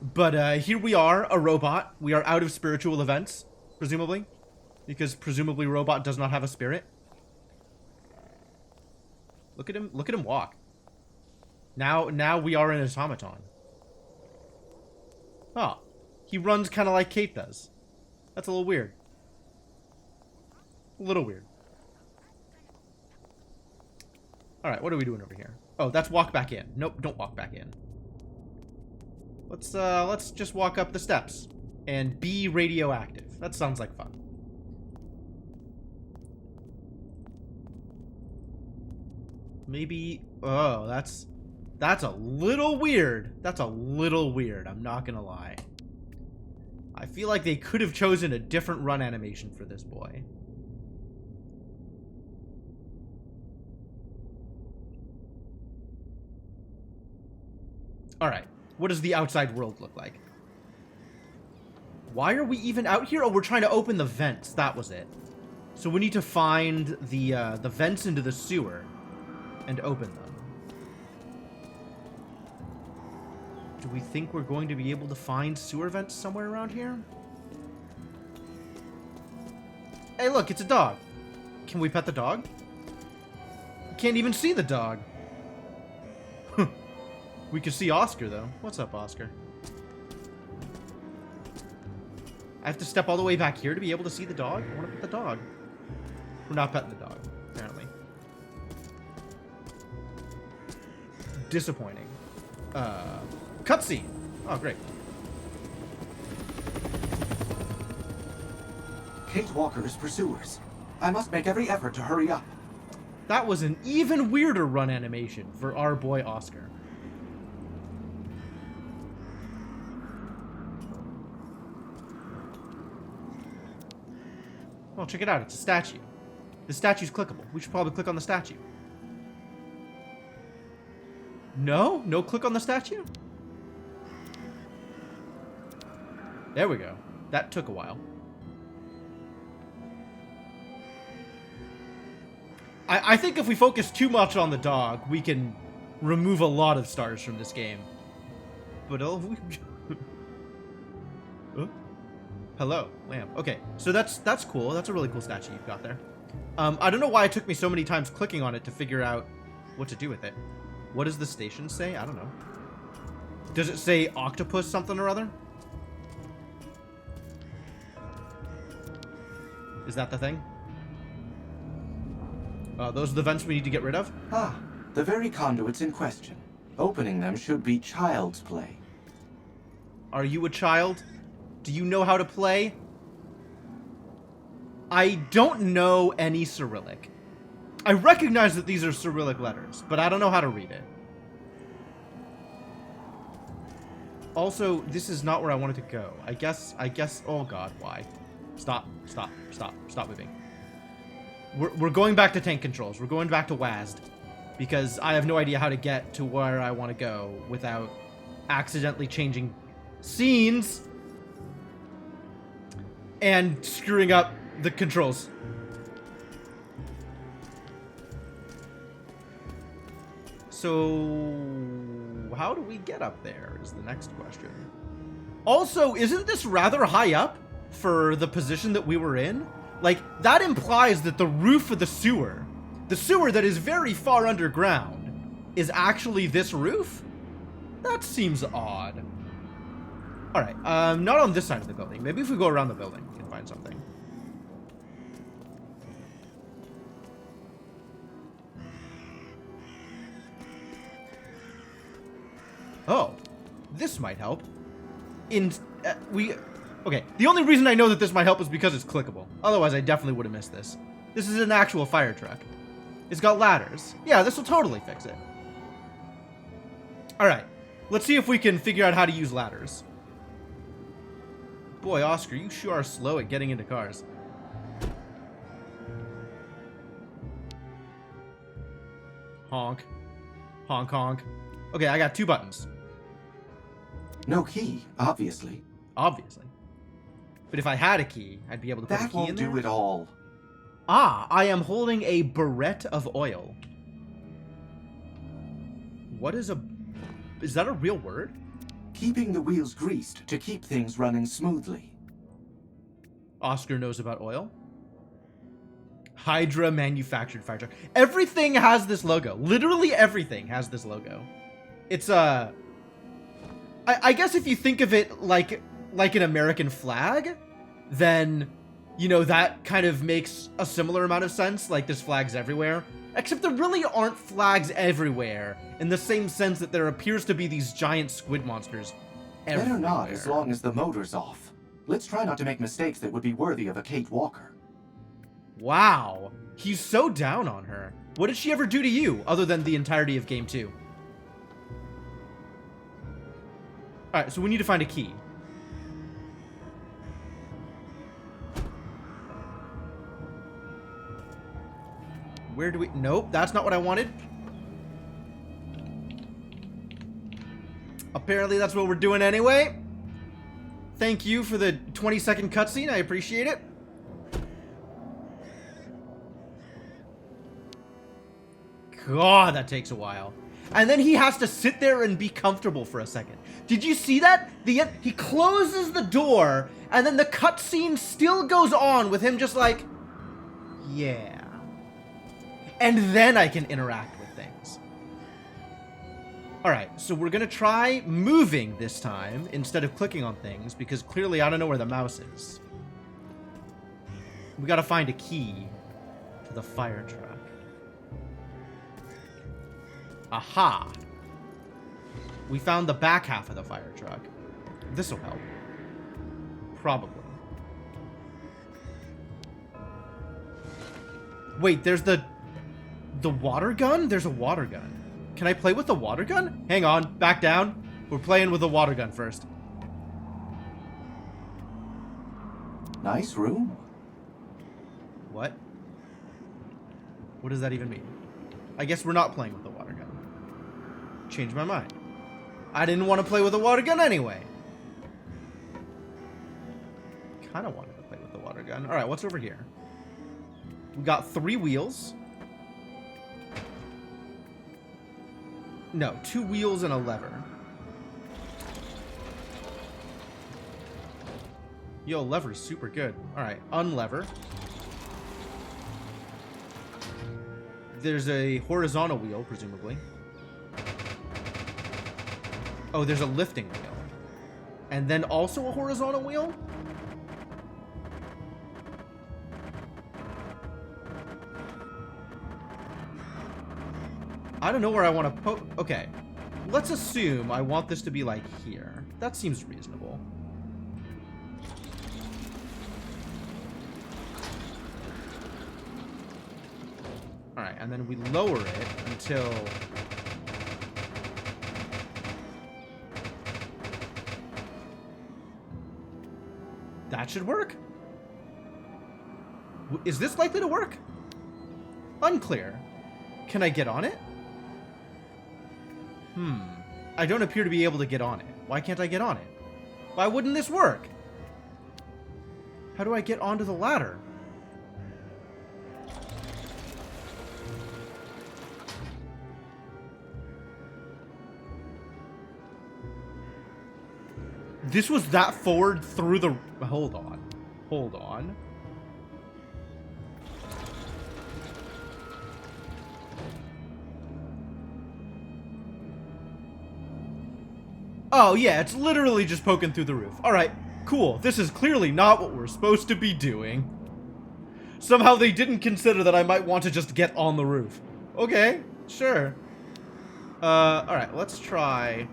But here we are, a robot. We are out of spiritual events, presumably. Because presumably robot does not have a spirit. Look at him walk. Now we are an automaton. Oh. He runs kind of like Kate does. That's a little weird. A little weird. Alright, what are we doing over here? Oh, that's walk back in. Nope, don't walk back in. Let's just walk up the steps. And be radioactive. That sounds like fun. Maybe... Oh, that's a little weird. That's a little weird, I'm not gonna lie. I feel like they could have chosen a different run animation for this boy. Alright, what does the outside world look like? Why are we even out here? Oh, we're trying to open the vents, that was it. So we need to find the vents into the sewer and open them. Do we think we're going to be able to find sewer vents somewhere around here? Hey, look, it's a dog. Can we pet the dog? We can't even see the dog. We can see Oscar, though. What's up, Oscar? I have to step all the way back here to be able to see the dog? I want to pet the dog. We're not petting the dog, apparently. Disappointing. Cutscene. Oh, great. Kate Walker's pursuers. I must make every effort to hurry up. That was an even weirder run animation for our boy Oscar. Well, check it out. It's a statue. The statue's clickable. We should probably click on the statue. No? No click on the statue? There we go. That took a while. I think if we focus too much on the dog, we can remove a lot of stars from this game. But oh, hello, lamb. Okay, so that's cool. That's a really cool statue you've got there. I don't know why it took me so many times clicking on it to figure out what to do with it. What does the station say? I don't know. Does it say octopus something or other? Is that the thing? Those are the vents we need to get rid of? Ah, the very conduits in question. Opening them should be child's play. Are you a child? Do you know how to play? I don't know any Cyrillic. I recognize that these are Cyrillic letters, but I don't know how to read it. Also, this is not where I wanted to go. I guess, oh god, why? Stop moving. We're going back to tank controls. We're going back to WASD. Because I have no idea how to get to where I want to go without accidentally changing scenes and screwing up the controls. So, how do we get up there is the next question. Also, isn't this rather high up for the position that we were in? Like, that implies that the roof of the sewer that is very far underground, is actually this roof? That seems odd. Alright, not on this side of the building. Maybe if we go around the building, we can find something. Oh, this might help. Okay, the only reason I know that this might help is because it's clickable. Otherwise, I definitely would have missed this. This is an actual fire truck. It's got ladders. Yeah, this will totally fix it. Alright, let's see if we can figure out how to use ladders. Boy, Oscar, you sure are slow at getting into cars. Honk. Honk, honk. Okay, I got 2 buttons. No key, obviously. Obviously. But if I had a key, I'd be able to put a That key in won't there. do it all. Ah, I am holding a barrette of oil. What is a... Is that a real word? keeping the wheels greased to keep things running smoothly. Oscar knows about oil. Hydra manufactured fire truck. Everything has this logo. Literally everything has this logo. It's I guess if you think of it like an American flag, then, you know, that kind of makes a similar amount of sense. Like, there's flags everywhere. Except there really aren't flags everywhere, in the same sense that there appears to be these giant squid monsters everywhere. Better not, as long as the motor's off. Let's try not to make mistakes that would be worthy of a Kate Walker. Wow. He's so down on her. What did she ever do to you, other than the entirety of Game 2? Alright, so we need to find a key. Where do we... Nope, that's not what I wanted. Apparently that's what we're doing anyway. Thank you for the 20-second cutscene. I appreciate it. God, that takes a while. And then he has to sit there and be comfortable for a second. Did you see that? He closes the door, and then the cutscene still goes on with him just like, yeah. And then I can interact with things. Alright, so we're gonna try moving this time instead of clicking on things, because clearly I don't know where the mouse is. We gotta find a key to the fire truck. Aha! We found the back half of the fire truck. This'll help. Probably. Wait, there's the water gun? There's a water gun. Can I play with the water gun? Hang on, back down. We're playing with the water gun first. Nice room. What? What does that even mean? I guess we're not playing with the water gun. Changed my mind. I didn't want to play with the water gun anyway. Kind of wanted to play with the water gun. Alright, what's over here? We got 3 wheels. No, 2 wheels and a lever. Yo, lever's super good. Alright, unlever. There's a horizontal wheel, presumably. Oh, there's a lifting wheel. And then also a horizontal wheel? I don't know where I want to poke. Okay. Let's assume I want this to be like here. That seems reasonable. Alright, and then we lower it until... That should work? Is this likely to work? Unclear. Can I get on it? I don't appear to be able to get on it. Why can't I get on it? Why wouldn't this work? How do I get onto the ladder? This was that forward through the... Hold on. Hold on. Oh, yeah, it's literally just poking through the roof. Alright, cool. This is clearly not what we're supposed to be doing. Somehow they didn't consider that I might want to just get on the roof. Okay, sure. Alright, let's try...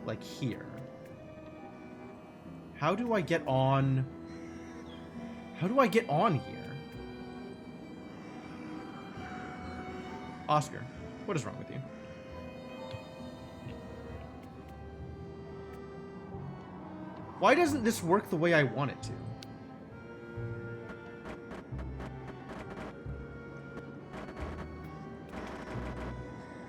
like here. How do I get on... How do I get on here? Oscar, what is wrong with you? Why doesn't this work the way I want it to?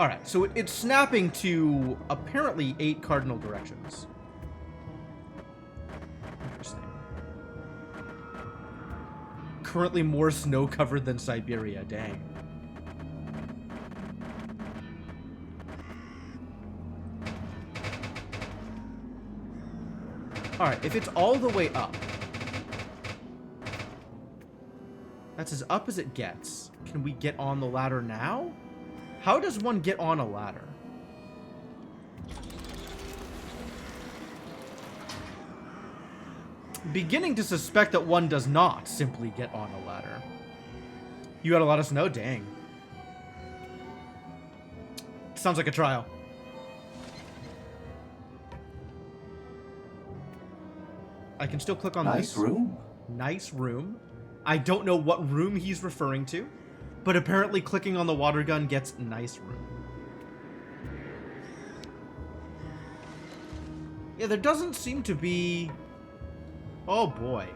Alright, so it's snapping to apparently 8 cardinal directions. Interesting. Currently more snow-covered than Syberia, dang. Alright, if it's all the way up, that's as up as it gets. Can we get on the ladder now? How does one get on a ladder? Beginning to suspect that one does not simply get on a ladder. You gotta let us know? Dang. Sounds like a trial. I can still click on this. Nice room. Nice room. I don't know what room he's referring to, but apparently clicking on the water gun gets nice room. Yeah, there doesn't seem to be... Oh boy.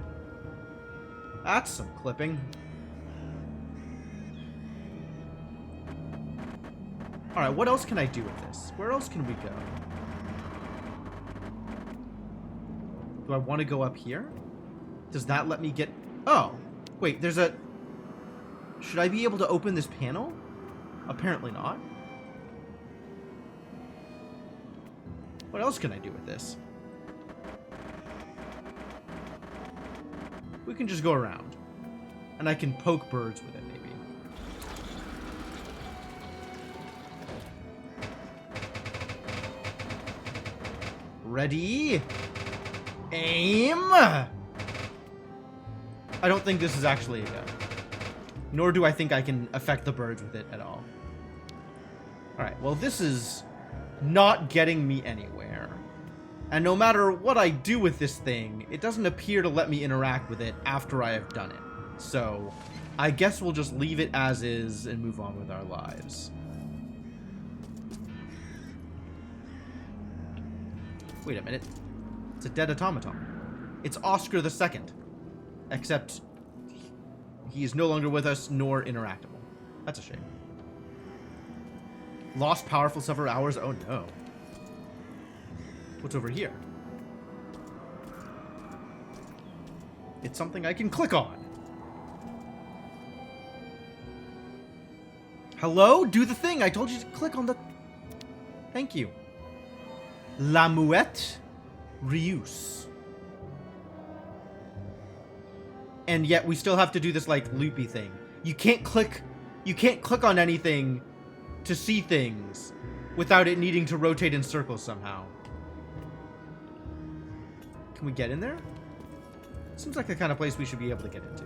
That's some clipping. Alright, what else can I do with this? Where else can we go? Do I want to go up here? Does that let me get... Oh, wait, there's a... Should I be able to open this panel? Apparently not. What else can I do with this? We can just go around. And I can poke birds with it, maybe. Ready? Aim! I don't think this is actually a gun. Nor do I think I can affect the birds with it at all. Alright, well this is not getting me anywhere. And no matter what I do with this thing, it doesn't appear to let me interact with it after I have done it. So, I guess we'll just leave it as is and move on with our lives. Wait a minute. It's a dead automaton. It's Oscar II. Except he is no longer with us, nor interactable. That's a shame. Lost power for several hours? Oh no. What's over here? It's something I can click on. Hello? Do the thing! I told you to click on the... Thank you. La Muette Reuse. And yet we still have to do this like loopy thing. You can't click on anything to see things without it needing to rotate in circles somehow. Can we get in there? Seems like the kind of place we should be able to get into.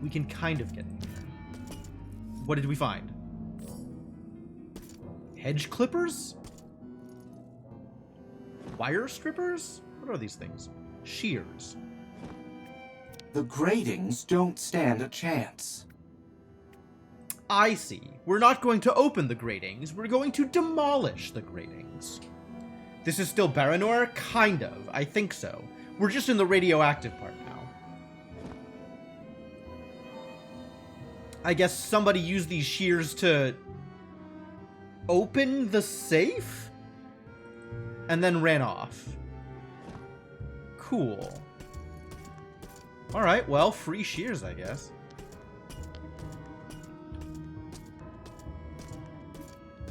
We can kind of get in here. What did we find? Hedge clippers? Wire strippers? What are these things? Shears. The gratings don't stand a chance. I see. We're not going to open the gratings. We're going to demolish the gratings. This is still Baranor? Kind of. I think so. We're just in the radioactive part now. I guess somebody used these shears to open the safe? And then ran off. Cool. Alright, well, free shears, I guess.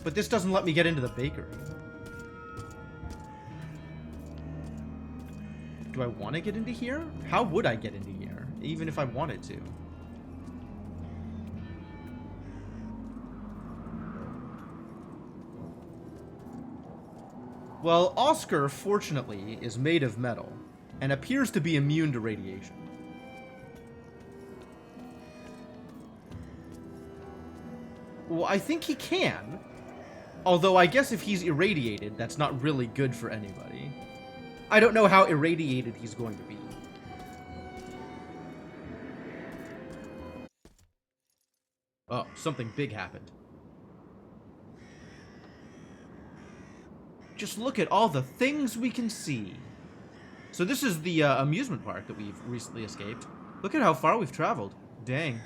But this doesn't let me get into the bakery. Do I want to get into here? How would I get into here, even if I wanted to? Well, Oscar, fortunately, is made of metal, and appears to be immune to radiation. Well, I think he can. Although, I guess if he's irradiated, that's not really good for anybody. I don't know how irradiated he's going to be. Oh, something big happened. Just look at all the things we can see. So this is the amusement park that we've recently escaped. Look at how far we've traveled. Dang.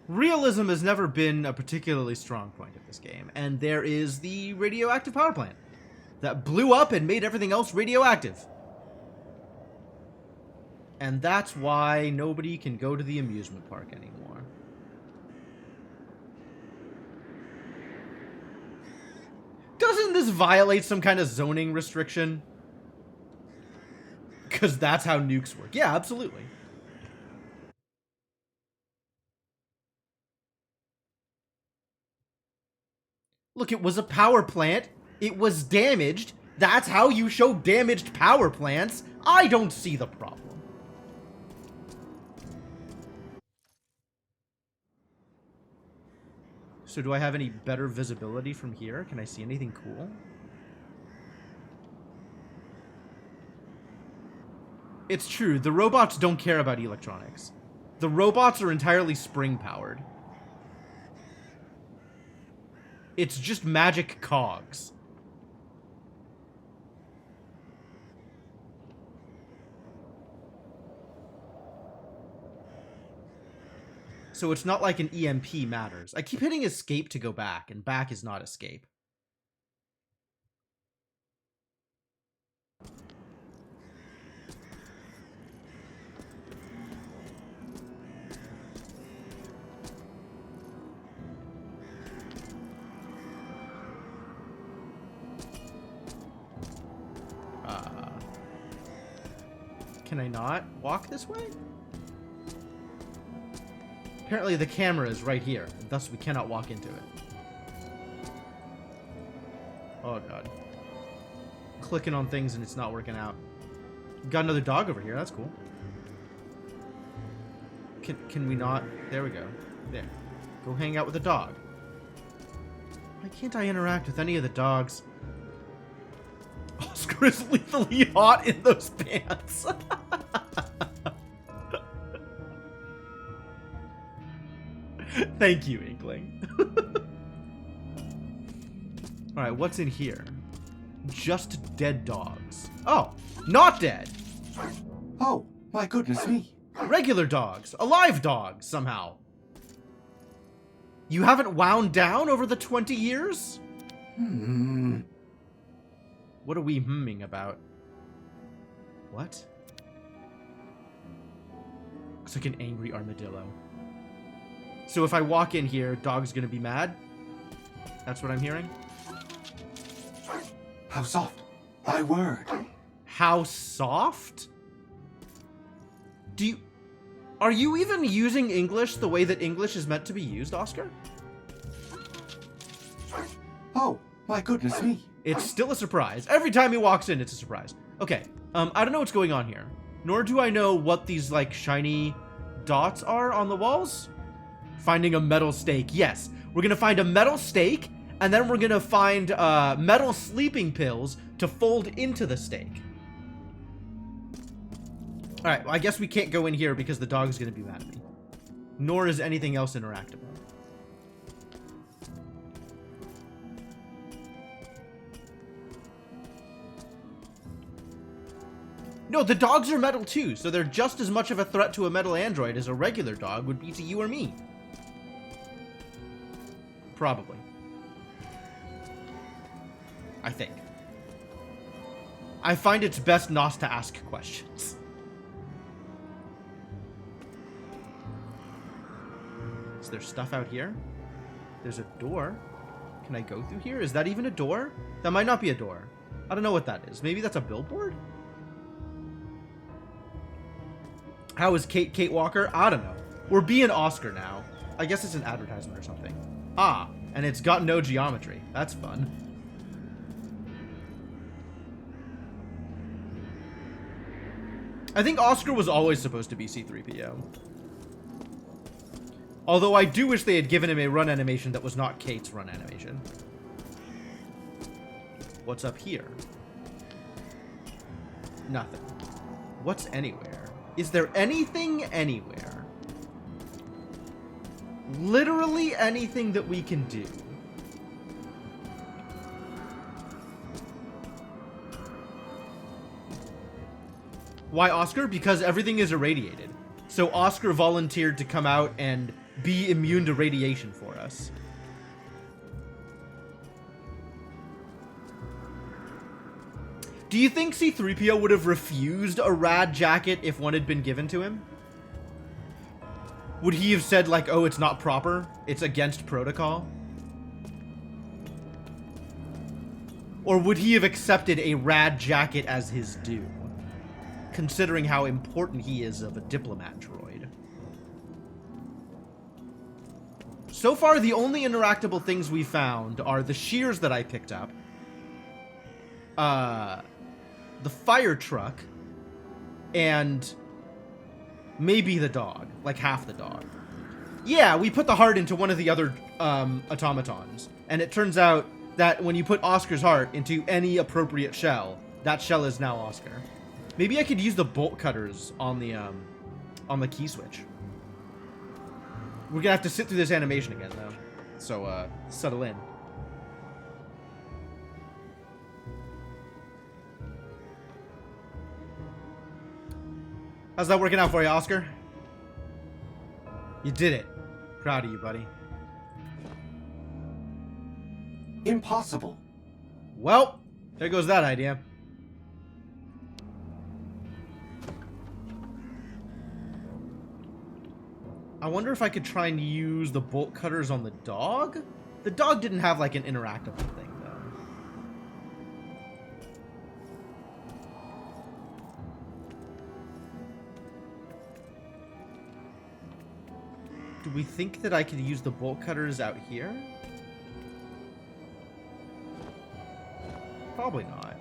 Realism has never been a particularly strong point of this game, and there is the radioactive power plant that blew up and made everything else radioactive. And that's why nobody can go to the amusement park anymore. Doesn't this violate some kind of zoning restriction? Because that's how nukes work. Yeah, absolutely. Look, it was a power plant. It was damaged. That's how you show damaged power plants. I don't see the problem. So do I have any better visibility from here? Can I see anything cool? It's true. The robots don't care about electronics. The robots are entirely spring-powered. It's just magic cogs. So it's not like an EMP matters. I keep hitting escape to go back, and back is not escape. Can I not walk this way? Apparently the camera is right here, and thus we cannot walk into it. Oh god. Clicking on things and it's not working out. Got another dog over here, that's cool. Can we not? There we go. There. Go hang out with the dog. Why can't I interact with any of the dogs? Oscar is lethally hot in those pants. Thank you, Inkling. Alright, what's in here? Just dead dogs. Oh, not dead. Oh, my goodness me. Regular dogs. Alive dogs, somehow. You haven't wound down over the 20 years? What are we hmming about? What? Looks like an angry armadillo. So if I walk in here, dog's gonna be mad? That's what I'm hearing? How soft. My word. How soft? Are you even using English the way that English is meant to be used, Oscar? Oh, my goodness me. It's still a surprise. Every time he walks in, it's a surprise. Okay, I don't know what's going on here. Nor do I know what these, like, shiny dots are on the walls. Finding a metal stake. Yes, we're gonna find a metal stake, and then we're gonna find metal sleeping pills to fold into the stake. Alright, well, I guess we can't go in here because the dog's gonna be mad at me. Nor is anything else interactable. No, the dogs are metal too, so they're just as much of a threat to a metal android as a regular dog would be to you or me. Probably. I think. I find it's best not to ask questions. Is there stuff out here? There's a door. Can I go through here? Is that even a door? That might not be a door. I don't know what that is. Maybe that's a billboard? How is Kate Walker? I don't know. We're being Oscar now. I guess it's an advertisement or something. Ah, and it's got no geometry. That's fun. I think Oscar was always supposed to be C-3PO. Although I do wish they had given him a run animation that was not Kate's run animation. What's up here? Nothing. What's anywhere? Is there anything anywhere? Literally anything that we can do. Why Oscar? Because everything is irradiated. So Oscar volunteered to come out and be immune to radiation for us. Do you think C-3PO would have refused a rad jacket if one had been given to him? Would he have said, like, oh, it's not proper? It's against protocol? Or would he have accepted a rad jacket as his due? Considering how important he is of a diplomat droid. So far, the only interactable things we found are the shears that I picked up. The fire truck. And maybe the dog. Like half the dog. Yeah, we put the heart into one of the other automatons. And it turns out that when you put Oscar's heart into any appropriate shell, that shell is now Oscar. Maybe I could use the bolt cutters on the key switch. We're gonna have to sit through this animation again, though. So, settle in. How's that working out for you, Oscar? You did it. Proud of you, buddy. Impossible. Well, there goes that idea. I wonder if I could try and use the bolt cutters on the dog? The dog didn't have, like, an interactable thing, though. Do we think that I could use the bolt cutters out here? Probably not.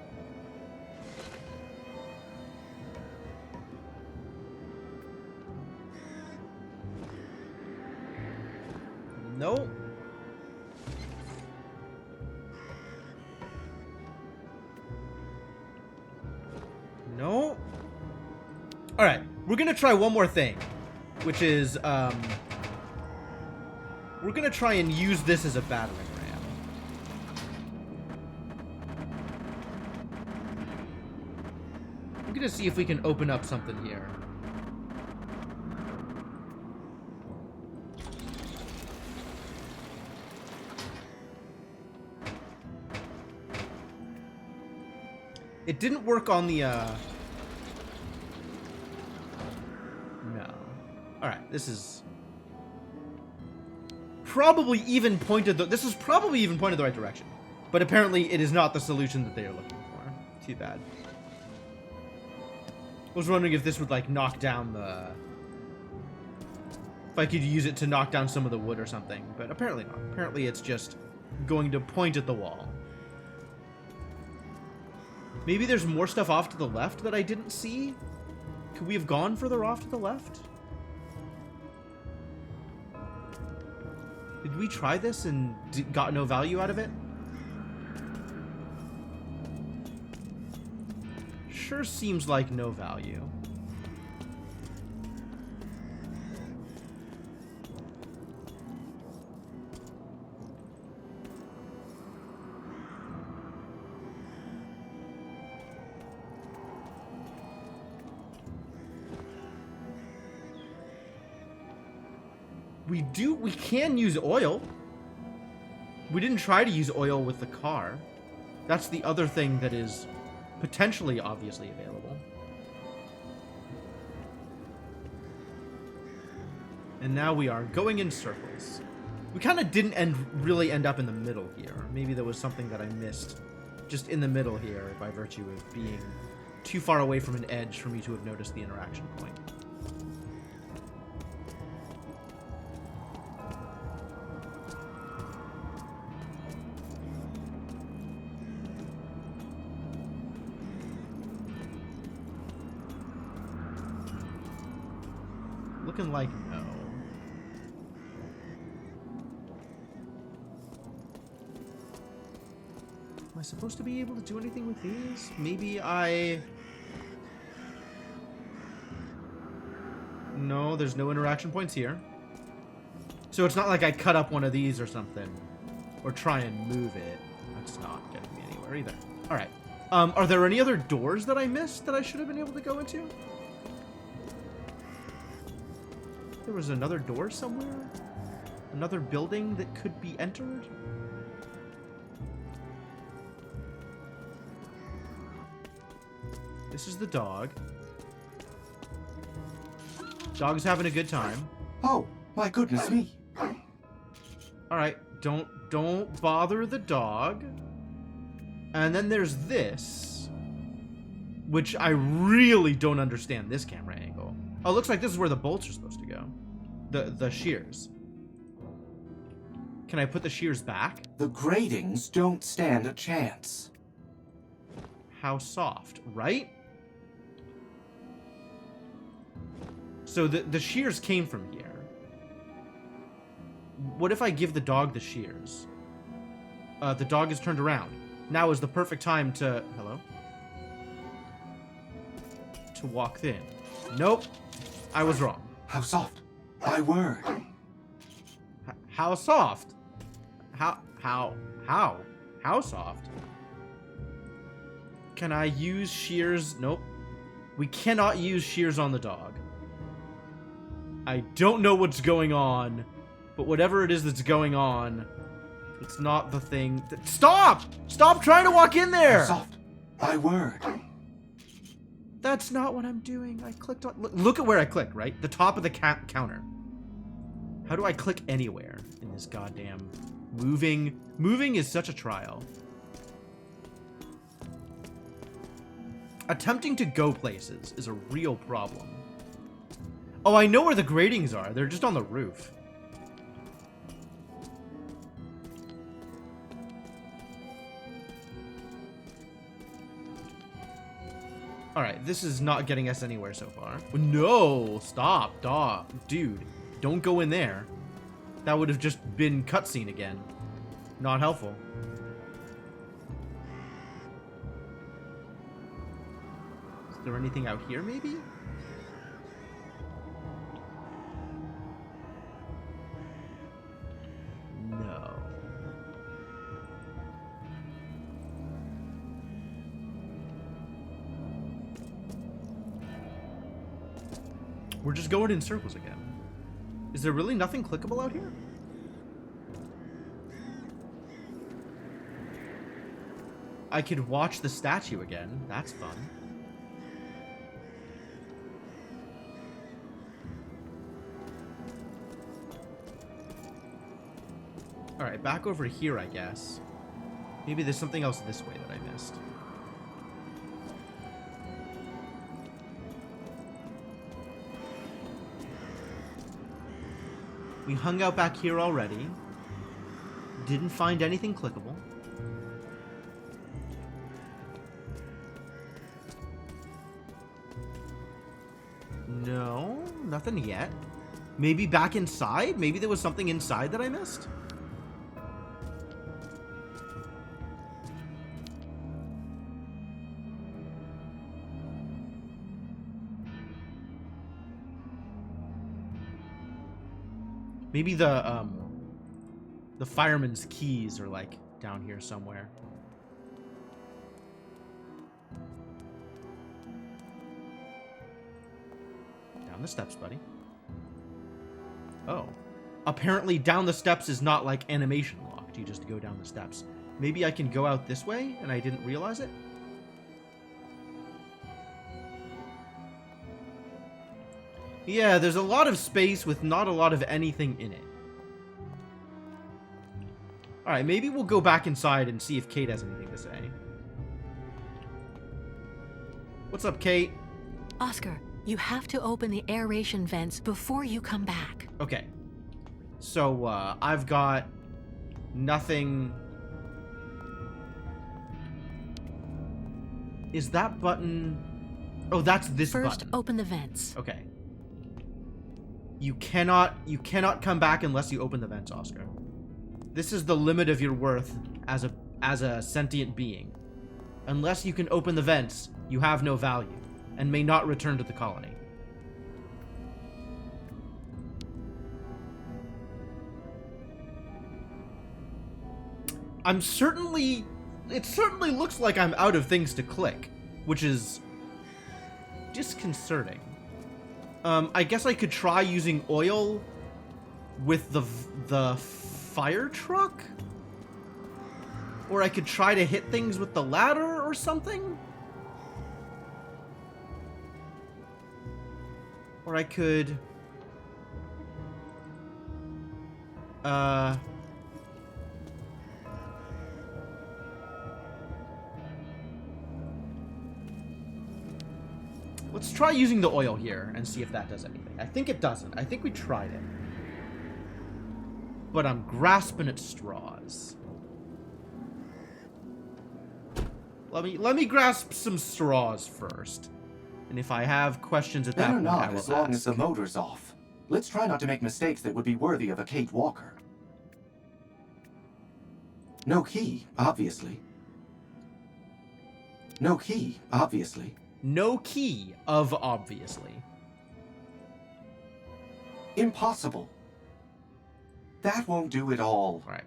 Nope. No. Alright, we're gonna try one more thing. Which is, we're gonna try and use this as a battering ram. I'm gonna see if we can open up something here. It didn't work on the, No. Alright, this is... probably even pointed this is probably even pointed the right direction. But apparently it is not the solution that they are looking for. Too bad. I was wondering if this would, like, knock down the... if I could use it to knock down some of the wood or something. But apparently not. Apparently it's just going to point at the wall. Maybe there's more stuff off to the left that I didn't see? Could we have gone further off to the left? Did we try this and got no value out of it? Sure seems like no value. We can use oil. We didn't try to use oil with the car. That's the other thing that is potentially obviously available. And now we are going in circles. We kind of didn't really end up in the middle here. Maybe there was something that I missed just in the middle here by virtue of being too far away from an edge for me to have noticed the interaction point. Looking like no. Am I supposed to be able to do anything with these? Maybe I... No, there's no interaction points here. So it's not like I cut up one of these or something. Or try and move it. That's not getting me anywhere either. Alright. Are there any other doors that I missed that I should have been able to go into? There was another door somewhere? Another building that could be entered? This is the dog. Dog's having a good time. Oh, my goodness me. Alright, don't bother the dog. And then there's this, which I really don't understand this camera angle. Oh, it looks like this is where the bolts are supposed to go. The shears. Can I put the shears back? The gratings don't stand a chance. How soft, right? So the shears came from here. What if I give the dog the shears? The dog is turned around. Now is the perfect time to... Hello? To walk in. Nope. I was wrong. How soft. My word. How soft? How soft? Can I use shears? Nope. We cannot use shears on the dog. I don't know what's going on, but whatever it is that's going on, it's not the thing that... Stop! Stop trying to walk in there! How soft. My word. That's not what I'm doing. I clicked on... Look at where I clicked, right? The top of the counter. How do I click anywhere in this goddamn... Moving? Moving is such a trial. Attempting to go places is a real problem. Oh, I know where the gratings are. They're just on the roof. Alright, this is not getting us anywhere so far. No! Stop, dog. Dude, don't go in there. That would have just been cutscene again. Not helpful. Is there anything out here, maybe? No. We're just going in circles again. Is there really nothing clickable out here? I could watch the statue again. That's fun. Alright, back over here, I guess. Maybe there's something else this way that I missed. We hung out back here already. Didn't find anything clickable. No, nothing yet. Maybe back inside? Maybe there was something inside that I missed? Maybe the fireman's keys are like down here somewhere. Down the steps, buddy. Oh. Apparently down the steps is not like animation locked. You just go down the steps. Maybe I can go out this way and I didn't realize it? Yeah, there's a lot of space with not a lot of anything in it. Alright, maybe we'll go back inside and see if Kate has anything to say. What's up, Kate? Oscar, you have to open the aeration vents before you come back. Okay. So, I've got nothing... Is that button... Oh, that's this button. First, open the vents. Okay. You cannot come back unless you open the vents, Oscar. This is the limit of your worth as a sentient being. Unless you can open the vents, you have no value, and may not return to the colony. It certainly looks like I'm out of things to click, which is disconcerting. I guess I could try using oil with the fire truck? Or I could try to hit things with the ladder or something? Or I could... Let's try using the oil here and see if that does anything. I think it doesn't. I think we tried it. But I'm grasping at straws. Let me grasp some straws first. And if I have questions at that point, I Better not, will as long ask. as the motor's off. Let's try not to make mistakes that would be worthy of a Kate Walker. No key, obviously. No key, obviously. No key of obviously. Impossible. That won't do it all. Right.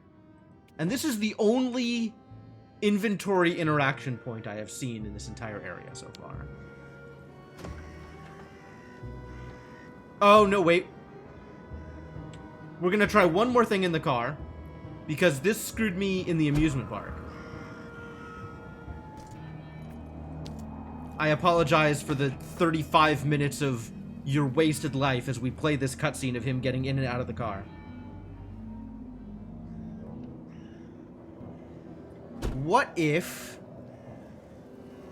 And this is the only inventory interaction point I have seen in this entire area so far. Oh, no, wait. We're gonna try one more thing in the car, because this screwed me in the amusement park. I apologize for the 35 minutes of your wasted life as we play this cutscene of him getting in and out of the car. What if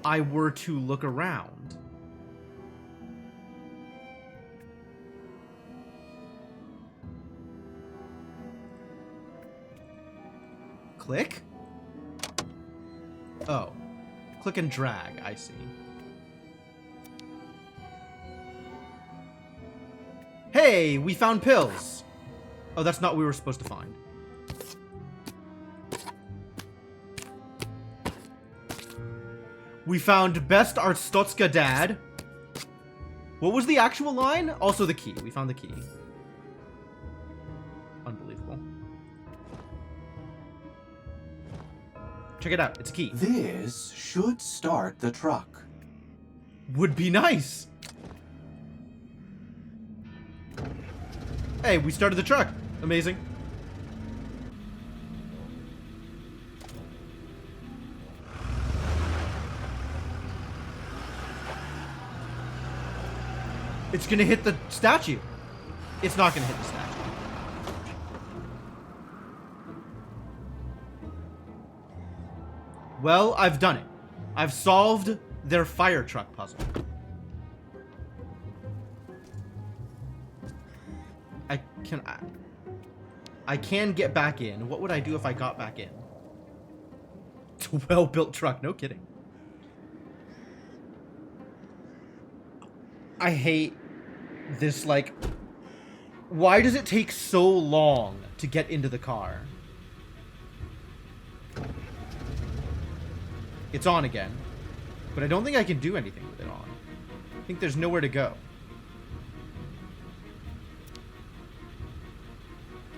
I were to look around? Click? Oh. Click and drag, I see. Hey, we found pills! Oh, that's not what we were supposed to find. We found Best Arstotska Dad. What was the actual line? Also the key. We found the key. Unbelievable. Check it out. It's a key. This should start the truck. Would be nice. Hey, we started the truck. Amazing. It's gonna hit the statue. It's not gonna hit the statue. Well, I've done it. I've solved their fire truck puzzle. I can get back in. What would I do if I got back in? It's a well-built truck, no kidding. I hate this, like, why does it take so long to get into the car? It's on again, but I don't think I can do anything with it on. I think there's nowhere to go.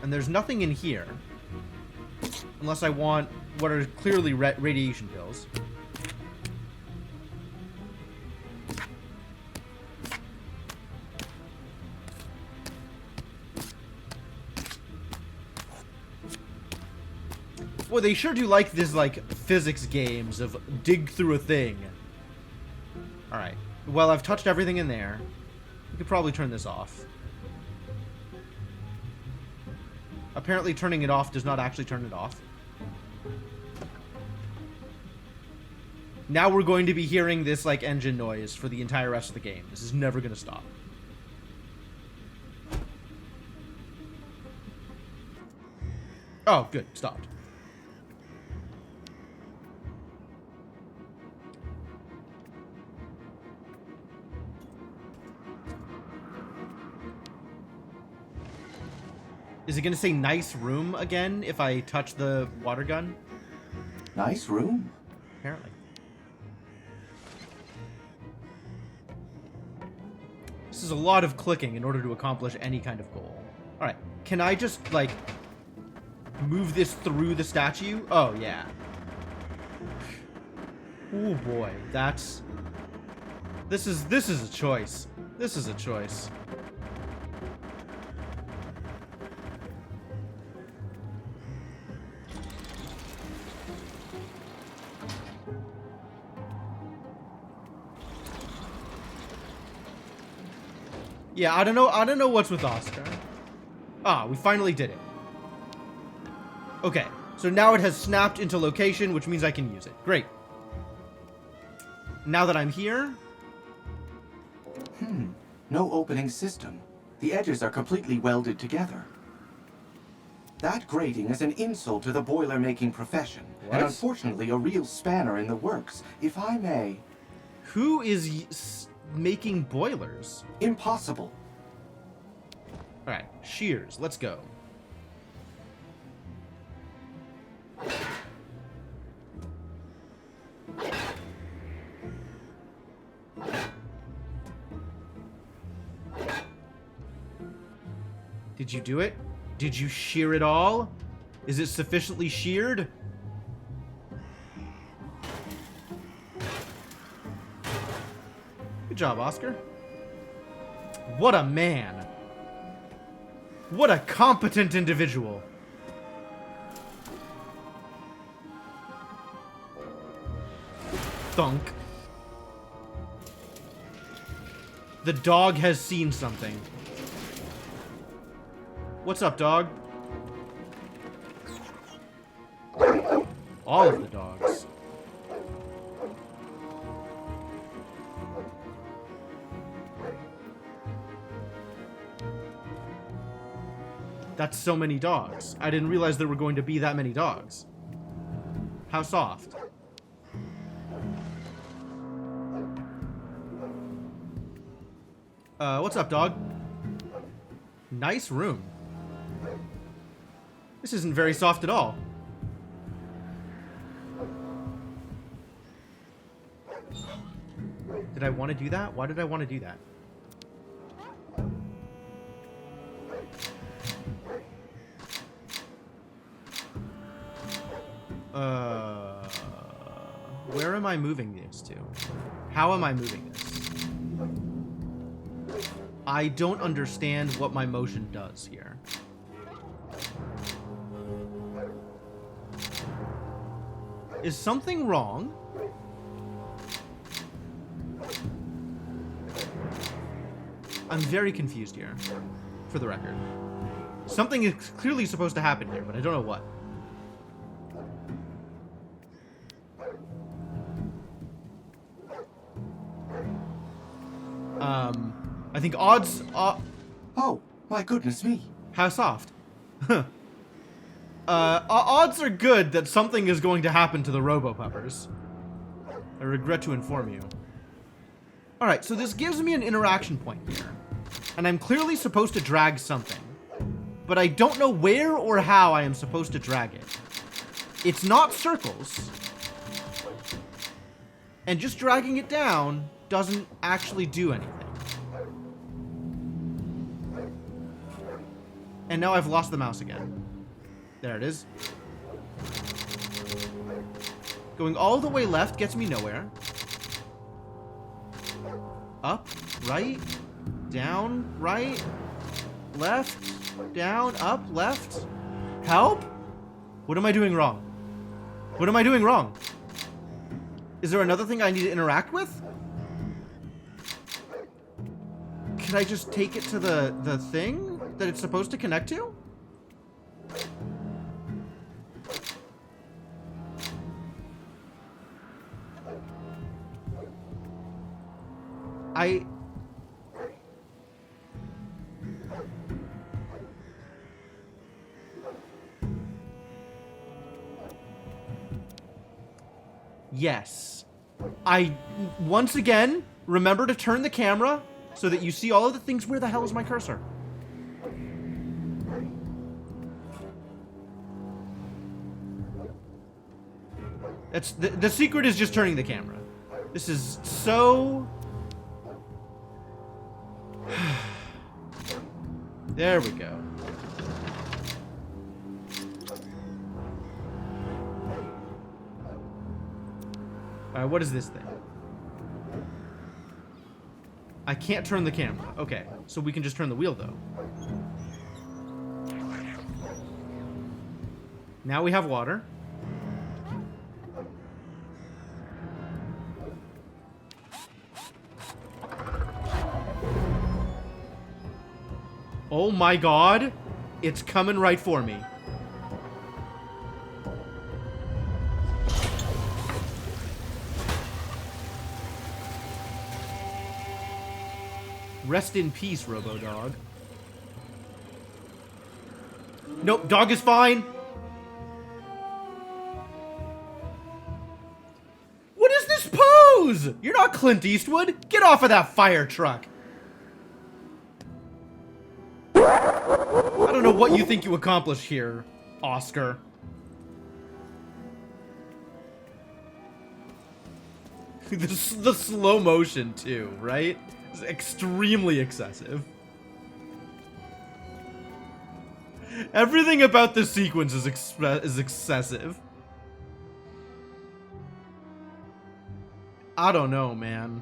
And there's nothing in here. Unless I want what are clearly radiation pills. Well, they sure do like this, like, physics games of dig through a thing. Alright. Well, I've touched everything in there. We could probably turn this off. Apparently turning it off does not actually turn it off. Now we're going to be hearing this, like, engine noise for the entire rest of the game. This is never going to stop. Oh, good. Stopped. Is it going to say nice room again if I touch the water gun? Nice room. Apparently. This is a lot of clicking in order to accomplish any kind of goal. Alright, can I just, like, move this through the statue? Oh, yeah. Oh boy, that's... This is a choice. This is a choice. Yeah, I don't know what's with Oscar. Ah, we finally did it. Okay, so now it has snapped into location, which means I can use it. Great. Now that I'm here... No opening system. The edges are completely welded together. That grating is an insult to the boiler-making profession, What? and unfortunately a real spanner in the works, if I may. Who is making boilers? Impossible. Alright, shears, let's go. Did you do it? Did you shear it all? Is it sufficiently sheared? Good job, Oscar. What a man. What a competent individual. Thunk. The dog has seen something. What's up, dog? All of the dogs. That's so many dogs. I didn't realize there were going to be that many dogs. How soft. What's up, dog? Nice room. This isn't very soft at all. Did I want to do that? Why did I want to do that? Where am I moving this to? How am I moving this? I don't understand what my motion does here. Is something wrong? I'm very confused here, for the record. Something is clearly supposed to happen here, but I don't know what. I think odds... Oh, my goodness me. How soft? Odds are good that something is going to happen to the Robo-Puppers. I regret to inform you. Alright, so this gives me an interaction point here. And I'm clearly supposed to drag something. But I don't know where or how I am supposed to drag it. It's not circles. And just dragging it down doesn't actually do anything. And now I've lost the mouse again. There it is. Going all the way left gets me nowhere. Up, right, down, right, left, down, up, left. Help? What am I doing wrong? What am I doing wrong? Is there another thing I need to interact with? Can I just take it to the thing that it's supposed to connect to? Yes. Once again, remember to turn the camera so that you see all of the things. Where the hell is my cursor? That's the secret is just turning the camera. This is so... There we go. Alright, what is this thing? I can't turn the camera. Okay, so we can just turn the wheel, though. Now we have water. Oh my god. It's coming right for me. Rest in peace, Robo-Dog. Nope, dog is fine. What is this pose? You're not Clint Eastwood. Get off of that fire truck. I don't know what you think you accomplished here, Oscar. The slow motion, too, right? It's extremely excessive. Everything about this sequence is excessive. I don't know, man.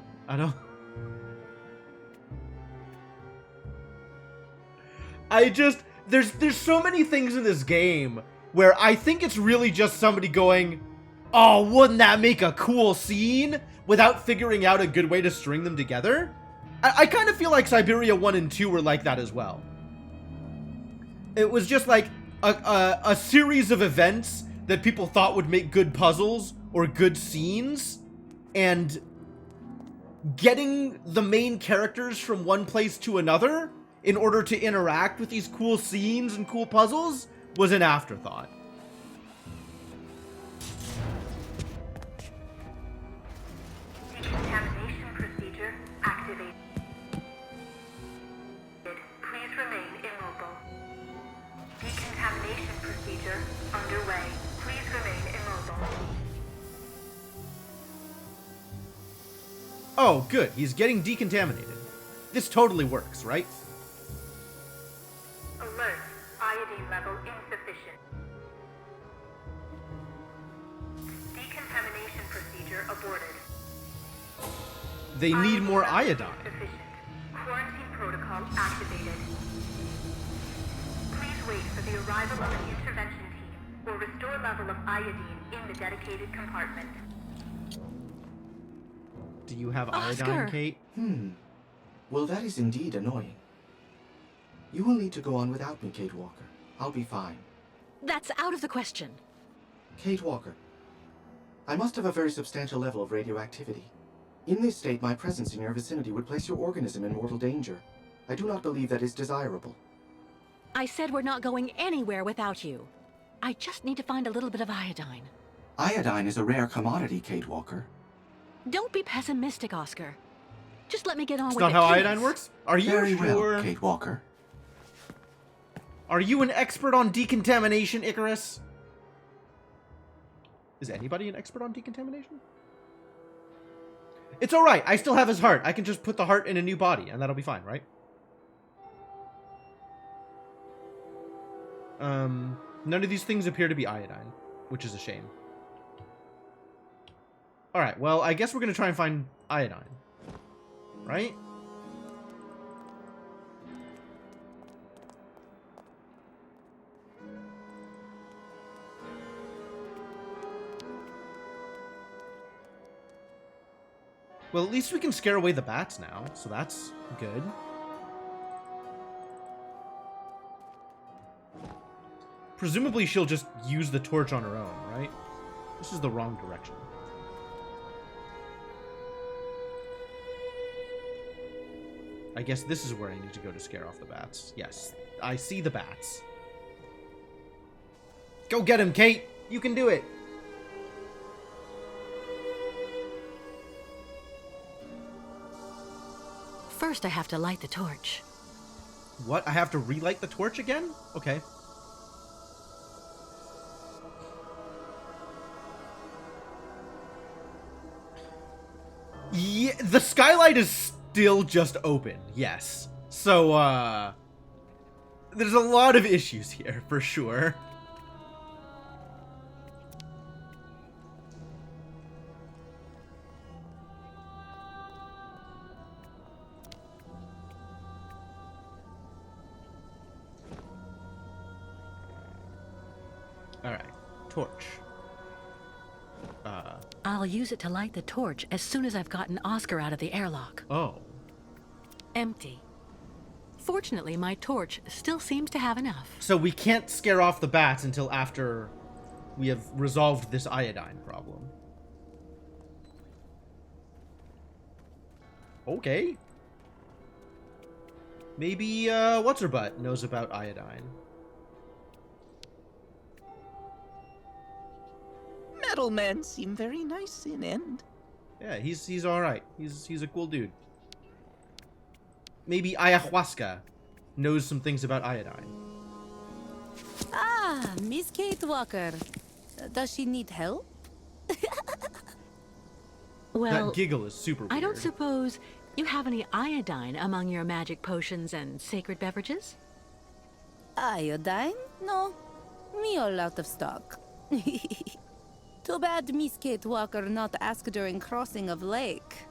There's so many things in this game where I think it's really just somebody going, oh, wouldn't that make a cool scene? Without figuring out a good way to string them together. I kind of feel like Syberia 1 and 2 were like that as well. It was just like a series of events that people thought would make good puzzles or good scenes, and getting the main characters from one place to another in order to interact with these cool scenes and cool puzzles was an afterthought. Decontamination procedure activated. Please remain immobile. Decontamination procedure underway. Please remain immobile. Oh, good. He's getting decontaminated. This totally works, right? Alert. Iodine level insufficient. Decontamination procedure aborted. They need more iodine. Insufficient. Quarantine protocol activated. Please wait for the arrival of an intervention team or restore level of iodine in the dedicated compartment. Do you have Oscar. iodine, Kate? Well, that is indeed annoying. You will need to go on without me, Kate Walker. I'll be fine. That's out of the question. Kate Walker, I must have a very substantial level of radioactivity. In this state, my presence in your vicinity would place your organism in mortal danger. I do not believe that is desirable. I said we're not going anywhere without you. I just need to find a little bit of iodine. Iodine is a rare commodity, Kate Walker. Don't be pessimistic, Oscar. Just let me get on That's with not it, how please. iodine works? Are you Very sure? well, Kate Walker. Are you an expert on decontamination, Icarus? Is anybody an expert on decontamination? It's alright, I still have his heart. I can just put the heart in a new body, and that'll be fine, right? None of these things appear to be iodine, which is a shame. Alright, well, I guess we're gonna try and find iodine. Right? Well, at least we can scare away the bats now, so that's good. Presumably she'll just use the torch on her own, right? This is the wrong direction. I guess this is where I need to go to scare off the bats. Yes, I see the bats. Go get him, Kate! You can do it! First, I have to light the torch. What? I have to relight the torch again? Okay. Yeah, the skylight is still just open, yes. So, there's a lot of issues here, for sure. Alright, torch. I'll use it to light the torch as soon as I've gotten Oscar out of the airlock. Oh. Empty. Fortunately, my torch still seems to have enough. So we can't scare off the bats until after we have resolved this iodine problem. Okay. Maybe, what's-her-butt knows about iodine. Metal men seem very nice in end. Yeah, he's alright. He's a cool dude. Maybe ayahuasca knows some things about iodine. Ah, Miss Kate Walker. Does she need help? Well, That giggle is super weird. I don't suppose you have any iodine among your magic potions and sacred beverages? Iodine? No. Me all out of stock. Too bad Miss Kate Walker not ask during crossing of lake.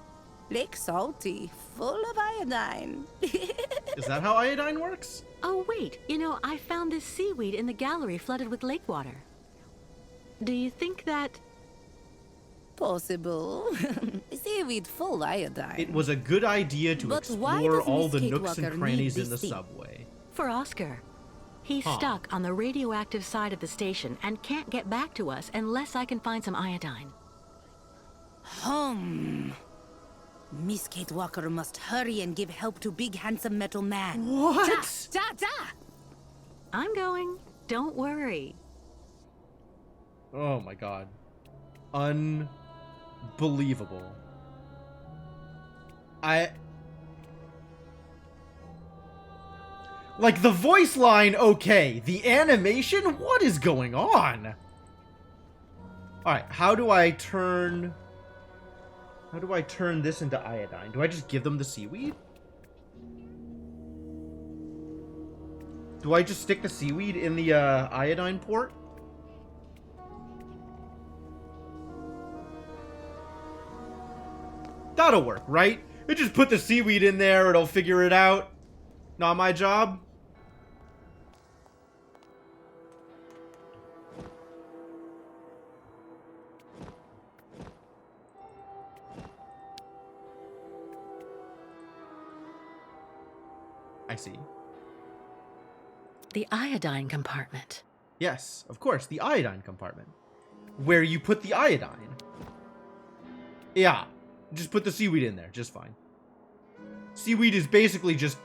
Lake salty, full of iodine. Is that how iodine works? Oh, wait. You know, I found this seaweed in the gallery flooded with lake water. Do you think that... Possible. Seaweed full iodine. It was a good idea to But why explore does all Miss the Kate nooks and Walker crannies need in the this thing? subway. For Oscar. He's stuck on the radioactive side of the station and can't get back to us unless I can find some iodine. Miss Kate Walker must hurry and give help to big handsome metal man. What? Da! I'm going. Don't worry. Oh my god. Unbelievable. Like, the voice line, okay. The animation? What is going on? Alright, how do I turn this into iodine? Do I just give them the seaweed? Do I just stick the seaweed in the iodine port? That'll work, right? I just put the seaweed in there, it'll figure it out. Not my job. I see. The iodine compartment. Yes, of course, the iodine compartment. Where you put the iodine. Yeah, just put the seaweed in there, just fine. Seaweed is basically just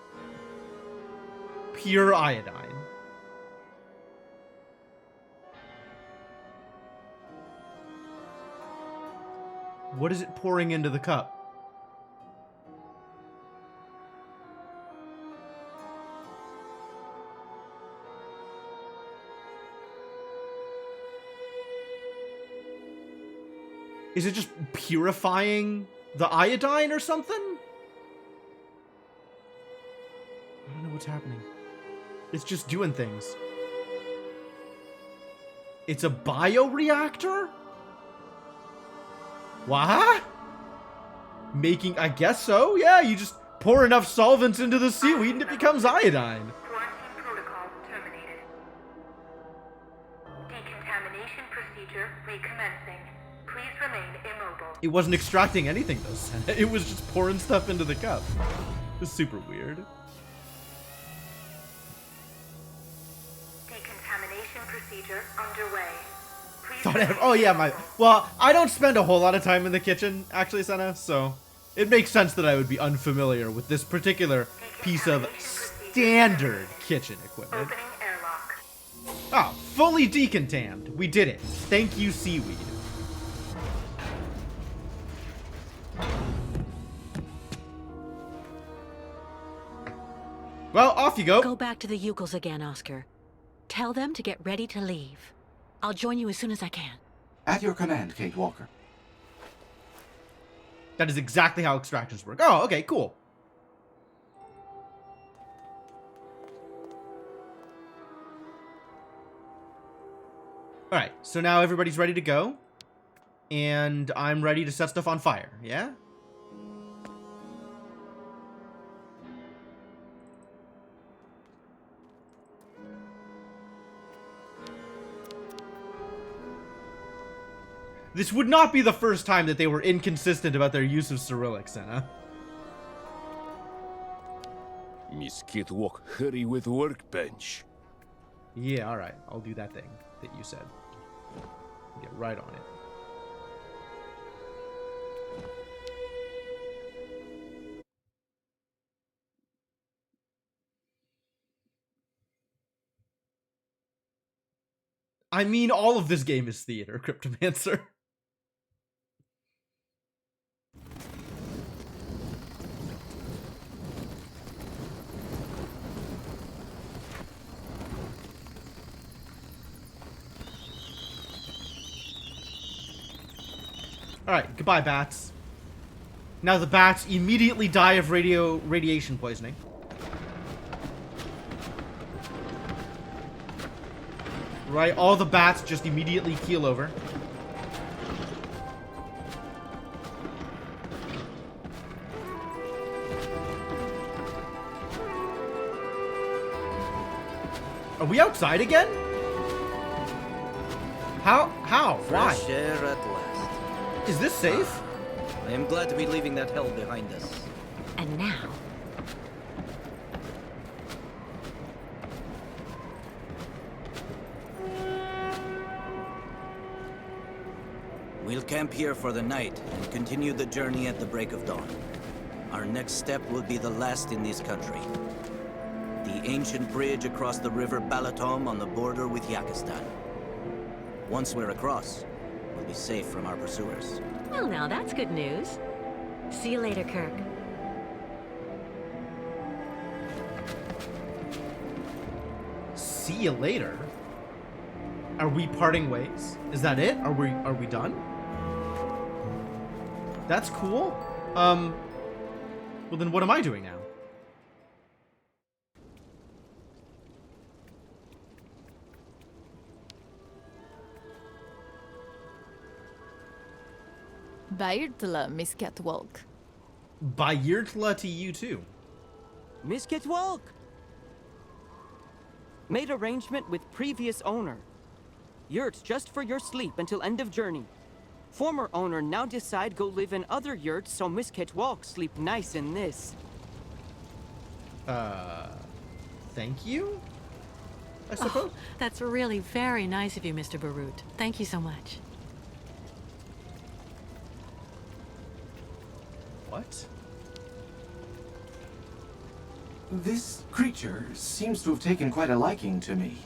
pure iodine. What is it pouring into the cup? Is it just purifying the iodine or something? I don't know what's happening. It's just doing things. It's a bioreactor? What? Making, I guess so, yeah, you just pour enough solvents into the seaweed and it becomes iodine. Quarantine protocol terminated. Decontamination procedure recommencing. Please remain immobile. It wasn't extracting anything though, Senna. It was just pouring stuff into the cup. It was super weird. Decontamination procedure underway. Please Thought remain oh yeah, immobile. well, I don't spend a whole lot of time in the kitchen, actually, Senna, so it makes sense that I would be unfamiliar with this particular piece of standard kitchen equipment. Opening airlock. Oh, fully decontaminated. We did it. Thank you, seaweed. Well, off you go. Go back to the Ukels again, Oscar. Tell them to get ready to leave. I'll join you as soon as I can. At your command, Kate Walker. That is exactly how extractions work. Oh, okay, cool. Alright, so now everybody's ready to go. And I'm ready to set stuff on fire, yeah? This would not be the first time that they were inconsistent about their use of Cyrillic, Senna. Miss Kitwalk, hurry with workbench. Yeah, alright. I'll do that thing that you said. Get right on it. I mean, all of this game is theater, Cryptomancer. Alright, goodbye, bats. Now the bats immediately die of radiation poisoning. Right, all the bats just immediately keel over. Are we outside again? How? Why? Fresh air at last. Is this safe? I am glad to be leaving that hell behind us. And now, We'll camp here for the night and continue the journey at the break of dawn. Our next step will be the last in this country. The ancient bridge across the river Balatom on the border with Yakistan. Once we're across, we'll be safe from our pursuers. well, now that's good news. See you later, Kirk. See you later. Are we parting ways? Is that it? Are we done? That's cool. Well then what am I doing now? Bairtla, Miss Catwalk. Bayirtla to you too. Miss Kitwalk! Made arrangement with previous owner. Yurts just for your sleep until end of journey. Former owner now decide go live in other yurts so Miss Kitwalk sleep nice in this. Thank you? I suppose. Oh, that's really very nice of you, Mr. Barut. Thank you so much. What? This creature seems to have taken quite a liking to me.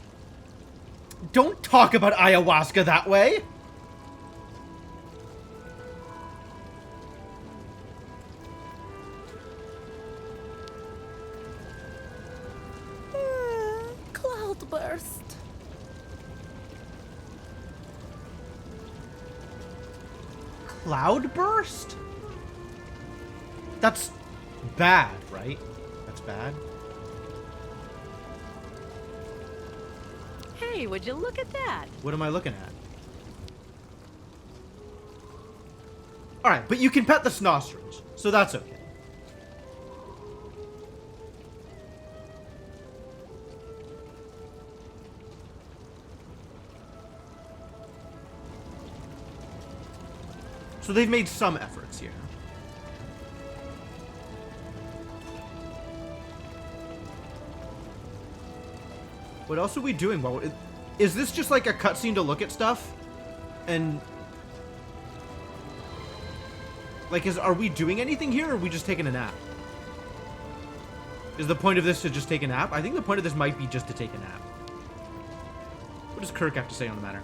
Don't talk about ayahuasca that way! Cloudburst. Cloudburst? That's bad, right? That's bad. Hey, would you look at that? What am I looking at? Alright, but you can pet the Snostrums, so that's okay. So they've made some efforts here. What else are we doing? Well, is this just like a cutscene to look at stuff? And like, are we doing anything here, or are we just taking a nap? Is the point of this to just take a nap? I think the point of this might be just to take a nap. What does Kirk have to say on the matter?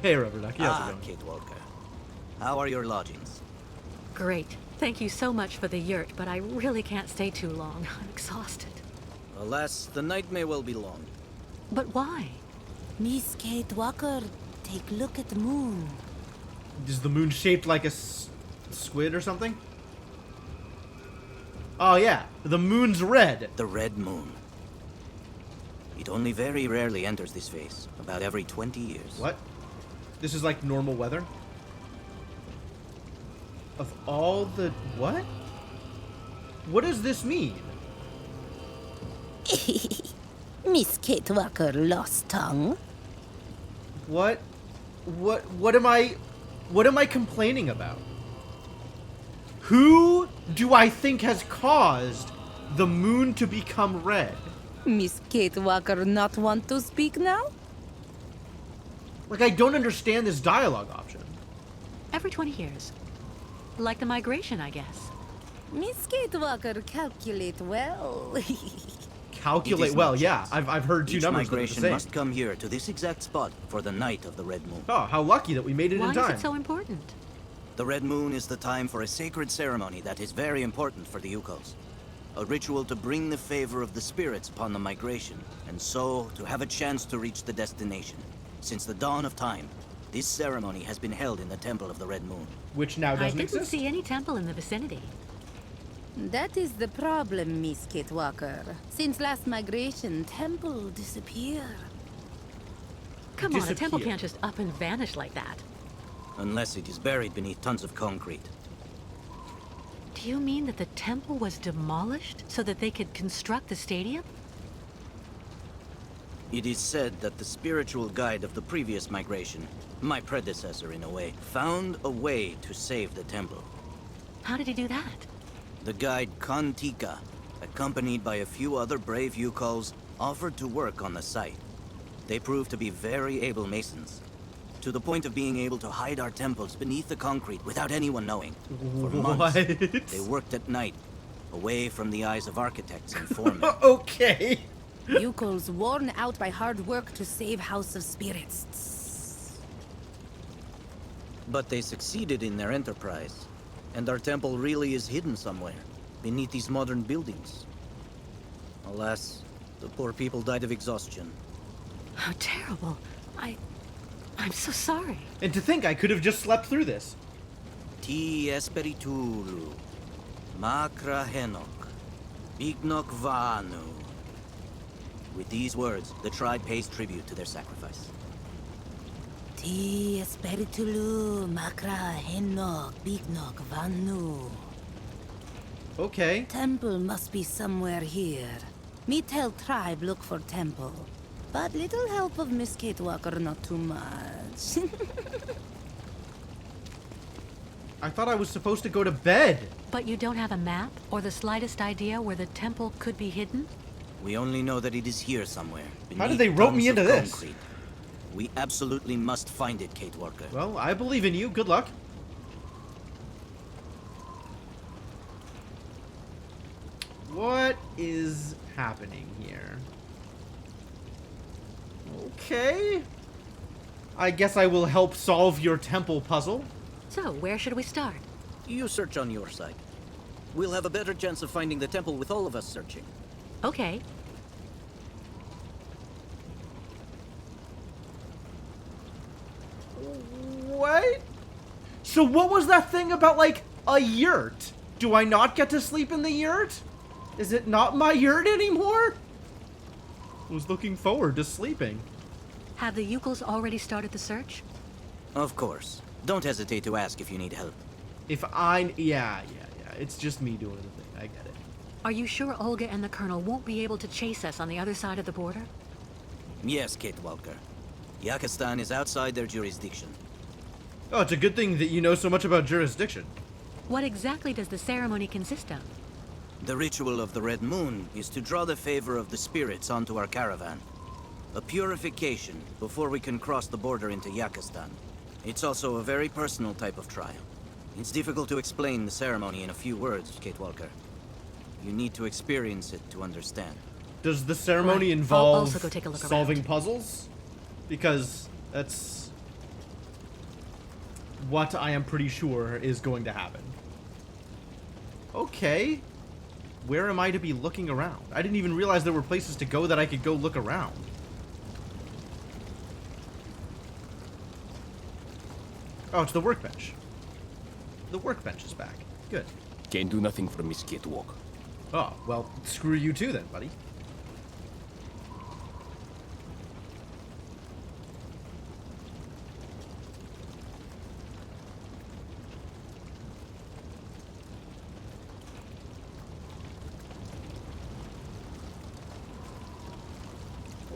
Hey, Rubber Duck. How's it going? Kate Walker. How are your lodgings? Great. Thank you so much for the yurt, but I really can't stay too long. I'm exhausted. Alas, the night may well be long. But why? Miss Kate Walker, take look at the moon. Is the moon shaped like a squid or something? Oh yeah, the moon's red. The red moon. It only very rarely enters this phase, about every 20 years. What? This is like normal weather? Of all the... what? What does this mean? Miss Kate Walker lost tongue. What am I complaining about? Who do I think has caused the moon to become red? Miss Kate Walker not want to speak now? Like, I don't understand this dialogue option. Every 20 years. Like the migration, I guess. Miss Kate Walker calculate well. Calculate well, yeah. I've heard two Each numbers that are the migration same. must come here to this exact spot for the night of the Red Moon. Oh, how lucky that we made it Why in time. is it so important? The Red Moon is the time for a sacred ceremony that is very important for the Yukos. A ritual to bring the favor of the spirits upon the migration, and so to have a chance to reach the destination. Since the dawn of time, this ceremony has been held in the Temple of the Red Moon. Which now I doesn't didn't exist. see any temple in the vicinity. That is the problem, Miss Kate Walker. Since last migration, temple disappear. Come on, a temple Disappear. can't just up and vanish like that. Unless it is buried beneath tons of concrete. Do you mean that the temple was demolished so that they could construct the stadium? It is said that the spiritual guide of the previous migration, my predecessor in a way, found a way to save the temple. How did he do that? The guide Kantika, accompanied by a few other brave Yukos, offered to work on the site. They proved to be very able masons, to the point of being able to hide our temples beneath the concrete without anyone knowing. For months, What? they worked at night, away from the eyes of architects and foremen. Okay. Yukos worn out by hard work to save House of Spirits. But they succeeded in their enterprise, and our temple really is hidden somewhere, beneath these modern buildings. Alas, the poor people died of exhaustion. How terrible. I'm so sorry. And to think I could have just slept through this. Ti Espiritulu, Makra Henok, Bignok Vanu. With these words, the tribe pays tribute to their sacrifice. Ti Espiritulu Makra Henok Bignok Vanu. Okay. Temple must be somewhere here. Me tell tribe look for temple. But little help of Miss Kate Walker, not too much. I thought I was supposed to go to bed. But you don't have a map or the slightest idea where the temple could be hidden? We only know that it is here somewhere. How did beneath they rope me tons of into this? concrete. We absolutely must find it, Kate Walker. Well, I believe in you. Good luck. What is happening here? Okay. I guess I will help solve your temple puzzle. So, where should we start? You search on your side. We'll have a better chance of finding the temple with all of us searching. Okay. What? So what was that thing about, like, a yurt? Do I not get to sleep in the yurt? Is it not my yurt anymore? I was looking forward to sleeping. Have the Yukos already started the search? Of course. Don't hesitate to ask if you need help. If I... Yeah. It's just me doing the thing. I get it. Are you sure Olga and the Colonel won't be able to chase us on the other side of the border? Yes, Kate Walker. Yakistan is outside their jurisdiction. Oh, it's a good thing that you know so much about jurisdiction. What exactly does the ceremony consist of? The ritual of the Red Moon is to draw the favor of the spirits onto our caravan. A purification before we can cross the border into Yakistan. It's also a very personal type of trial. It's difficult to explain the ceremony in a few words, Kate Walker. You need to experience it to understand. Does the ceremony Right. I'll involve also go take a look solving around. puzzles? Because that's what I am pretty sure is going to happen. Okay. Where am I to be looking around? I didn't even realize there were places to go that I could go look around. Oh, it's the workbench. The workbench is back. Good. Can't do nothing for Miss Kate Walker. Oh, well, screw you too then, buddy.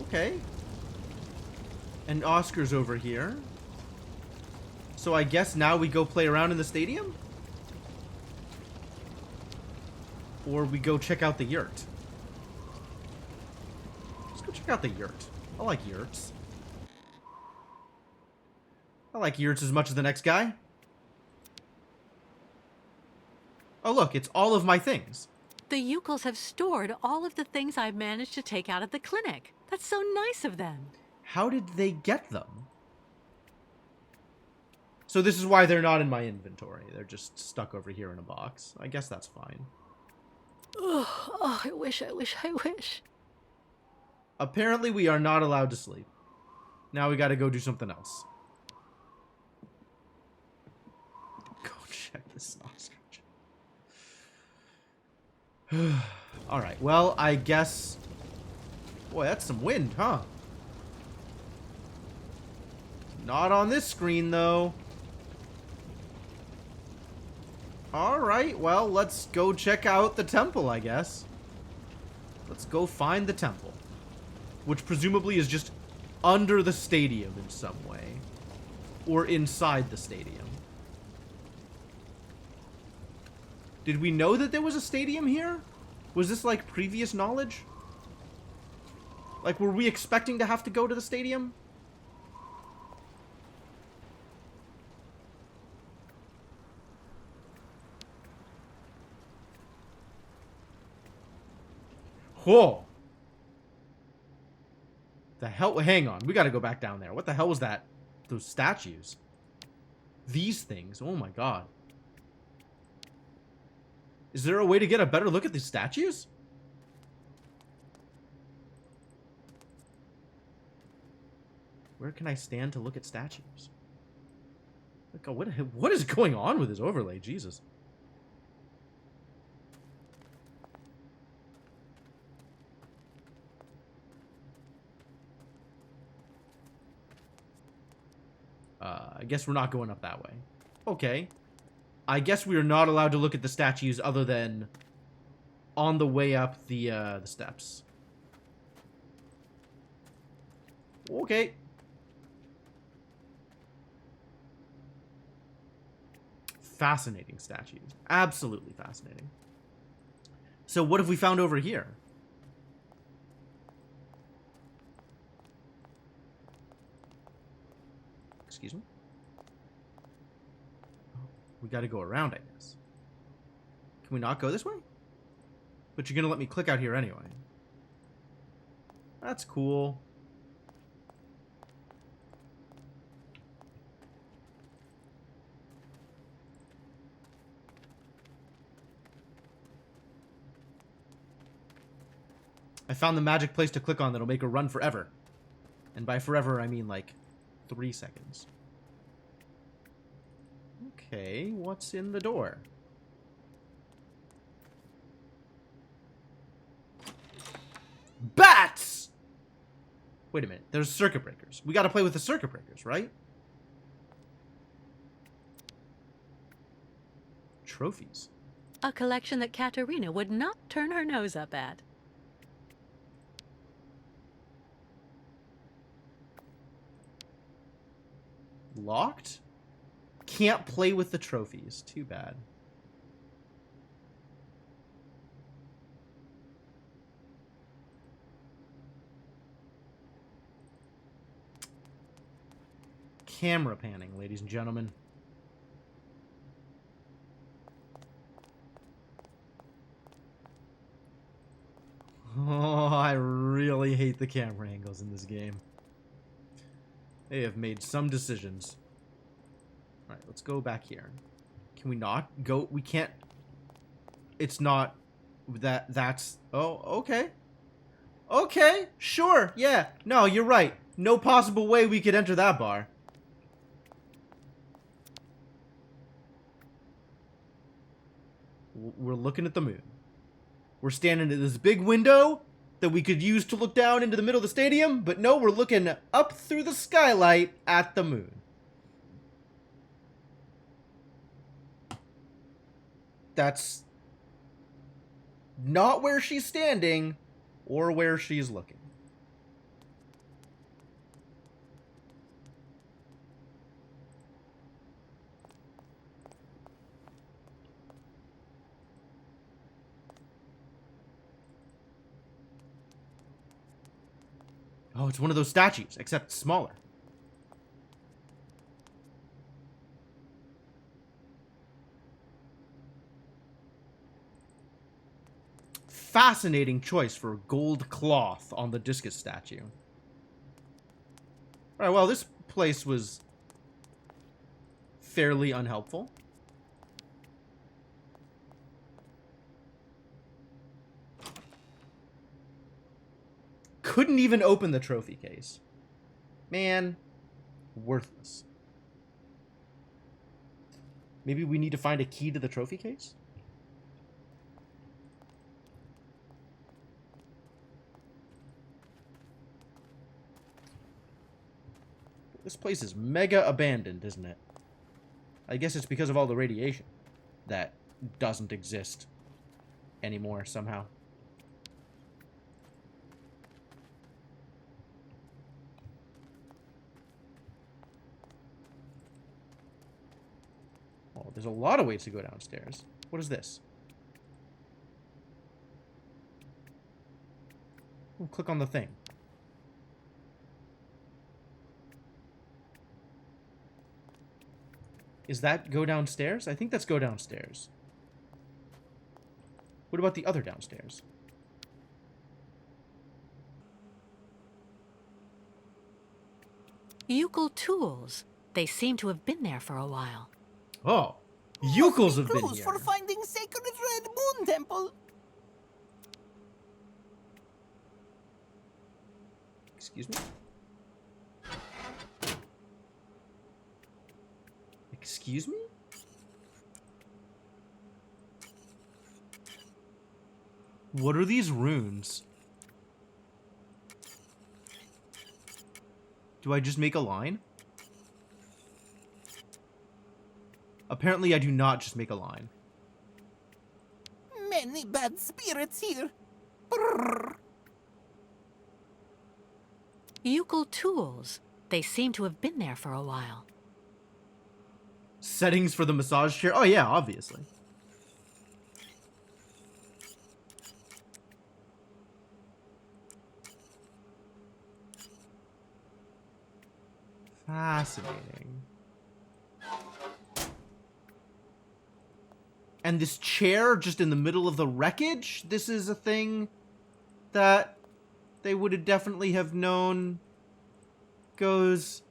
Okay. And Oscar's over here. So I guess now we go play around in the stadium? or we go check out the yurt. Let's go check out the yurt. I like yurts. I like yurts as much as the next guy. Oh, look, it's all of my things. The Yukels have stored all of the things I've managed to take out of the clinic. That's so nice of them. How did they get them? So this is why they're not in my inventory. They're just stuck over here in a box. I guess that's fine. Oh, I wish. Apparently we are not allowed to sleep. Now we gotta go do something else. Go check this ostrich. Alright, well, I guess... Boy, that's some wind, huh? Not on this screen, though. Alright, well, let's go check out the temple, I guess. Let's go find the temple. Which presumably is just under the stadium in some way. Or inside the stadium. Did we know that there was a stadium here? Was this like previous knowledge? Like, were we expecting to have to go to the stadium? Whoa. The hell? Hang on. We gotta go back down there. What the hell was that? Those statues. These things. Oh my god. Is there a way to get a better look at these statues? Where can I stand to look at statues? Like, what is going on with this overlay? Jesus. I guess we're not going up that way. Okay. I guess we are not allowed to look at the statues other than on the way up the steps. Okay. Fascinating statues. Absolutely fascinating. So what have we found over here? Excuse me? We gotta go around, I guess. Can we not go this way? But you're gonna let me click out here anyway. That's cool. I found the magic place to click on that'll make her run forever. And by forever, I mean like 3 seconds. Okay, what's in the door? Bats! Wait a minute, there's circuit breakers. We gotta play with the circuit breakers, right? Trophies. A collection that Katerina would not turn her nose up at. Locked? Can't play with the trophies. Too bad. Camera panning, ladies and gentlemen. Oh, I really hate the camera angles in this game. They have made some decisions. Alright, let's go back here. Can we not go? We can't. It's not. That's. Oh, okay. Okay, sure, yeah. No, you're right. No possible way we could enter that bar. We're looking at the moon. We're standing at this big window that we could use to look down into the middle of the stadium, but no, we're looking up through the skylight at the moon. That's not where she's standing or where she's looking. Oh, it's one of those statues, except smaller. Fascinating choice for gold cloth on the discus statue. Alright, well, this place was fairly unhelpful. Couldn't even open the trophy case. Man, worthless. Maybe we need to find a key to the trophy case? This place is mega abandoned, isn't it? I guess it's because of all the radiation that doesn't exist anymore somehow. Oh, there's a lot of ways to go downstairs. What is this? We'll click on the thing. Is that go downstairs? I think that's go downstairs. What about the other downstairs? Eucal tools. They seem to have been there for a while. Oh, Eucals have been Clues here. for finding Sacred Red Moon Temple. Excuse me? Excuse me? What are these runes? Do I just make a line? Apparently I do not just make a line. Many bad spirits here. Brrr. Eucal tools. They seem to have been there for a while. Settings for the massage chair? Oh yeah, obviously. Fascinating. And this chair just in the middle of the wreckage? This is a thing that they would have definitely have known goes...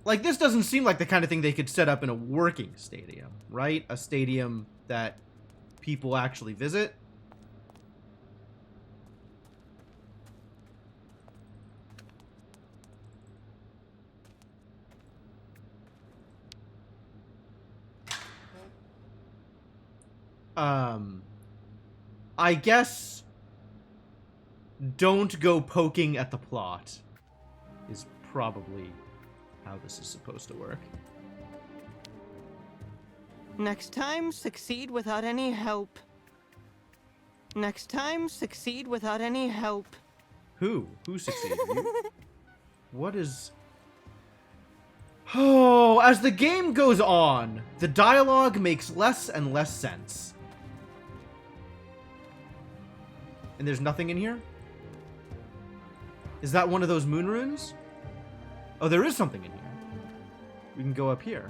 Like, this doesn't seem like the kind of thing they could set up in a working stadium, right? A stadium that people actually visit. I guess don't go poking at the plot is probably how this is supposed to work. Next time, succeed without any help. Next time, succeed without any help. Who? Who succeeded? You? What is... Oh, as the game goes on, the dialogue makes less and less sense. And there's nothing in here? Is that one of those moon runes? Oh, there is something in here. We can go up here.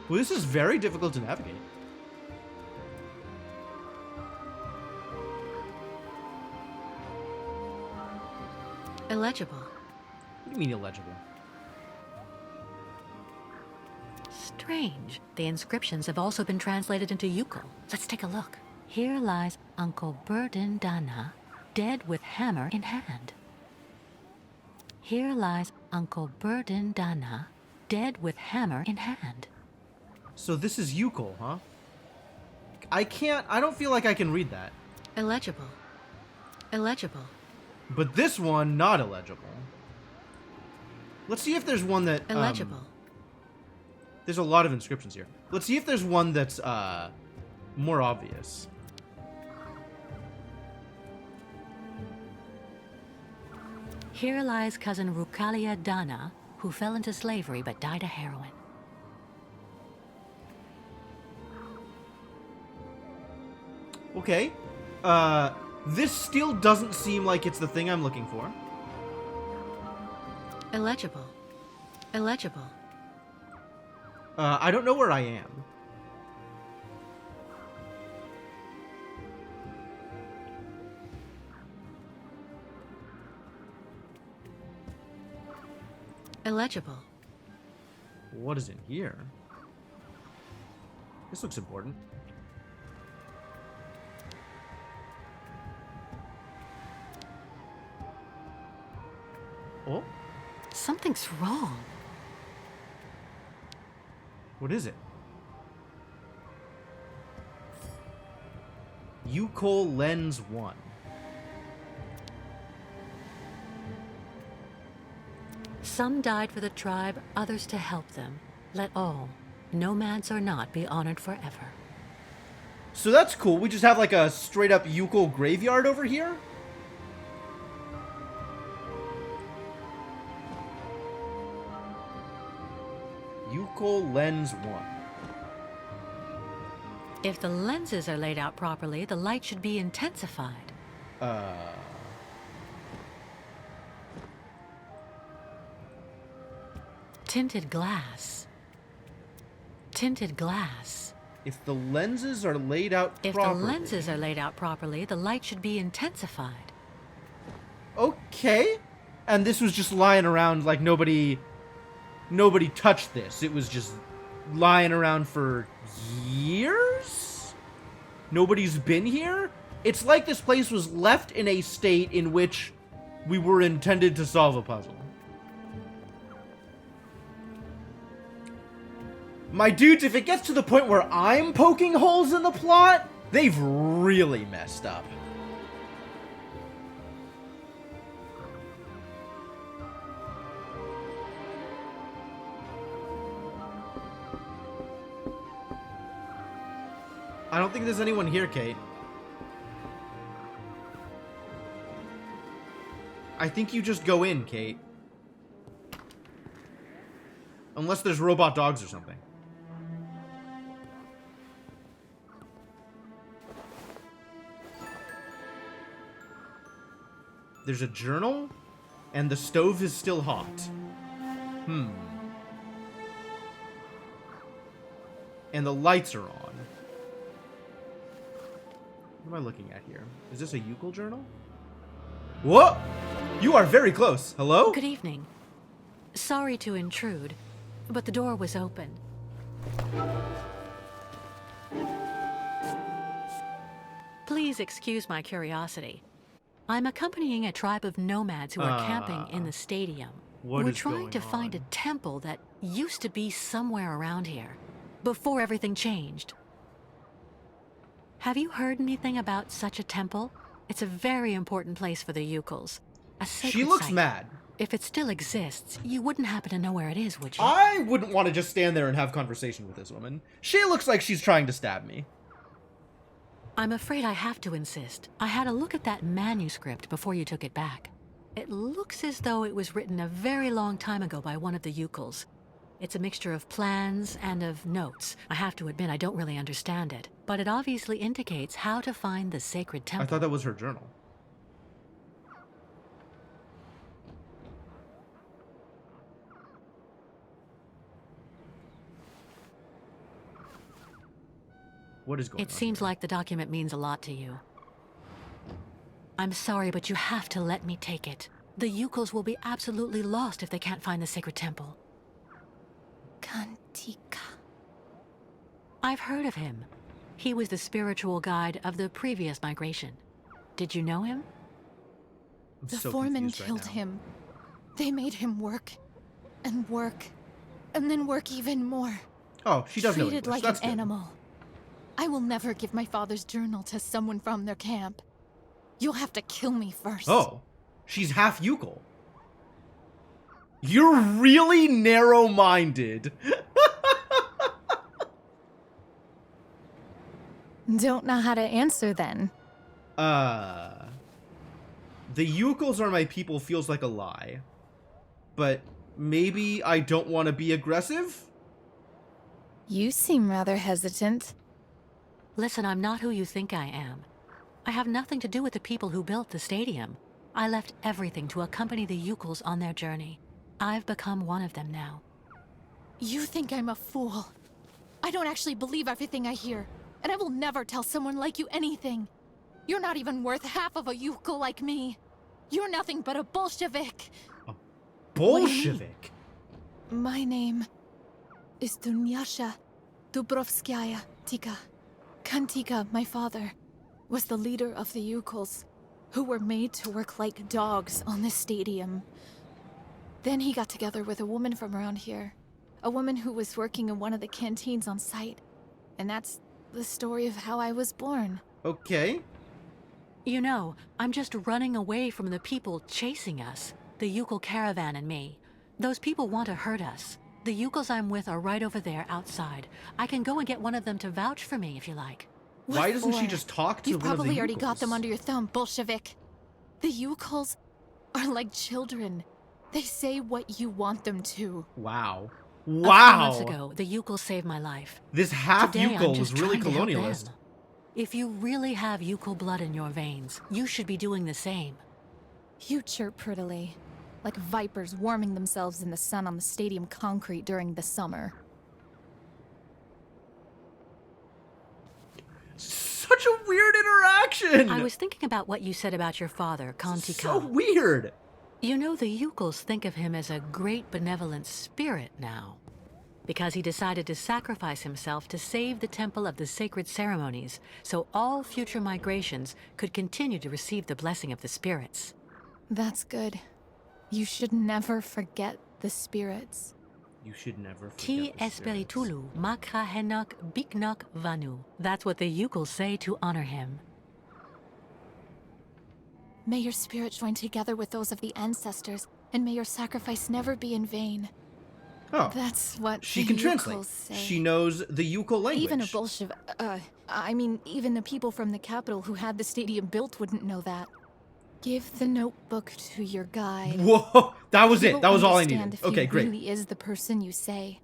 Well, this is very difficult to navigate. Illegible. What do you mean illegible? Strange. The inscriptions have also been translated into Eucal. Let's take a look. Here lies Uncle Burden Dana, dead with hammer in hand. Here lies Uncle Burden Dana, dead with hammer in hand. So this is Eucal, huh? I don't feel like I can read that. Illegible. Illegible. But this one, not illegible. Let's see if there's one that... Illegible. There's a lot of inscriptions here. Let's see if there's one that's, more obvious. Here lies cousin Rukalia Dana, who fell into slavery but died of heroin. Okay. This still doesn't seem like it's the thing I'm looking for. Illegible. Illegible. I don't know where I am. Illegible. What is in here? This looks important. Oh? Something's wrong. What is it? Eucol Lens 1. Some died for the tribe, others to help them. Let all, nomads or not, be honored forever. So that's cool. We just have like a straight up Eucol graveyard over here? Eucol Lens 1. If the lenses are laid out properly, the light should be intensified. Tinted glass. Tinted glass. If the lenses are laid out If properly... the lenses are laid out properly, the light should be intensified. Okay. And this was just lying around like nobody touched this. It was just lying around for years? Nobody's been here? It's like this place was left in a state in which we were intended to solve a puzzle. My dudes, if it gets to the point where I'm poking holes in the plot, they've really messed up. I don't think there's anyone here, Kate. I think you just go in, Kate. Unless there's robot dogs or something. There's a journal, and the stove is still hot. And the lights are on. What am I looking at here? Is this a Eucol journal? Whoa! You are very close. Hello? Good evening. Sorry to intrude, but the door was open. Please excuse my curiosity. I'm accompanying a tribe of nomads who are camping in the stadium. We're trying to find a temple that used to be somewhere around here, before everything changed. Have you heard anything about such a temple? It's a very important place for the Eucols. A sacred She looks site. mad. If it still exists, you wouldn't happen to know where it is, would you? I wouldn't want to just stand there and have conversation with this woman. She looks like she's trying to stab me. I'm afraid I have to insist. I had a look at that manuscript before you took it back. It looks as though it was written a very long time ago by one of the Eucols. It's a mixture of plans and of notes. I have to admit I don't really understand it, but it obviously indicates how to find the sacred temple. I thought that was her journal. What is going on? It seems like the document means a lot to you. I'm sorry, but you have to let me take it. The Eucols will be absolutely lost if they can't find the sacred temple. Kantika. I've heard of him. He was the spiritual guide of the previous migration. Did you know him? I'm The so foreman confused right killed now. him. They made him work, and then work even more. Oh, she does know Treated English. like That's an good. animal. I will never give my father's journal to someone from their camp. You'll have to kill me first. Oh, she's half Eucol. You're really narrow-minded. Don't know how to answer then. The Eucols are my people feels like a lie. But maybe I don't want to be aggressive? You seem rather hesitant. Listen, I'm not who you think I am. I have nothing to do with the people who built the stadium. I left everything to accompany the Yukels on their journey. I've become one of them now. You think I'm a fool. I don't actually believe everything I hear, and I will never tell someone like you anything. You're not even worth half of a Yukel like me. You're nothing but a Bolshevik. Bolshevik? My name is Dunyasha Dubrovskaya Tika. Kantika, my father, was the leader of the Yukels, who were made to work like dogs on this stadium. Then he got together with a woman from around here, a woman who was working in one of the canteens on site. And that's the story of how I was born. Okay. You know, I'm just running away from the people chasing us. The Yukel caravan and me. Those people want to hurt us. The Yukels I'm with are right over there outside. I can go and get one of them to vouch for me if you like. Why doesn't she for? just talk to You've one of the probably already got Yukels? them under your thumb, Bolshevik. The Yukels are like children. They say what you want them to. Wow. A few Wow. months ago, the Yukels saved my life. This half Today, I'm Yukel just was really trying to help colonialist. them. If you really have Yukel blood in your veins, you should be doing the same. You chirp prettily, like vipers warming themselves in the sun on the stadium concrete during the summer. Such a weird interaction. I was thinking about what you said about your father, Kantika. So weird. You know, the Yukels think of him as a great benevolent spirit now. Because he decided to sacrifice himself to save the Temple of the Sacred Ceremonies, so all future migrations could continue to receive the blessing of the spirits. That's good. You should never forget the spirits. You should never forget Ti the spirits. Espiritulu Makra Henok Biknok Vanu. That's what the Yukels say to honor him. May your spirit join together with those of the ancestors, and may your sacrifice never be in vain. Oh, That's what she the can Yukels translate. say. She knows the Yukel language. Even a Bolshevik, even the people from the capital who had the stadium built wouldn't know that. Give the notebook to your guide. Whoa, that was He it. will That was all I understand needed. if Okay, he great. really is the person you say.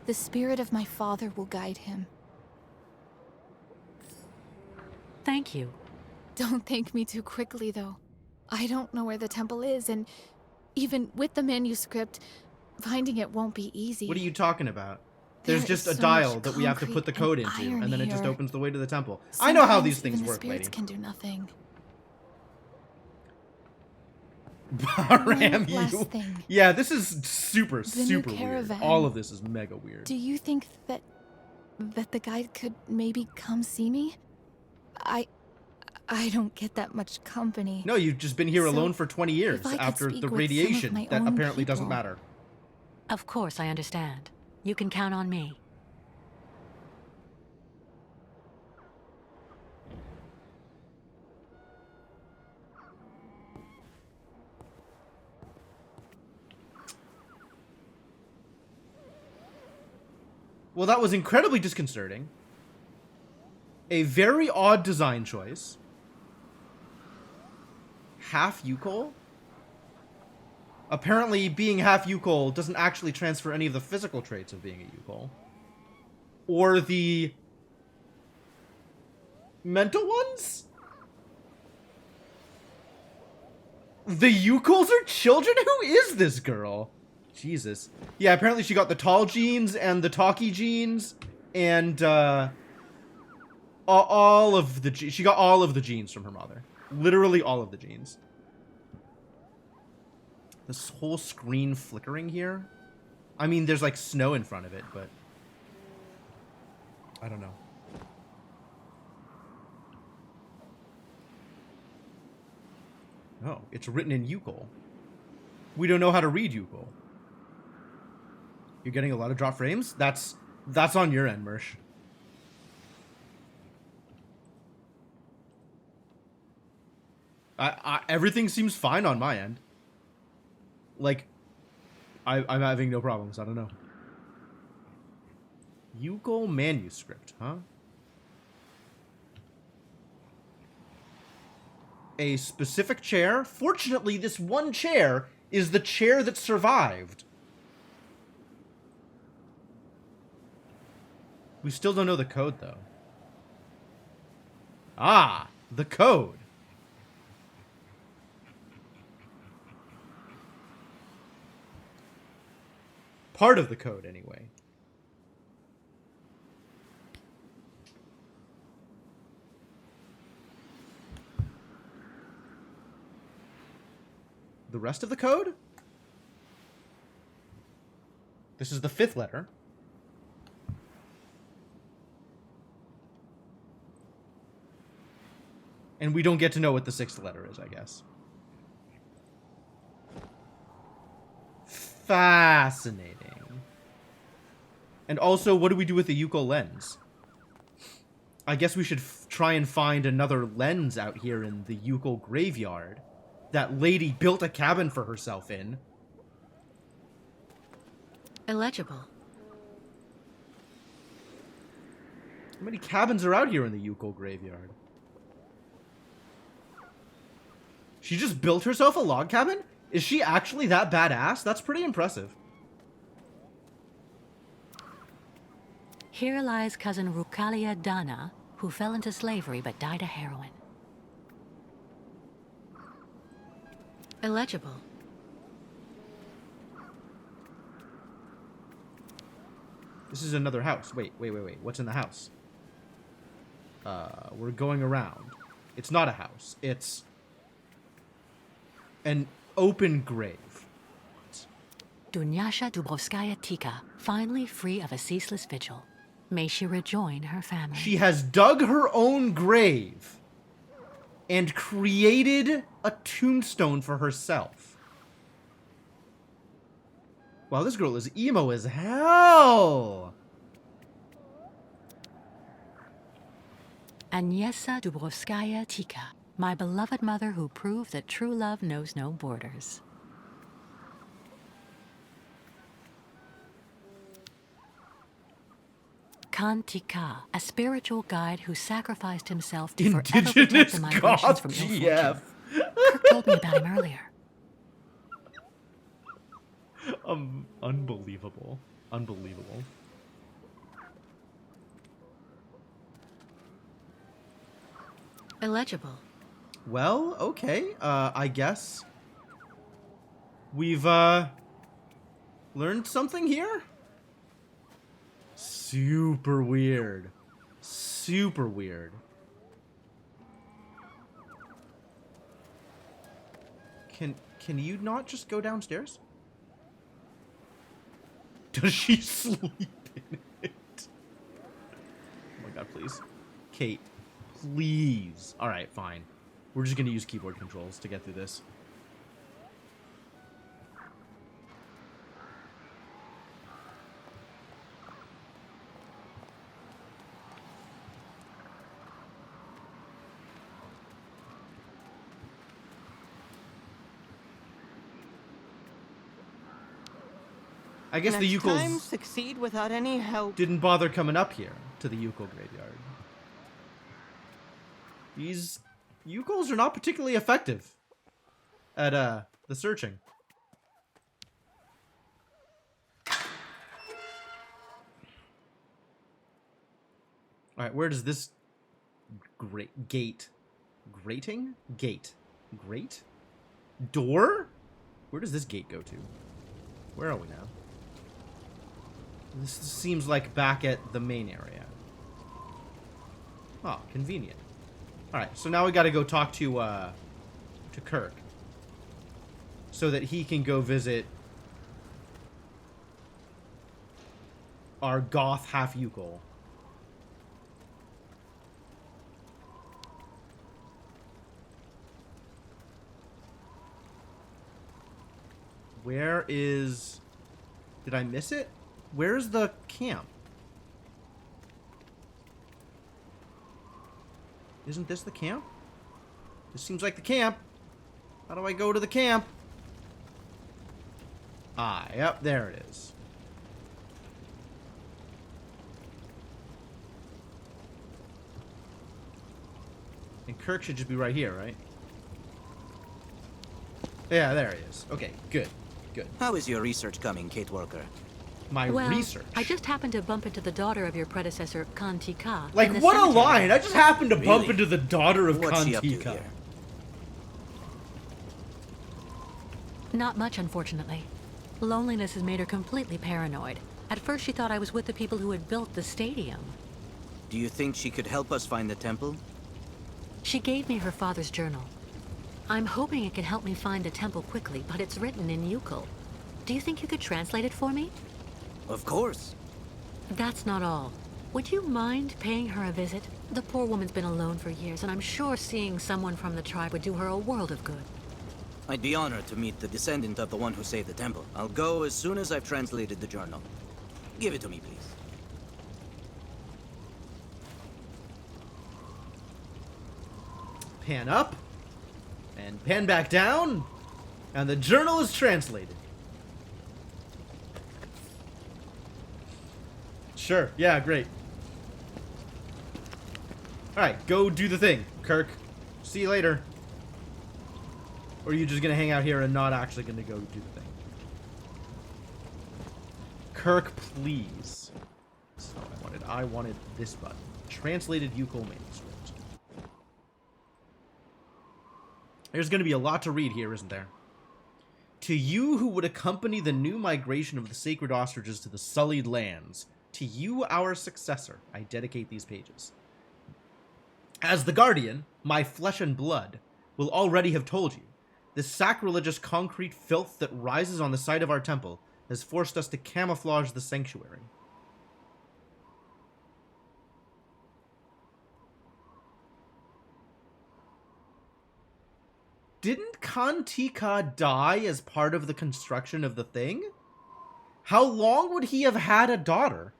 The spirit of my father will guide him. Thank you. Don't thank me too quickly, though. I don't know where the temple is, and even with the manuscript, finding it won't be easy. What are you talking about? There's There just is a so dial much that we have to put the concrete code and into, iron and then it just here. opens the way to the temple. I know how Sometimes these things even the work, spirits lady. can do nothing. Baram, One last you. thing. Yeah, this is super, The new super weird. caravan. All of this is mega weird. Do you think that the guide could maybe come see me? I don't get that much company. No, you've just been here So, alone for 20 years if I could after speak the with some of radiation my that own apparently doesn't people. matter. Of course, I understand. You can count on me. Well, that was incredibly disconcerting. A very odd design choice. Half Yukel? Apparently, being half Yukel doesn't actually transfer any of the physical traits of being a Yukel. Or the mental ones? The Yukels are children? Who is this girl? Jesus. Yeah, apparently she got the tall genes and the talky genes and all of the she got all of the genes from her mother. Literally all of the genes. This whole screen flickering here. I mean, there's like snow in front of it, but I don't know. Oh, it's written in Yukel. We don't know how to read Yukel. You're getting a lot of drop frames? That's on your end, Mersh. Everything seems fine on my end. Like, I'm having no problems. I don't know. Yukel manuscript, huh? A specific chair. Fortunately, this one chair is the chair that survived. We still don't know the code, though. Ah, the code. Part of the code, anyway. The rest of the code? This is the 5th letter. And we don't get to know what the 6th letter is, I guess. Fascinating. And also, what do we do with the Yuko lens? I guess we should try and find another lens out here in the Yuko graveyard. That lady built a cabin for herself in. Illegible. How many cabins are out here in the Yuko graveyard? She just built herself a log cabin? Is she actually that badass? That's pretty impressive. Here lies cousin Rukalia Dana, who fell into slavery but died of heroin. Illegible. This is another house. Wait. What's in the house? We're going around. It's not a house. It's an open grave. Dunyasha Dubrovskaya Tika, finally free of a ceaseless vigil. May she rejoin her family. She has dug her own grave and created a tombstone for herself. Wow, this girl is emo as hell. Agnieszka Dubrovskaya Tika, my beloved mother who proved that true love knows no borders. Kantika, a spiritual guide who sacrificed himself to forever protect the migrations from ill fortune. Kirk told me about him earlier. Unbelievable. Unbelievable. Illegible. Well, okay. I guess we've learned something here. Super weird. Super weird. Can you not just go downstairs? Does she sleep in it? Oh my god, please. Kate, please. Alright, fine. We're just gonna use keyboard controls to get through this. I guess the Next time, Yukos succeed without any help. didn't bother coming up here to the Yuko graveyard. These Yukos are not particularly effective at the searching. Alright, where does this gate? Grating? Gate. Grate? Door? Where does this gate go to? Where are we now? This seems like back at the main area. Oh, convenient. Alright, so now we gotta go talk to Kirk. So that he can go visit our goth half-Yukol. Where is... Did I miss it? Where's the camp? Isn't this the camp? This seems like the camp. How do I go to the camp? Ah, yep, there it is. And Kirk should just be right here, right? Yeah, there he is. Okay, good. Good. How is your research coming, Kate Walker? my Well, research. I just happened to bump into the daughter of your predecessor, Kantika. Like, in the what a cemetery. line! I just happened to bump Really? into the daughter of What's she up to Kantika. here? Not much, unfortunately. Loneliness has made her completely paranoid. At first, she thought I was with the people who had built the stadium. Do you think she could help us find the temple? She gave me her father's journal. I'm hoping it can help me find the temple quickly, but it's written in Yukol. Do you think you could translate it for me? Of course. That's not all. Would you mind paying her a visit? The poor woman's been alone for years, and I'm sure seeing someone from the tribe would do her a world of good. I'd be honored to meet the descendant of the one who saved the temple. I'll go as soon as I've translated the journal. Give it to me, please. Pan up, and pan back down, and the journal is translated. Sure, yeah, great. Alright, go do the thing, Kirk. See you later. Or are you just gonna hang out here and not actually gonna go do the thing? Kirk, please. That's not what I wanted. I wanted this button. Translated Yukol manuscript. There's gonna be a lot to read here, isn't there? To you who would accompany the new migration of the sacred ostriches to the sullied lands, to you, our successor, I dedicate these pages. As the Guardian, my flesh and blood, will already have told you, this sacrilegious concrete filth that rises on the site of our temple has forced us to camouflage the sanctuary. Didn't Kantika die as part of the construction of the thing? How long would he have had a daughter?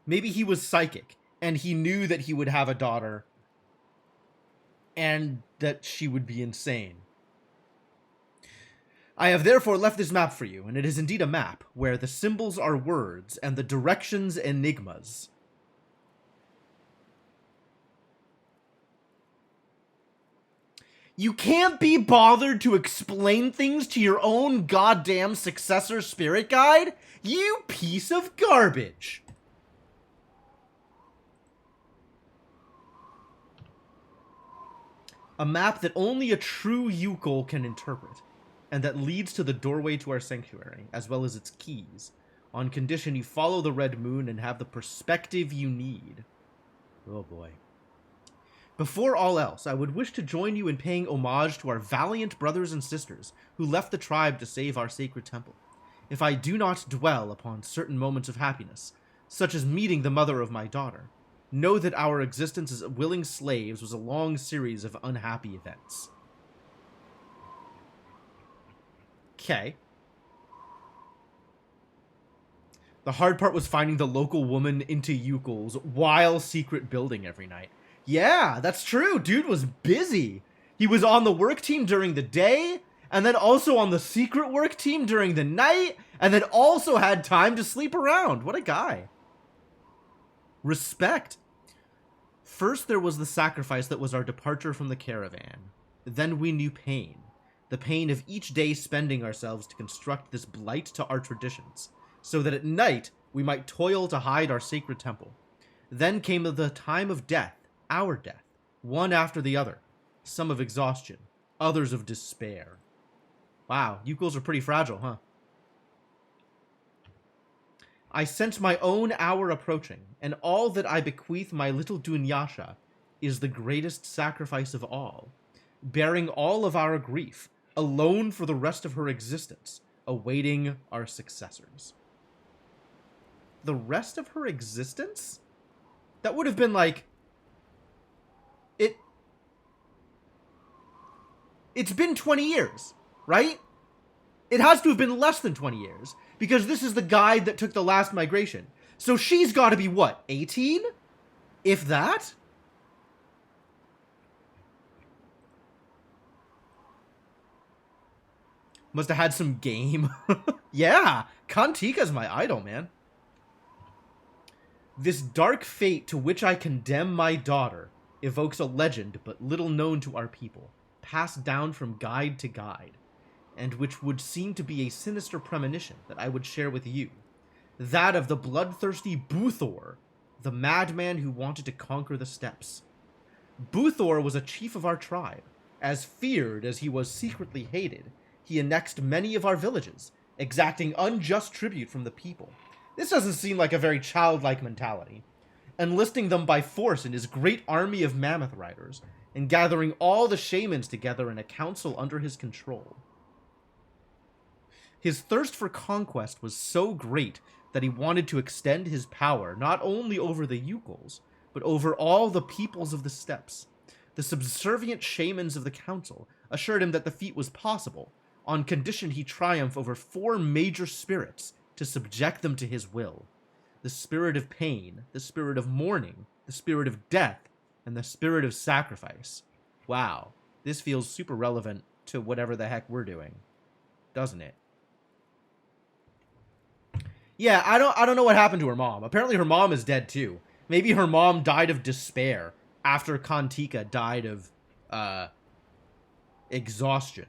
Maybe he was psychic, and he knew that he would have a daughter, and that she would be insane. I have therefore left this map for you, and it is indeed a map, where the symbols are words, and the directions enigmas. You can't be bothered to explain things to your own goddamn successor spirit guide? You piece of garbage! A map that only a true Yukol can interpret, and that leads to the doorway to our sanctuary, as well as its keys, on condition you follow the red moon and have the perspective you need. Oh boy. Before all else, I would wish to join you in paying homage to our valiant brothers and sisters who left the tribe to save our sacred temple. If I do not dwell upon certain moments of happiness, such as meeting the mother of my daughter, know that our existence as willing slaves was a long series of unhappy events. Okay. The hard part was finding the local woman into Yukol's while secret building every night. Yeah, that's true. Dude was busy. He was on the work team during the day, and then also on the secret work team during the night, and then also had time to sleep around. What a guy. Respect. First, there was the sacrifice that was our departure from the caravan. Then we knew pain. The pain of each day spending ourselves to construct this blight to our traditions, so that at night we might toil to hide our sacred temple. Then came the time of death, our death, one after the other. Some of exhaustion, others of despair. Wow, Yukols are pretty fragile, huh? I sense my own hour approaching, and all that I bequeath my little Dunyasha is the greatest sacrifice of all, bearing all of our grief, alone for the rest of her existence, awaiting our successors. The rest of her existence? That would have been like... It's been 20 years, right? It has to have been less than 20 years, because this is the guide that took the last migration. So she's got to be, what, 18? If that? Must have had some game. Yeah, Kantika's my idol, man. This dark fate to which I condemn my daughter evokes a legend but little known to our people, passed down from guide to guide. and which would seem to be a sinister premonition that I would share with you. That of the bloodthirsty Buthor, the madman who wanted to conquer the steppes. Buthor was a chief of our tribe. As feared as he was secretly hated, he annexed many of our villages, exacting unjust tribute from the people. This doesn't seem like a very childlike mentality. Enlisting them by force in his great army of mammoth riders, and gathering all the shamans together in a council under his control. His thirst for conquest was so great that he wanted to extend his power not only over the Yukuls, but over all the peoples of the steppes. The subservient shamans of the council assured him that the feat was possible, on condition he triumph over 4 major spirits to subject them to his will. The spirit of pain, the spirit of mourning, the spirit of death, and the spirit of sacrifice. Wow, this feels super relevant to whatever the heck we're doing, doesn't it? Yeah, I don't know what happened to her mom. Apparently her mom is dead too. Maybe her mom died of despair after Kantika died of exhaustion.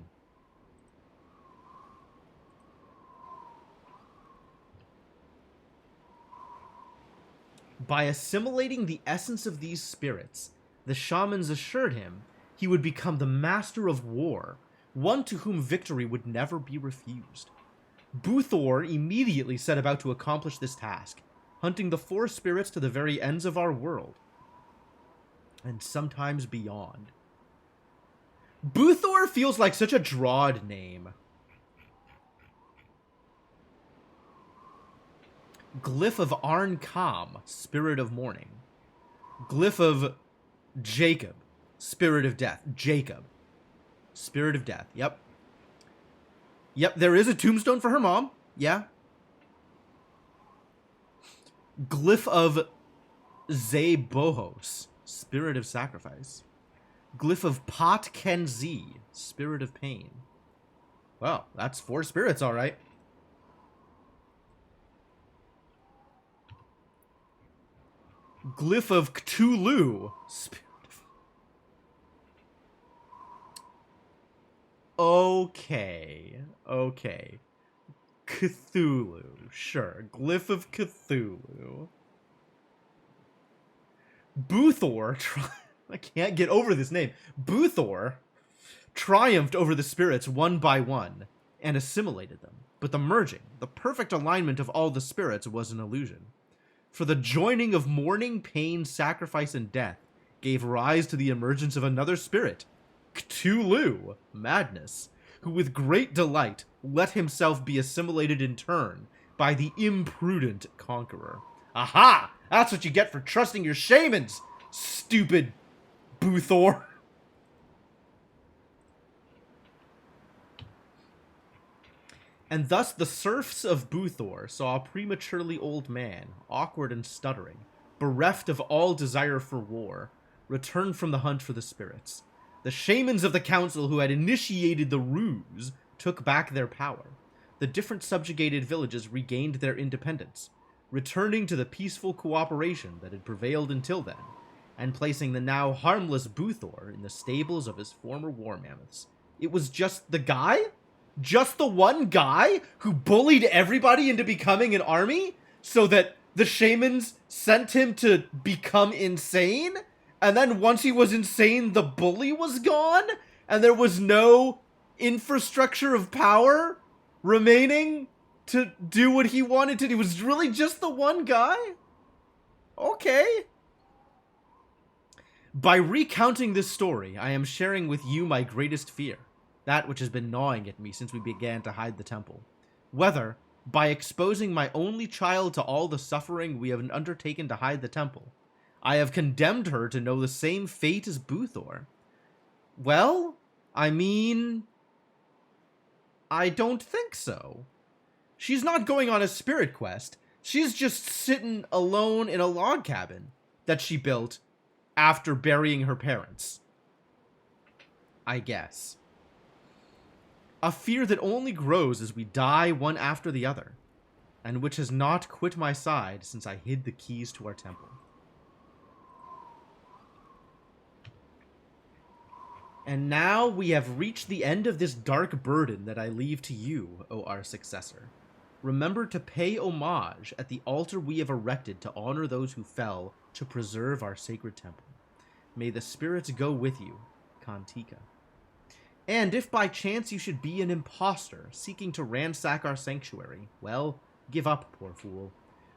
By assimilating the essence of these spirits, the shamans assured him he would become the master of war, one to whom victory would never be refused. Buthor immediately set about to accomplish this task, hunting the 4 spirits to the very ends of our world, and sometimes beyond. Buthor feels like such a drawed name. Glyph of Arn Kam, Spirit of Mourning. Glyph of Jacob, Spirit of Death. Jacob, Spirit of Death. Yep. Yep, there is a tombstone for her mom. Yeah. Glyph of Zebohos, Spirit of Sacrifice. Glyph of Pat Kenzi, Spirit of Pain. Well, that's 4 spirits, all right. Glyph of Cthulhu, Spirit of... Okay. Cthulhu, sure. Glyph of Cthulhu. Buthor, I can't get over this name. Buthor triumphed over the spirits one by one and assimilated them. But the merging, the perfect alignment of all the spirits was an illusion. For the joining of mourning, pain, sacrifice, and death gave rise to the emergence of another spirit, Cthulhu, Madness, who with great delight let himself be assimilated in turn by the imprudent conqueror. Aha! That's what you get for trusting your shamans, stupid Buthor. And thus the serfs of Buthor saw a prematurely old man, awkward and stuttering, bereft of all desire for war, return from the hunt for the spirits. The shamans of the council who had initiated the ruse took back their power. The different subjugated villages regained their independence, returning to the peaceful cooperation that had prevailed until then, and placing the now harmless Buthor in the stables of his former war mammoths. It was just the guy? Just the one guy who bullied everybody into becoming an army so that the shamans sent him to become insane? And then once he was insane, the bully was gone? And there was no infrastructure of power remaining to do what he wanted to do? It was really just the one guy? Okay. By recounting this story, I am sharing with you my greatest fear. That which has been gnawing at me since we began to hide the temple. Whether, by exposing my only child to all the suffering we have undertaken to hide the temple, I have condemned her to know the same fate as Buthor. Well, I mean, I don't think so. She's not going on a spirit quest. She's just sitting alone in a log cabin that she built after burying her parents. I guess. A fear that only grows as we die one after the other, and which has not quit my side since I hid the keys to our temple. And now we have reached the end of this dark burden that I leave to you, O our successor. Remember to pay homage at the altar we have erected to honor those who fell to preserve our sacred temple. May the spirits go with you, Kantika. And if by chance you should be an impostor seeking to ransack our sanctuary, well, give up, poor fool.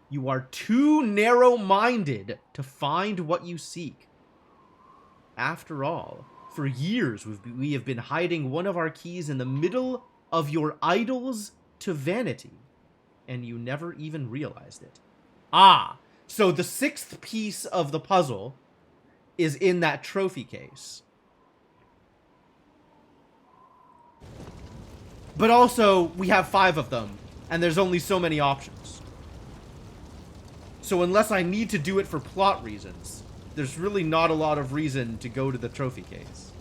You are too narrow-minded to find what you seek. After all, for years we have been hiding one of our keys in the middle of your idols to vanity, and you never even realized it. Ah, so the sixth piece of the puzzle is in that trophy case. But also, we have 5 of them, and there's only so many options. So unless I need to do it for plot reasons, there's really not a lot of reason to go to the trophy case.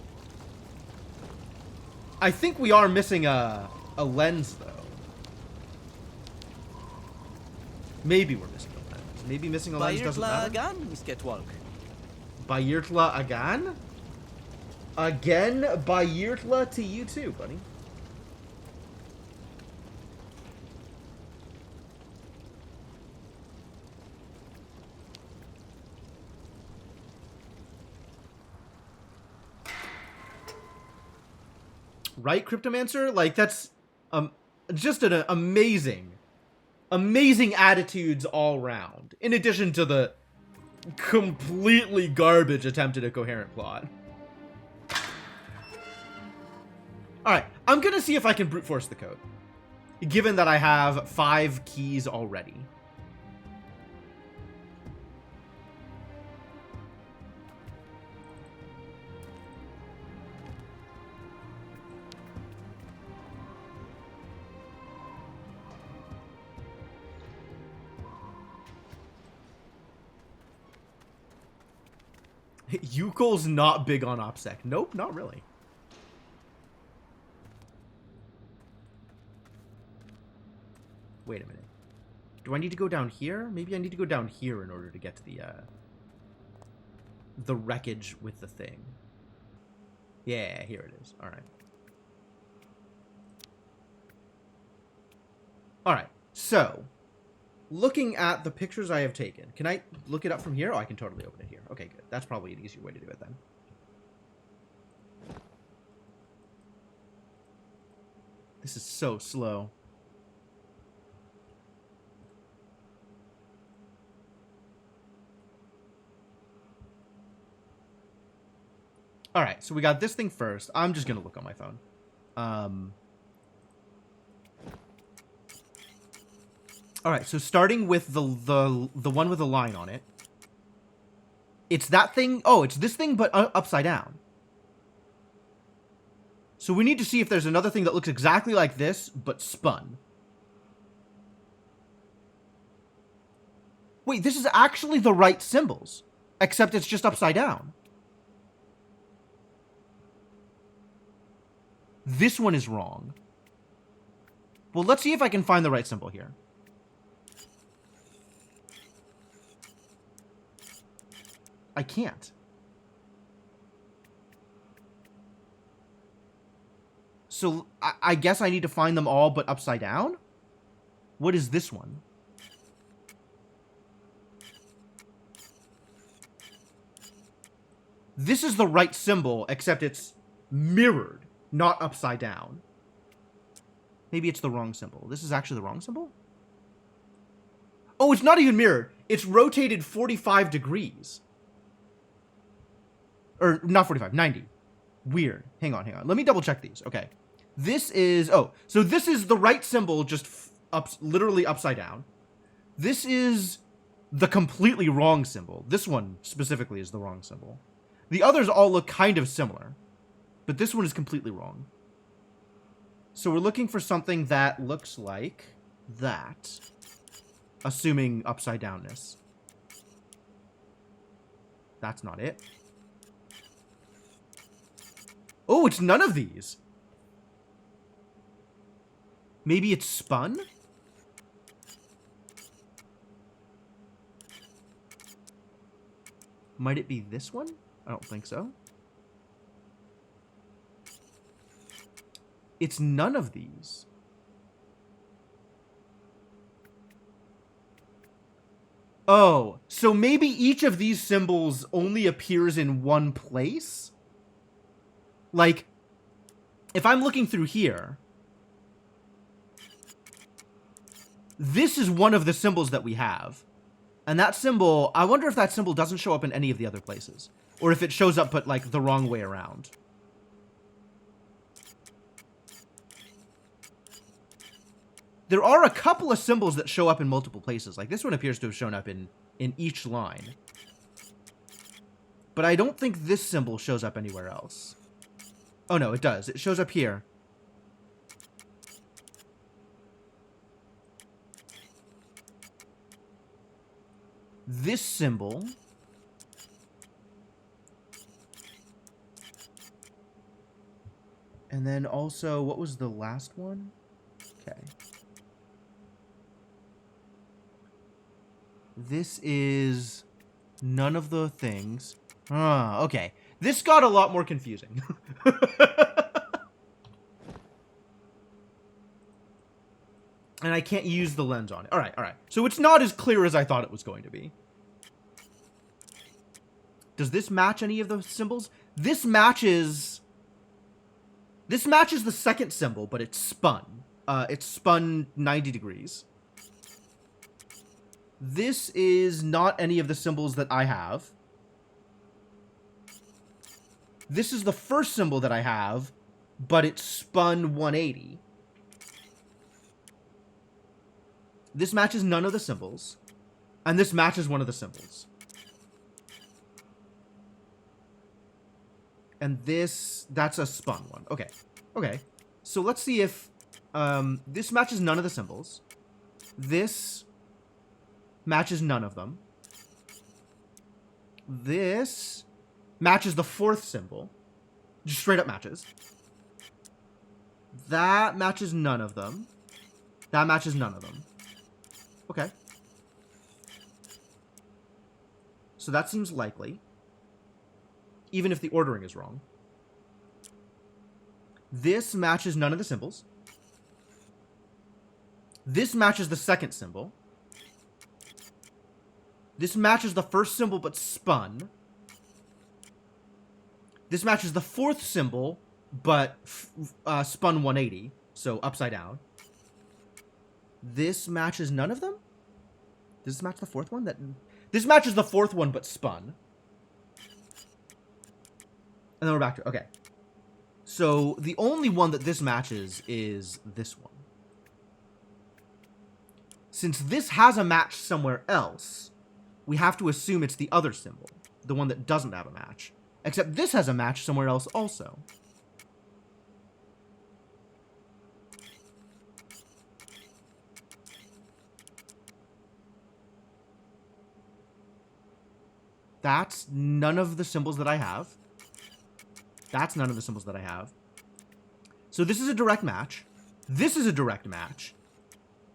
I think we are missing a lens, though. Maybe we're missing a lens. Maybe missing a lens doesn't matter. Again, Misketwalk. Bayirtla again? Again, Bayirtla to you too, buddy. Right, Cryptomancer? Like, that's just an amazing attitudes all round. In addition to the completely garbage attempt at a coherent plot. Alright, I'm gonna see if I can brute force the code. Given that I have 5 keys already. Yukel's not big on OPSEC. Nope, not really. Wait a minute. Do I need to go down here? Maybe I need to go down here in order to get to the wreckage with the thing. Yeah, here it is. All right. All right. So, looking at the pictures I have taken, can I look it up from here? Oh, I can totally open it here. Okay, good. That's probably an easier way to do it then. This is so slow. All right, so we got this thing first. I'm just gonna look on my phone. All right, so starting with the one with the line on it. It's that thing. Oh, it's this thing, but upside down. So we need to see if there's another thing that looks exactly like this, but spun. Wait, this is actually the right symbols, except it's just upside down. This one is wrong. Well, let's see if I can find the right symbol here. I can't. So, I guess I need to find them all, but upside down? What is this one? This is the right symbol, except it's mirrored. Not upside down. Maybe it's the wrong symbol. This is actually the wrong symbol? Oh, it's not even mirrored. It's rotated 45 degrees. Or, not 45, 90. Weird. Hang on. Let me double check these. Okay. This is... Oh, so this is the right symbol, just literally upside down. This is the completely wrong symbol. This one, specifically, is the wrong symbol. The others all look kind of similar. But this one is completely wrong. So we're looking for something that looks like that. Assuming upside downness. That's not it. Oh, it's none of these. Maybe it's spun? Might it be this one? I don't think so. It's none of these. Oh, so maybe each of these symbols only appears in one place? Like, if I'm looking through here, this is one of the symbols that we have. And that symbol, I wonder if that symbol doesn't show up in any of the other places. Or if it shows up but, like, the wrong way around. There are a couple of symbols that show up in multiple places. Like, this one appears to have shown up in each line. But I don't think this symbol shows up anywhere else. Oh, no, it does. It shows up here. This symbol... And then also, what was the last one? Okay. This is none of the things. Ah, okay. This got a lot more confusing. And I can't use the lens on it. All right, all right. So it's not as clear as I thought it was going to be. Does this match any of those symbols? This matches the second symbol, but it's spun. It's spun 90 degrees. This is not any of the symbols that I have. This is the first symbol that I have, but it's spun 180. This matches none of the symbols. And this matches one of the symbols. And this, that's a spun one. Okay. Okay. So let's see if this matches none of the symbols. This matches none of them. This matches the fourth symbol. Just straight up matches. That matches none of them. That matches none of them. Okay. So that seems likely. Even if the ordering is wrong. This matches none of the symbols. This matches the second symbol. This matches the first symbol but spun. This matches the fourth symbol but spun 180, so upside down. This matches none of them? Does this match the fourth one? This matches the fourth one but spun. And then we're back to, okay. So the only one that this matches is this one. Since this has a match somewhere else, we have to assume it's the other symbol, the one that doesn't have a match. Except this has a match somewhere else also. That's none of the symbols that I have. That's none of the symbols that I have. So this is a direct match. This is a direct match.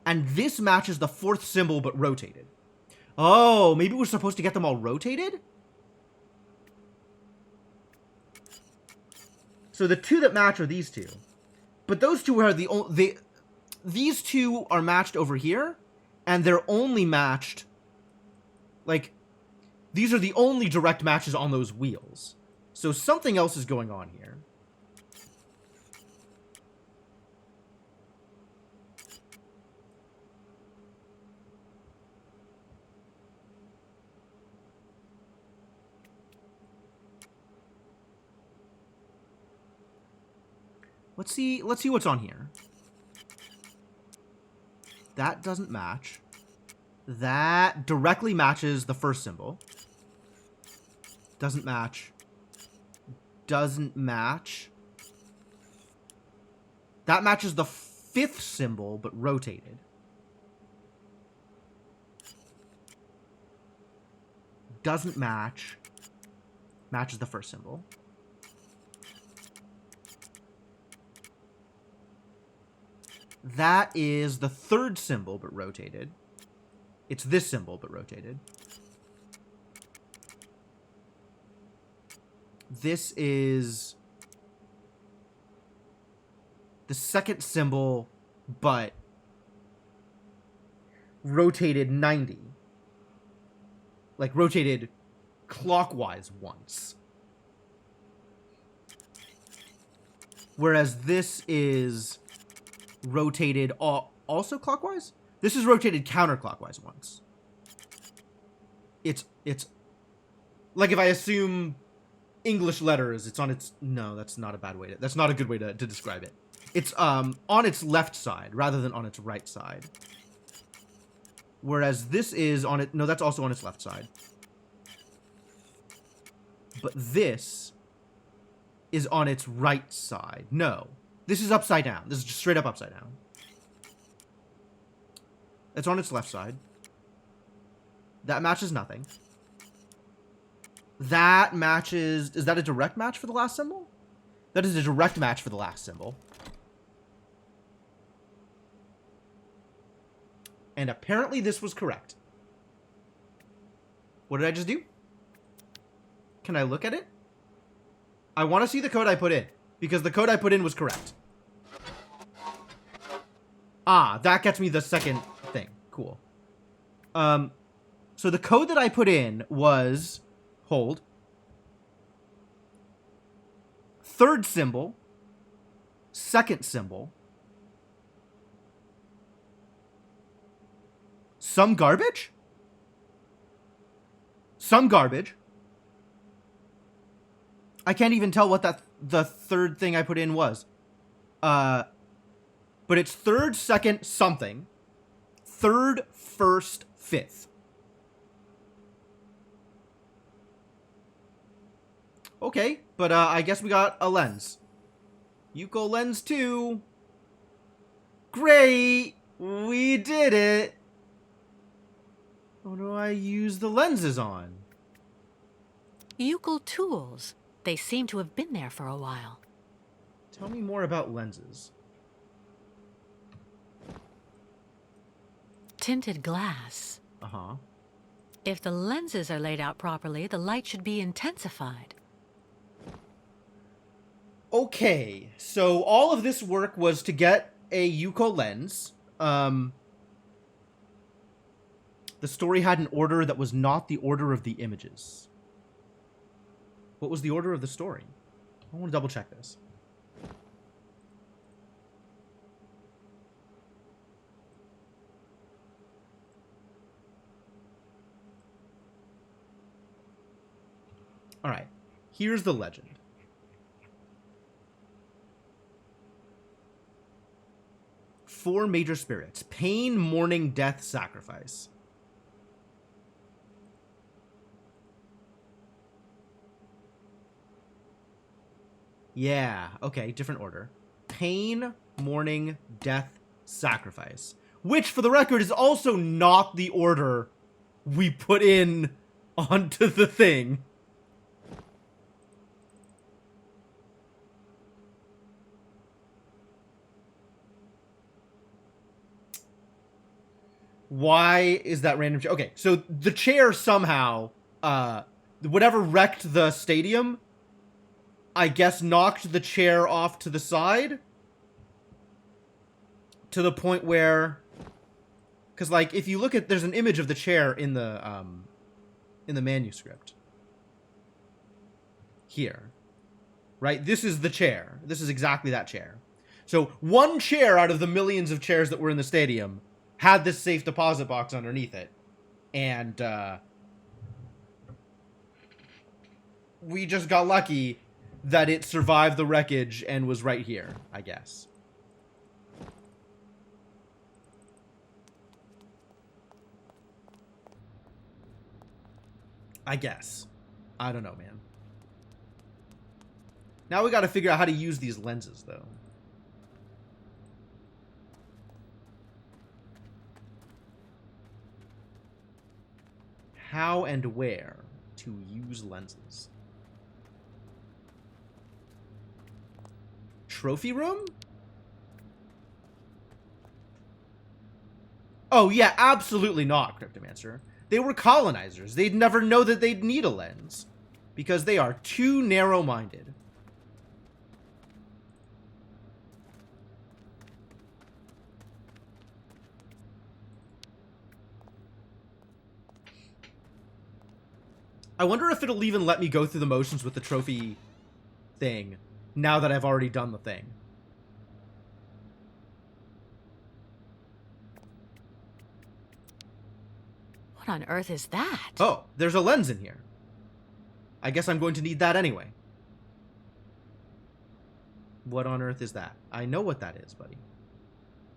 And this matches the fourth symbol but rotated. Oh, maybe we're supposed to get them all rotated? So the two that match are these two. But those two are the only... These two are matched over here. And they're only matched... Like, these are the only direct matches on those wheels. So something else is going on here. Let's see what's on here. That doesn't match. That directly matches the first symbol. Doesn't match. Doesn't match. That matches the fifth symbol, but rotated. Doesn't match. Matches the first symbol. That is the third symbol, but rotated. It's this symbol, but rotated. This is the second symbol, but rotated 90. Like, rotated clockwise once. Whereas this is rotated also clockwise? This is rotated counterclockwise once. It's like if I assume English letters, it's on its... No, that's not a bad way to... That's not a good way to describe it. It's on its left side rather than on its right side. Whereas this is on it... No, that's also on its left side. But this is on its right side. No. This is upside down. This is just straight up upside down. It's on its left side. That matches nothing. That matches... Is that a direct match for the last symbol? That is a direct match for the last symbol. And apparently this was correct. What did I just do? Can I look at it? I want to see the code I put in, because the code I put in was correct. Ah, that gets me the second thing. Cool. So the code that I put in was... Hold. Third symbol. Second symbol. Some garbage? Some garbage. I can't even tell what the third thing I put in was. But it's third, second, something. Third, first, fifth. Okay, but I guess we got a lens. Yuko lens 2. Great! We did it! What do I use the lenses on? Yukel tools. They seem to have been there for a while. Tell me more about lenses. Tinted glass. Uh-huh. If the lenses are laid out properly, the light should be intensified. Okay, so all of this work was to get a Yuko lens. The story had an order that was not the order of the images. What was the order of the story? I want to double check this. All right, here's the legend. Four major spirits: pain, mourning, death, sacrifice. Yeah, okay, different order. Pain, mourning, death, sacrifice. Which, for the record, is also not the order we put in onto the thing. Why is that random? Okay, so the chair somehow, whatever wrecked the stadium, I guess knocked the chair off to the side. To the point where, because like if you look at, there's an image of the chair in the manuscript. Here, right? This is the chair. This is exactly that chair. So one chair out of the millions of chairs that were in the stadium had this safe deposit box underneath it. And we just got lucky that it survived the wreckage and was right here, I guess. I guess. I don't know, man. Now we gotta figure out how to use these lenses, though. How and where to use lenses. Trophy room? Oh, yeah, absolutely not, Cryptomancer. They were colonizers. They'd never know that they'd need a lens. Because they are too narrow-minded. I wonder if it'll even let me go through the motions with the trophy thing now that I've already done the thing. What on earth is that? Oh, there's a lens in here. I guess I'm going to need that anyway. What on earth is that? I know what that is, buddy.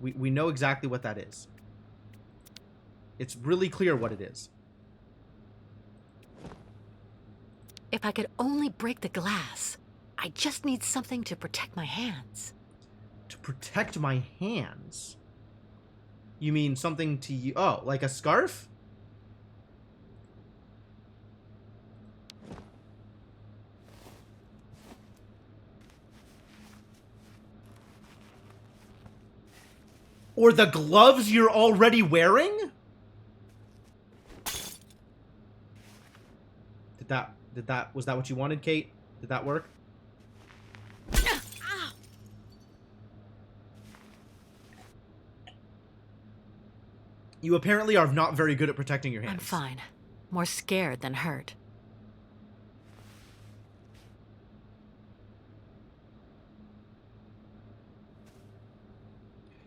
We know exactly what that is. It's really clear what it is. If I could only break the glass. I just need something to protect my hands. To protect my hands? You mean something to you? Oh, like a scarf? Or the gloves you're already wearing? Was that what you wanted, Kate? Did that work? You apparently are not very good at protecting your hands. I'm fine. More scared than hurt.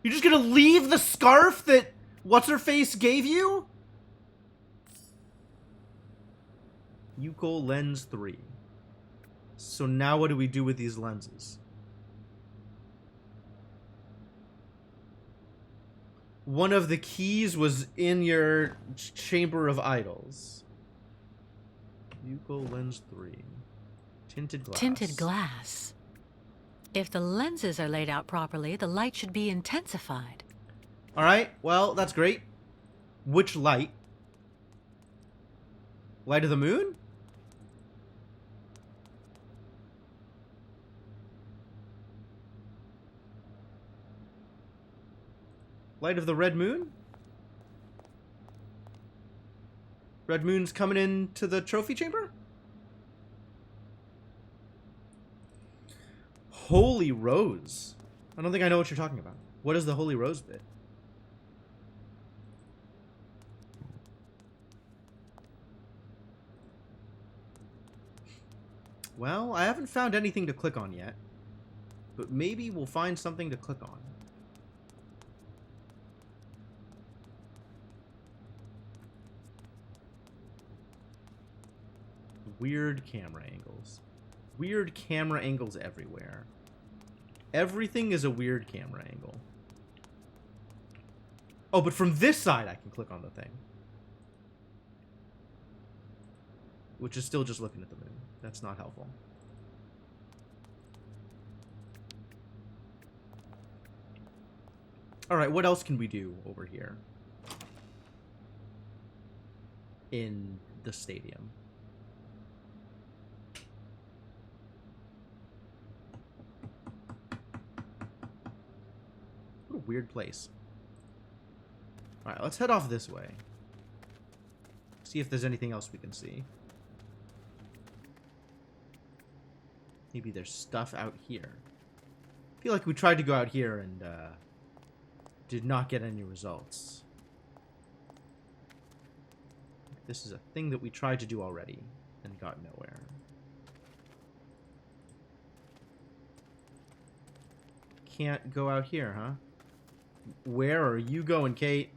You're just gonna leave the scarf that What's-Her-Face gave you? Yuko lens 3. So now what do we do with these lenses? One of the keys was in your chamber of idols. Yuko lens 3. Tinted glass. Tinted glass. If the lenses are laid out properly, the light should be intensified. Alright, well, that's great. Which light? Light of the moon? Light of the red moon? Red moon's coming into the trophy chamber? Holy Rose. I don't think I know what you're talking about. What is the Holy Rose bit? Well, I haven't found anything to click on yet. But maybe we'll find something to click on. Weird camera angles. Weird camera angles everywhere. Everything is a weird camera angle. Oh, but from this side I can click on the thing. Which is still just looking at the moon. That's not helpful. Alright, what else can we do over here? In the stadium. What a weird place. Alright, let's head off this way. See if there's anything else we can see. Maybe there's stuff out here. I feel like we tried to go out here and did not get any results. This is a thing that we tried to do already and got nowhere. Can't go out here, huh? Where are you going, Kate?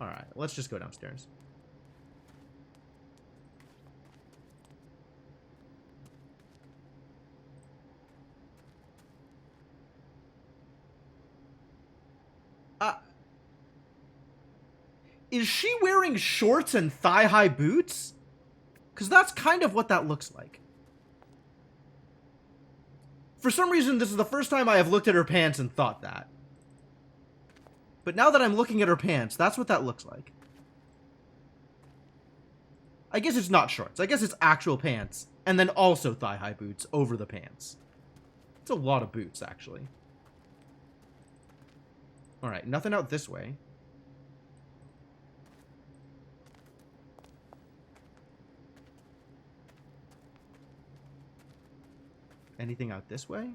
Alright, let's just go downstairs. Is she wearing shorts and thigh-high boots? Because that's kind of what that looks like. For some reason, this is the first time I have looked at her pants and thought that. But now that I'm looking at her pants, that's what that looks like. I guess it's not shorts. I guess it's actual pants. And then also thigh-high boots over the pants. It's a lot of boots, actually. Alright, nothing out this way. Anything out this way?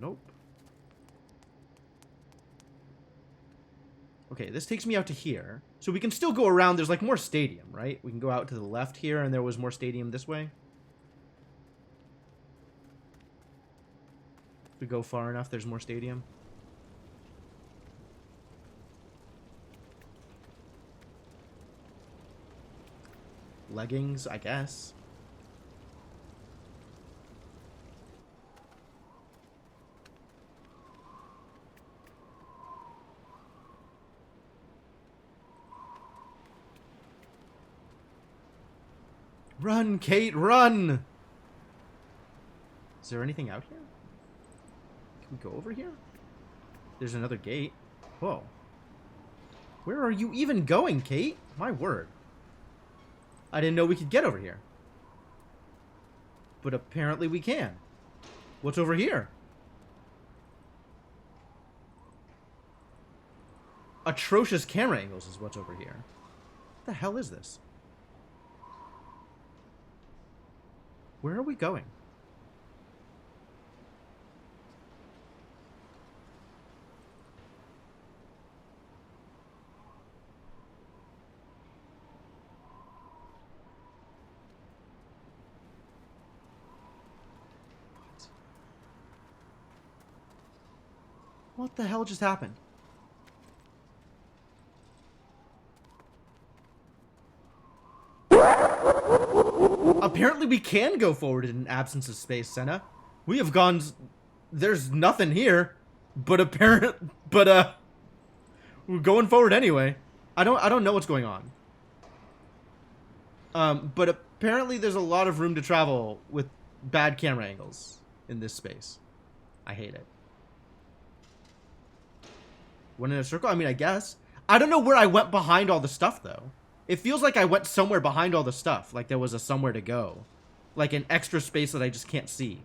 Nope. Okay, this takes me out to here. So we can still go around. There's like more stadium, right? We can go out to the left here, and there was more stadium this way. If we go far enough, there's more stadium. Leggings, I guess. Run, Kate, run! Is there anything out here? Can we go over here? There's another gate. Whoa. Where are you even going, Kate? My word. I didn't know we could get over here. But apparently we can. What's over here? Atrocious camera angles is what's over here. What the hell is this? Where are we going? What the hell just happened? Apparently we can go forward in an absence of space, Senna. We have gone... There's nothing here. But we're going forward anyway. I don't know what's going on. But apparently there's a lot of room to travel with bad camera angles in this space. I hate it. Went in a circle? I mean, I guess. I don't know where I went behind all the stuff, though. It feels like I went somewhere behind all the stuff. Like there was a somewhere to go. Like an extra space that I just can't see.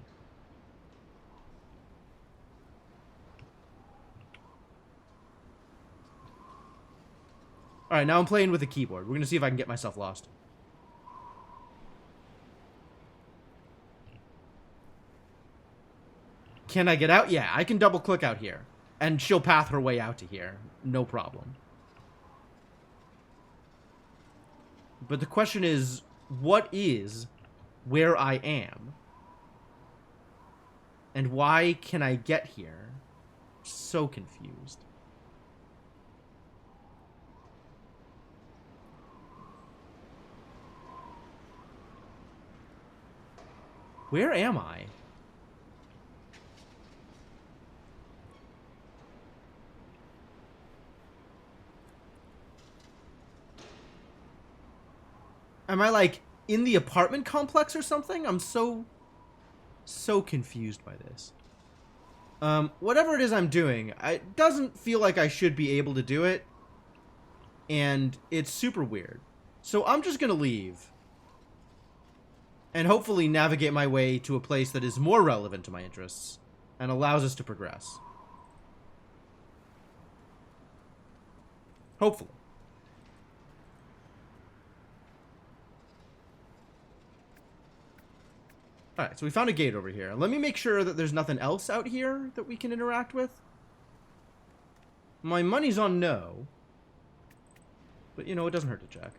Alright, now I'm playing with a keyboard. We're gonna see if I can get myself lost. Can I get out? Yeah, I can double click out here. And she'll path her way out to here. No problem. But the question is, what is where I am? And why can I get here? So confused. Where am I? Am I, like, in the apartment complex or something? I'm so confused by this. Whatever it is I'm doing, it doesn't feel like I should be able to do it. And it's super weird. So I'm just gonna leave. And hopefully navigate my way to a place that is more relevant to my interests. And allows us to progress. Hopefully. Alright, so we found a gate over here. Let me make sure that there's nothing else out here that we can interact with. My money's on no. But, you know, it doesn't hurt to check.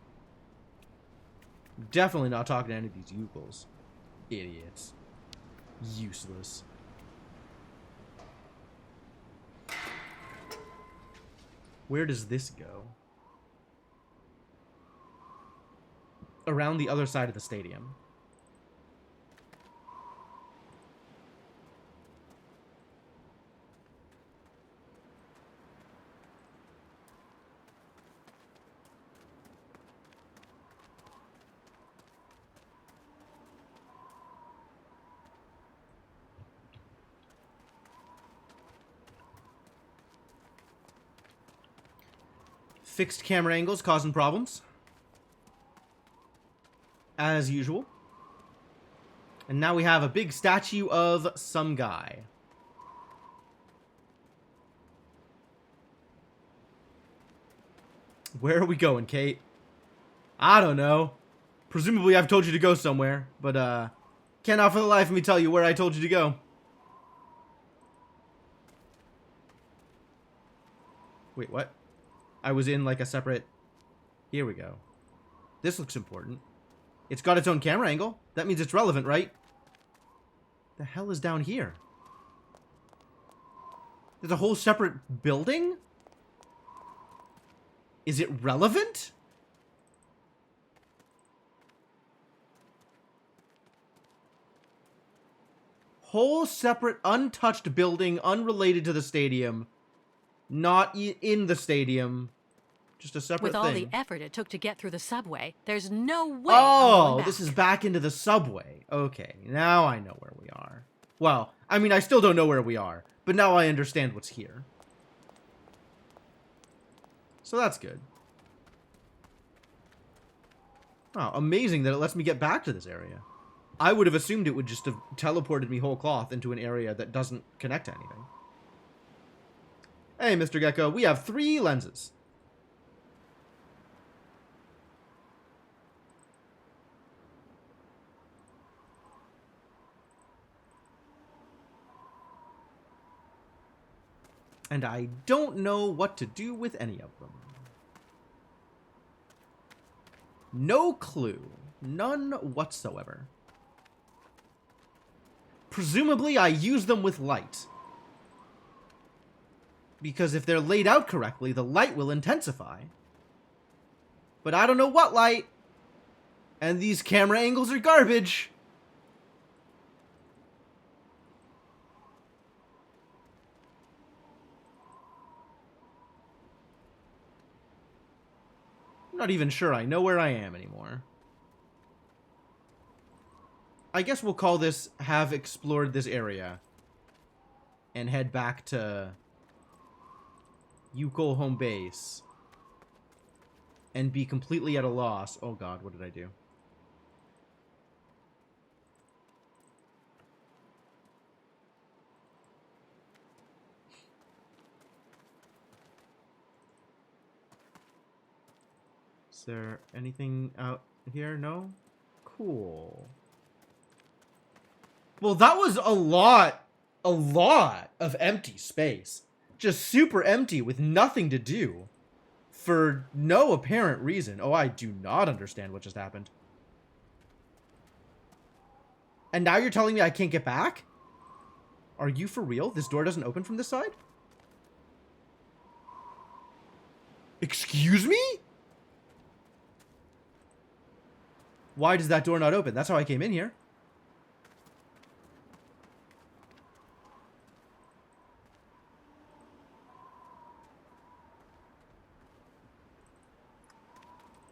Definitely not talking to any of these yokels. Idiots. Useless. Where does this go? Around the other side of the stadium. Fixed camera angles causing problems. As usual. And now we have a big statue of some guy. Where are we going, Kate? I don't know. Presumably I've told you to go somewhere, but cannot for the life of me tell you where I told you to go. Wait, what? I was in like a separate... Here we go. This looks important. It's got its own camera angle. That means it's relevant, right? The hell is down here? There's a whole separate building? Is it relevant? Whole separate, untouched building, unrelated to the stadium. Not in the stadium. Just a separate With all thing. the effort it took to get through the subway, there's no way I'm Oh, going back. this is back into the subway. Okay, now I know where we are. Well, I mean, I still don't know where we are, but now I understand what's here. So that's good. Wow, amazing that it lets me get back to this area. I would have assumed it would just have teleported me whole cloth into an area that doesn't connect to anything. Hey, Mr. Gecko, we have 3 lenses. And I don't know what to do with any of them. No clue. None whatsoever. Presumably, I use them with light. Because if they're laid out correctly, the light will intensify. But I don't know what light. And these camera angles are garbage. I'm not even sure I know where I am anymore. I guess we'll call this have explored this area. And head back to Yukol home base. And be completely at a loss. Oh god, what did I do? Is there anything out here? No? Cool. Well, that was a lot of empty space. Just super empty with nothing to do. For no apparent reason. Oh, I do not understand what just happened. And now you're telling me I can't get back? Are you for real? This door doesn't open from this side? Excuse me? Why does that door not open? That's how I came in here.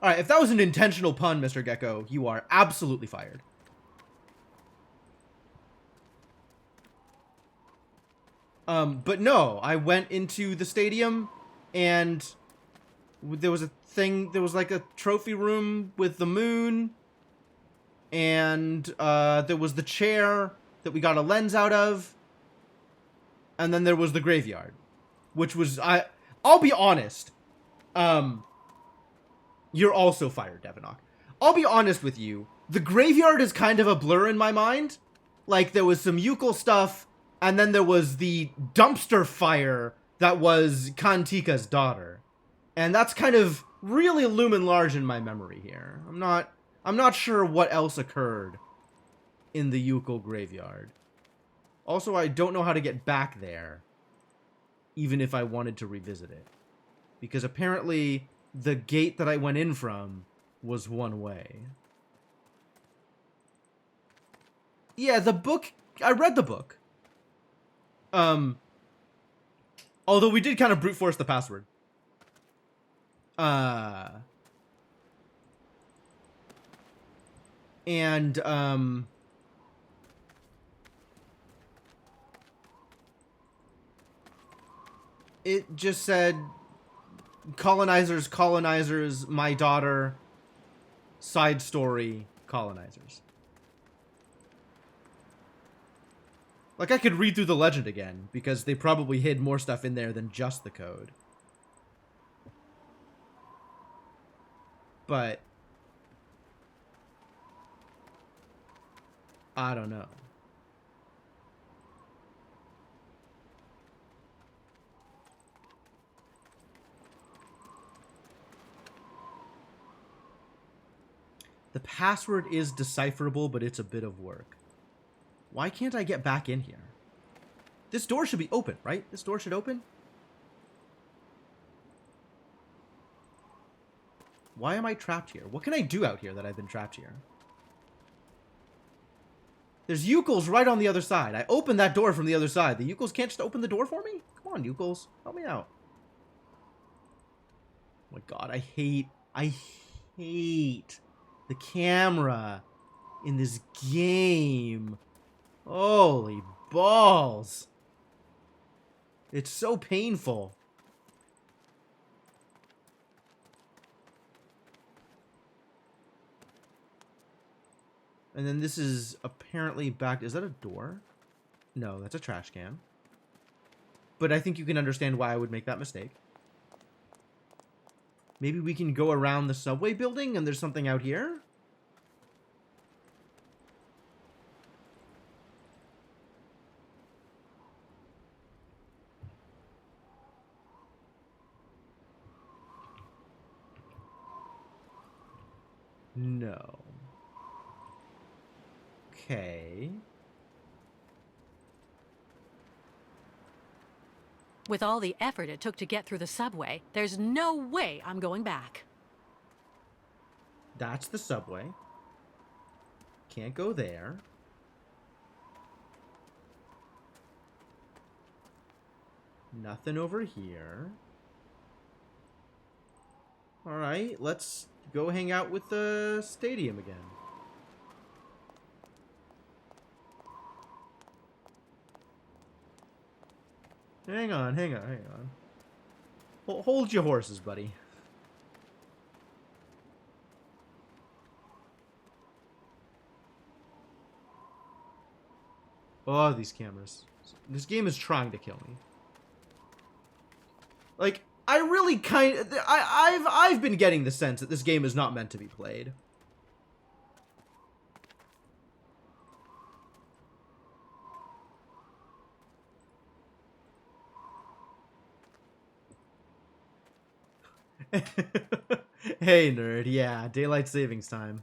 Alright, if that was an intentional pun, Mr. Gecko, you are absolutely fired. But no, I went into the stadium, and there was a thing, there was like a trophy room with the moon, and there was the chair that we got a lens out of, and then there was the graveyard, which was, I'll be honest, you're also fired, Devinock. I'll be honest with you, the graveyard is kind of a blur in my mind. Like, there was some Yukol stuff, and then there was the dumpster fire that was Kantika's daughter. And that's kind of really looming large in my memory here. I'm not sure what else occurred in the Yukol graveyard. Also, I don't know how to get back there, even if I wanted to revisit it. Because apparently the gate that I went in from was one way. Yeah, the book, I read the book. Although we did kind of brute force the password. It just said, colonizers, my daughter, side story, colonizers. Like, I could read through the legend again, because they probably hid more stuff in there than just the code. But I don't know. The password is decipherable, but it's a bit of work. Why can't I get back in here? This door should be open, right? This door should open? Why am I trapped here? What can I do out here that I've been trapped here? There's Ukels right on the other side. I opened that door from the other side. The Ukels can't just open the door for me? Come on, Ukels. Help me out. Oh my god, I hate the camera in this game. Holy balls. It's so painful. And then this is apparently back... Is that a door? No, that's a trash can. But I think you can understand why I would make that mistake. Maybe we can go around the subway building and there's something out here? No. Okay. With all the effort it took to get through the subway, there's no way I'm going back. That's the subway. Can't go there. Nothing over here. Alright, let's go hang out with the stadium again. Hang on. Hold your horses, buddy. Oh, these cameras. This game is trying to kill me. Like, I really I've been getting the sense that this game is not meant to be played. Hey, nerd. Yeah, daylight savings time.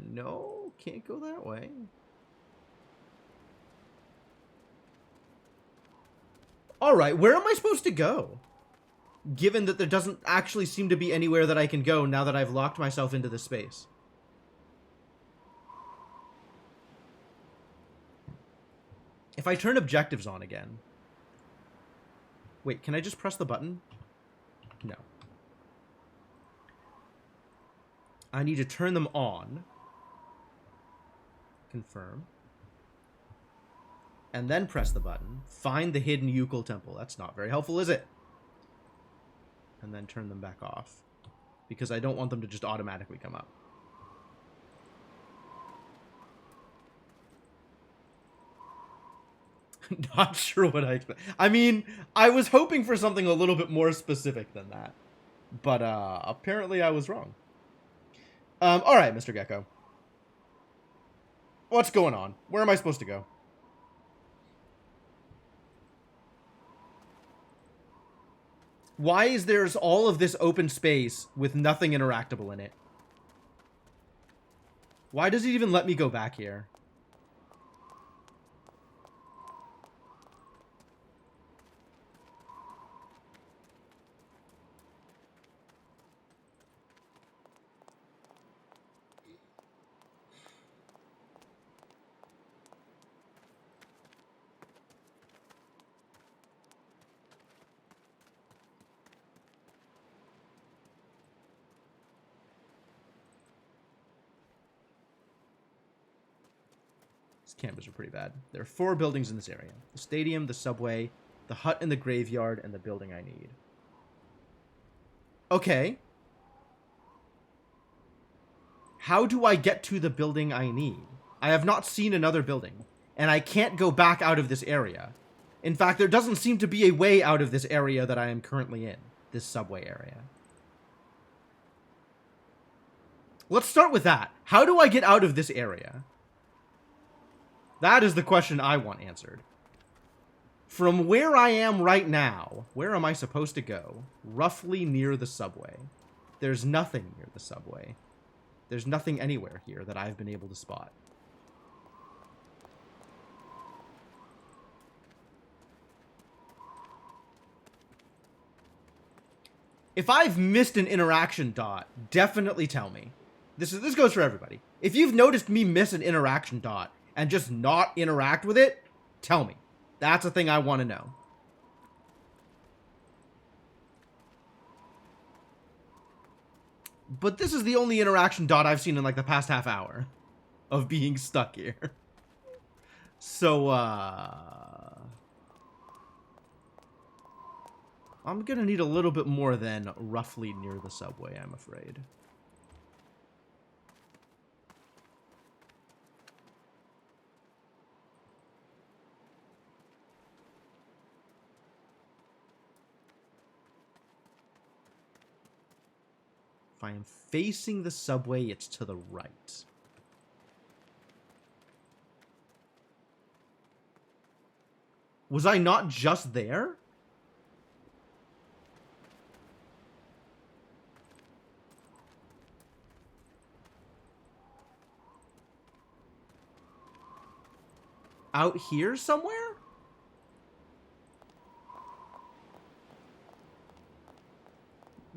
No, can't go that way. Alright, where am I supposed to go? Given that there doesn't actually seem to be anywhere that I can go now that I've locked myself into this space. If I turn objectives on again... Wait, can I just press the button? No. I need to turn them on. Confirm. And then press the button. Find the hidden Ukel temple. That's not very helpful, is it? And then turn them back off. Because I don't want them to just automatically come up. Not sure what I expect. I mean, I was hoping for something a little bit more specific than that. But apparently I was wrong. Alright, Mr. Gecko. What's going on? Where am I supposed to go? Why is there all of this open space with nothing interactable in it? Why does it even let me go back here? Cameras are pretty bad. There are 4 buildings in this area. The stadium, the subway, the hut in the graveyard, and the building I need. Okay. How do I get to the building I need? I have not seen another building, and I can't go back out of this area. In fact, there doesn't seem to be a way out of this area that I am currently in. This subway area. Let's start with that. How do I get out of this area? That is the question I want answered. From where I am right now, where am I supposed to go? Roughly near the subway. There's nothing near the subway. There's nothing anywhere here that I've been able to spot. If I've missed an interaction dot, definitely tell me. This goes for everybody. If you've noticed me miss an interaction dot and just not interact with it, tell me. That's a thing I want to know. But this is the only interaction dot I've seen in like the past half hour of being stuck here. So, I'm gonna need a little bit more than roughly near the subway, I'm afraid. If I am facing the subway, it's to the right. Was I not just there? Out here somewhere?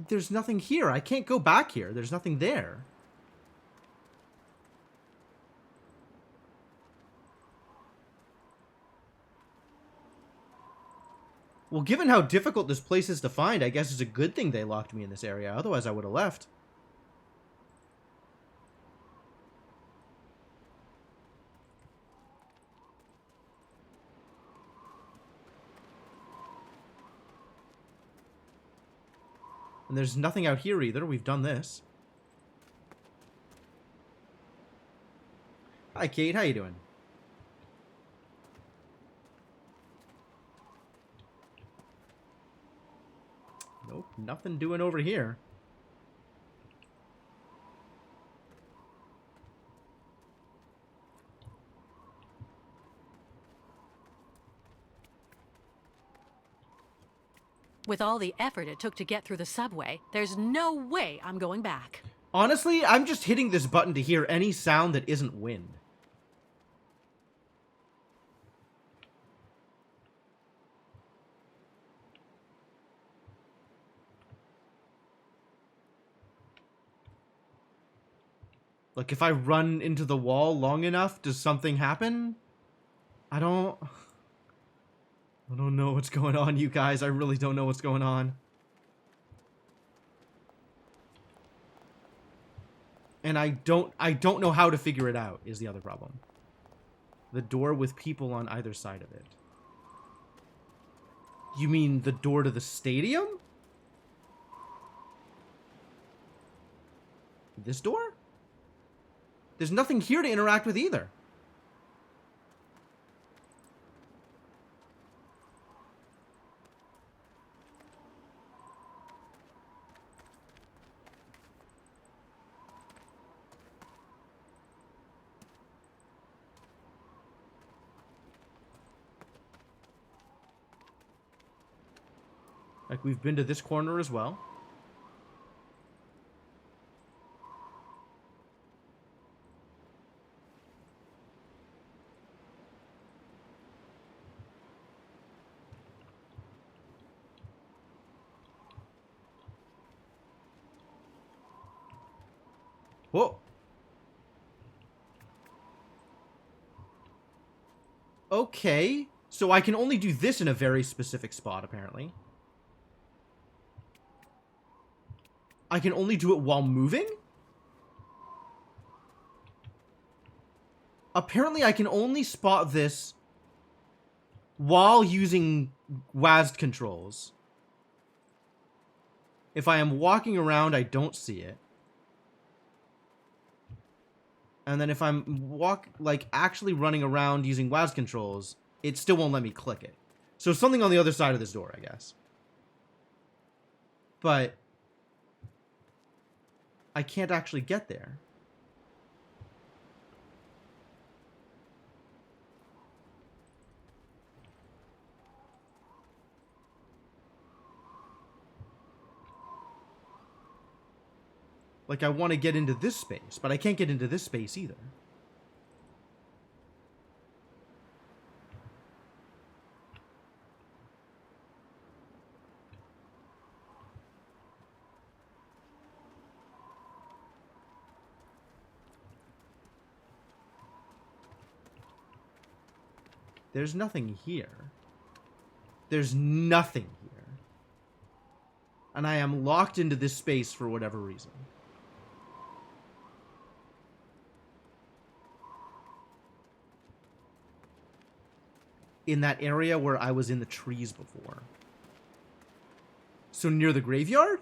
There's nothing here. I can't go back here. There's nothing there. Well, given how difficult this place is to find, I guess it's a good thing they locked me in this area. Otherwise, I would have left. And there's nothing out here either. We've done this. Hi, Kate. How you doing? Nope, nothing doing over here. With all the effort it took to get through the subway, there's no way I'm going back. Honestly, I'm just hitting this button to hear any sound that isn't wind. Like, if I run into the wall long enough, does something happen? I don't know what's going on, you guys. I really don't know what's going on. And I don't know how to figure it out, is the other problem. The door with people on either side of it. You mean the door to the stadium? This door? There's nothing here to interact with either. Like, we've been to this corner as well. Whoa. Okay. So I can only do this in a very specific spot, apparently. I can only do it while moving? Apparently I can only spot this while using WASD controls. If I am walking around, I don't see it. And then if I'm actually running around using WASD controls, it still won't let me click it. So something on the other side of this door, I guess. But I can't actually get there. Like, I want to get into this space, but I can't get into this space either. There's nothing here. There's nothing here. And I am locked into this space for whatever reason. In that area where I was in the trees before. So near the graveyard?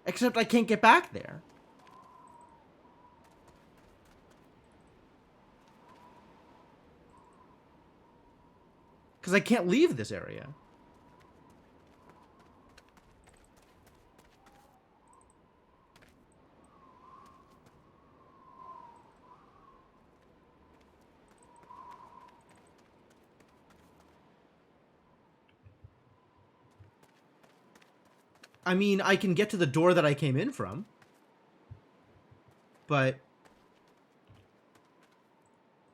Except I can't get back there. Because I can't leave this area. I mean, I can get to the door that I came in from. But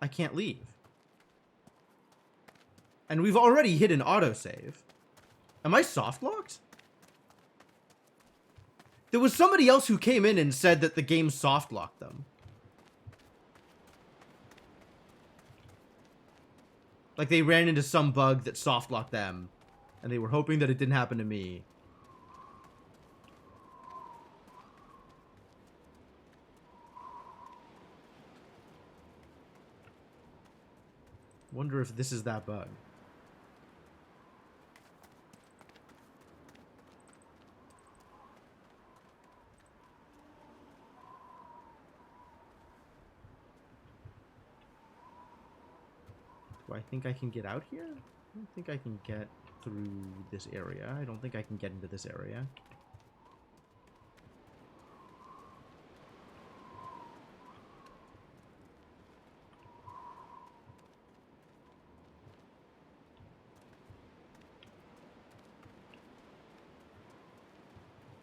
I can't leave. And we've already hit an autosave. Am I soft-locked? There was somebody else who came in and said that the game soft-locked them. Like they ran into some bug that soft-locked them. And they were hoping that it didn't happen to me. Wonder if this is that bug. Do I think I can get out here? I don't think I can get through this area. I don't think I can get into this area.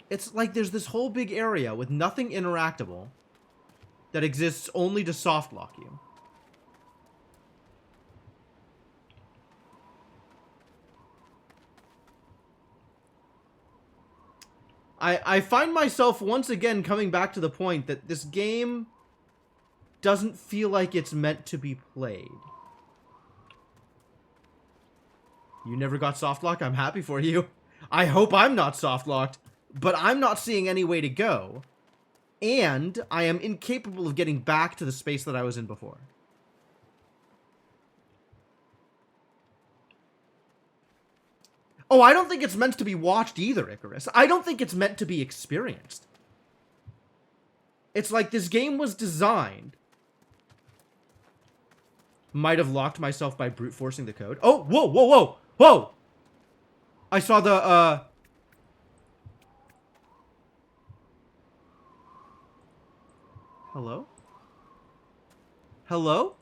It's like there's this whole big area with nothing interactable that exists only to soft lock you. I find myself once again coming back to the point that this game doesn't feel like it's meant to be played. You never got soft lock? I'm happy for you. I hope I'm not soft locked, but I'm not seeing any way to go. And I am incapable of getting back to the space that I was in before. Oh, I don't think it's meant to be watched either, Icarus. I don't think it's meant to be experienced. It's like this game was designed. Might have locked myself by brute forcing the code. Oh, whoa, whoa, whoa, whoa! I saw the, Hello? Hello?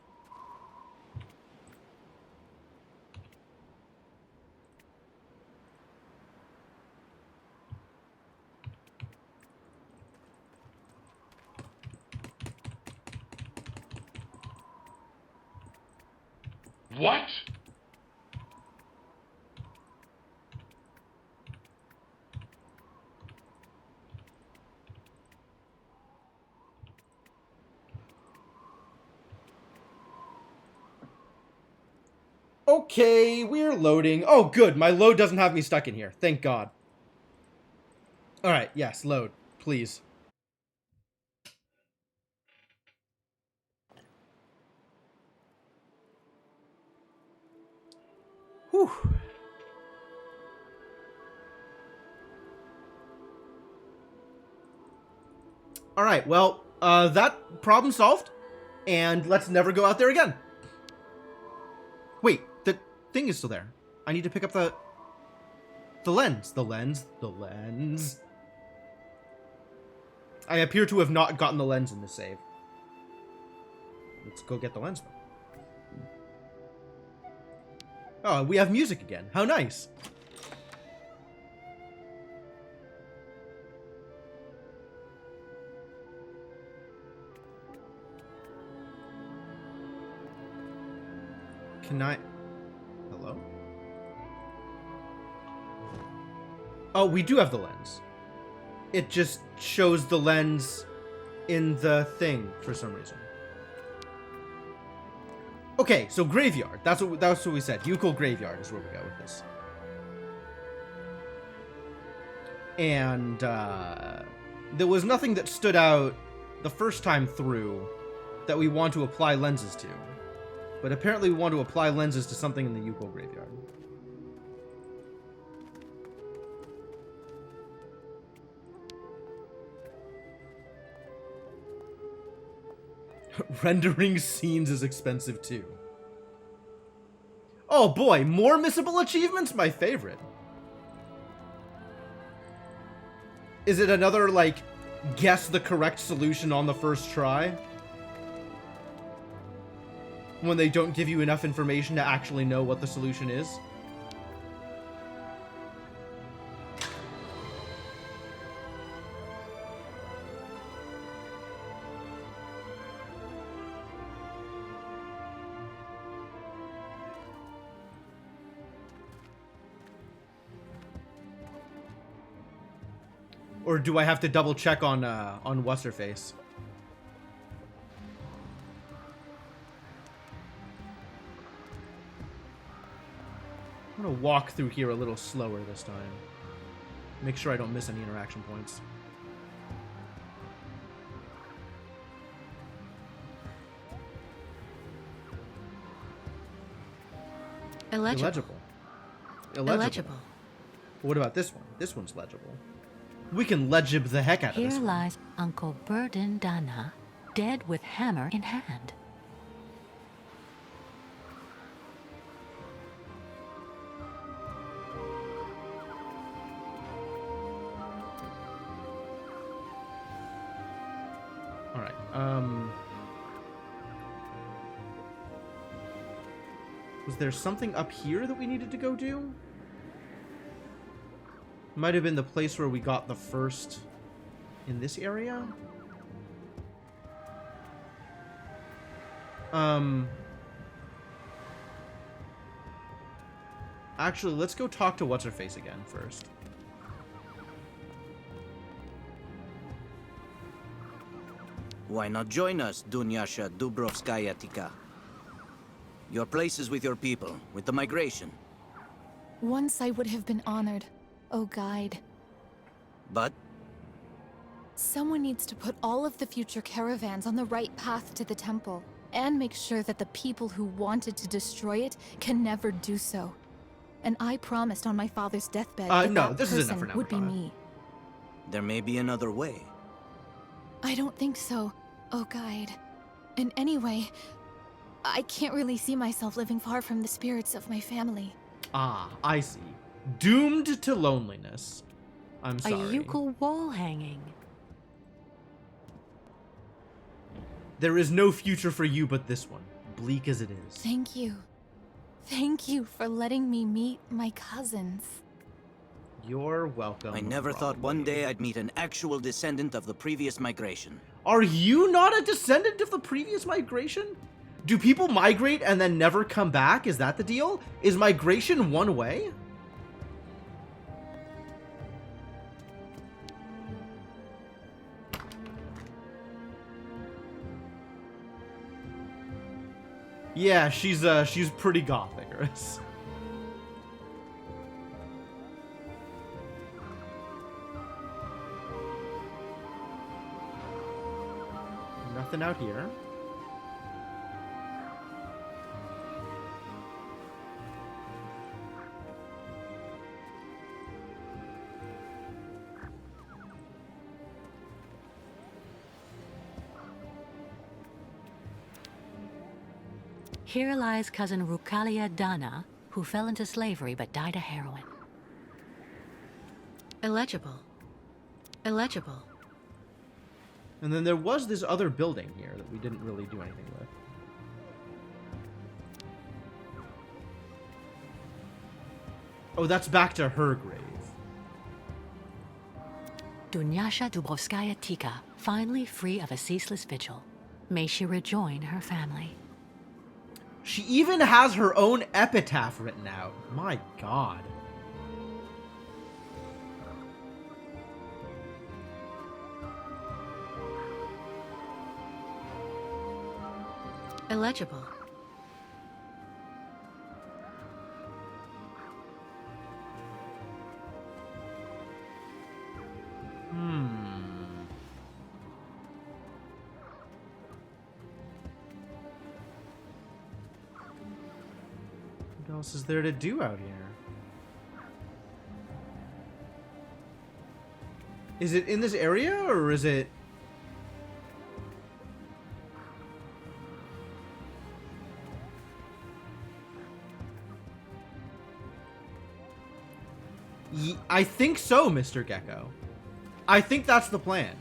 What? Okay, we're loading. Oh, good. My load doesn't have me stuck in here. Thank God. Alright, yes, load. Please. Whew. Alright, well, that problem solved. And let's never go out there again. Wait, the thing is still there. I need to pick up the lens. The lens. I appear to have not gotten the lens in this save. Let's go get the lens then. Oh, we have music again. How nice. Can I... Hello? Oh, we do have the lens. It just shows the lens in the thing for some reason. Okay, so graveyard. That's what we said. Yukol graveyard is where we go with this. And there was nothing that stood out the first time through that we want to apply lenses to. But apparently we want to apply lenses to something in the Yukol graveyard. Rendering scenes is expensive too. Oh boy, more missable achievements? My favorite. Is it another, like, guess the correct solution on the first try? When they don't give you enough information to actually know what the solution is? Or do I have to double check on what's her face? I'm gonna walk through here a little slower this time. Make sure I don't miss any interaction points. Illegible. Illegible. What about this one? This one's legible. We can legib the heck out of Here this one. lies Uncle Burden Dana, dead with hammer in hand. Alright, was there something up here that we needed to go do? Might have been the place where we got the first in this area. Actually, let's go talk to what's-her-face again first. Why not join us, Dunyasha Dubrovskaya Tika? Your place is with your people, with the migration. Once I would have been honored, oh guide. But Someone needs to put all of the future caravans on the right path to the temple, and make sure that the people who wanted to destroy it can never do so. And I promised on my father's deathbed that no, that this is enough person for now, would be Ravana. me. there may be another way. I don't think so, oh guide. And anyway, I can't really see myself living far from the spirits of my family. Ah, I see. Doomed to loneliness. I'm A sorry. Yukol wall hanging. There is no future for you but this one, bleak as it is. Thank you. Thank you for letting me meet my cousins. You're welcome. I never thought one Robin. day I'd meet an actual descendant of the previous migration. Are you not a descendant of the previous migration? Do people migrate and then never come back? Is that the deal? Is migration one way? Yeah, she's pretty goth, Icarus. Nothing out here. Here lies cousin Rukalia Dana, who fell into slavery but died of heroin. Illegible. Illegible. And then there was this other building here that we didn't really do anything with. Oh, that's back to her grave. Dunyasha Dubrovskaya Tika, finally free of a ceaseless vigil. May she rejoin her family. She even has her own epitaph written out. My god. Illegible. What else is there to do out here? Is it in this area, or is it... I think so, Mr. Gecko. I think that's the plan.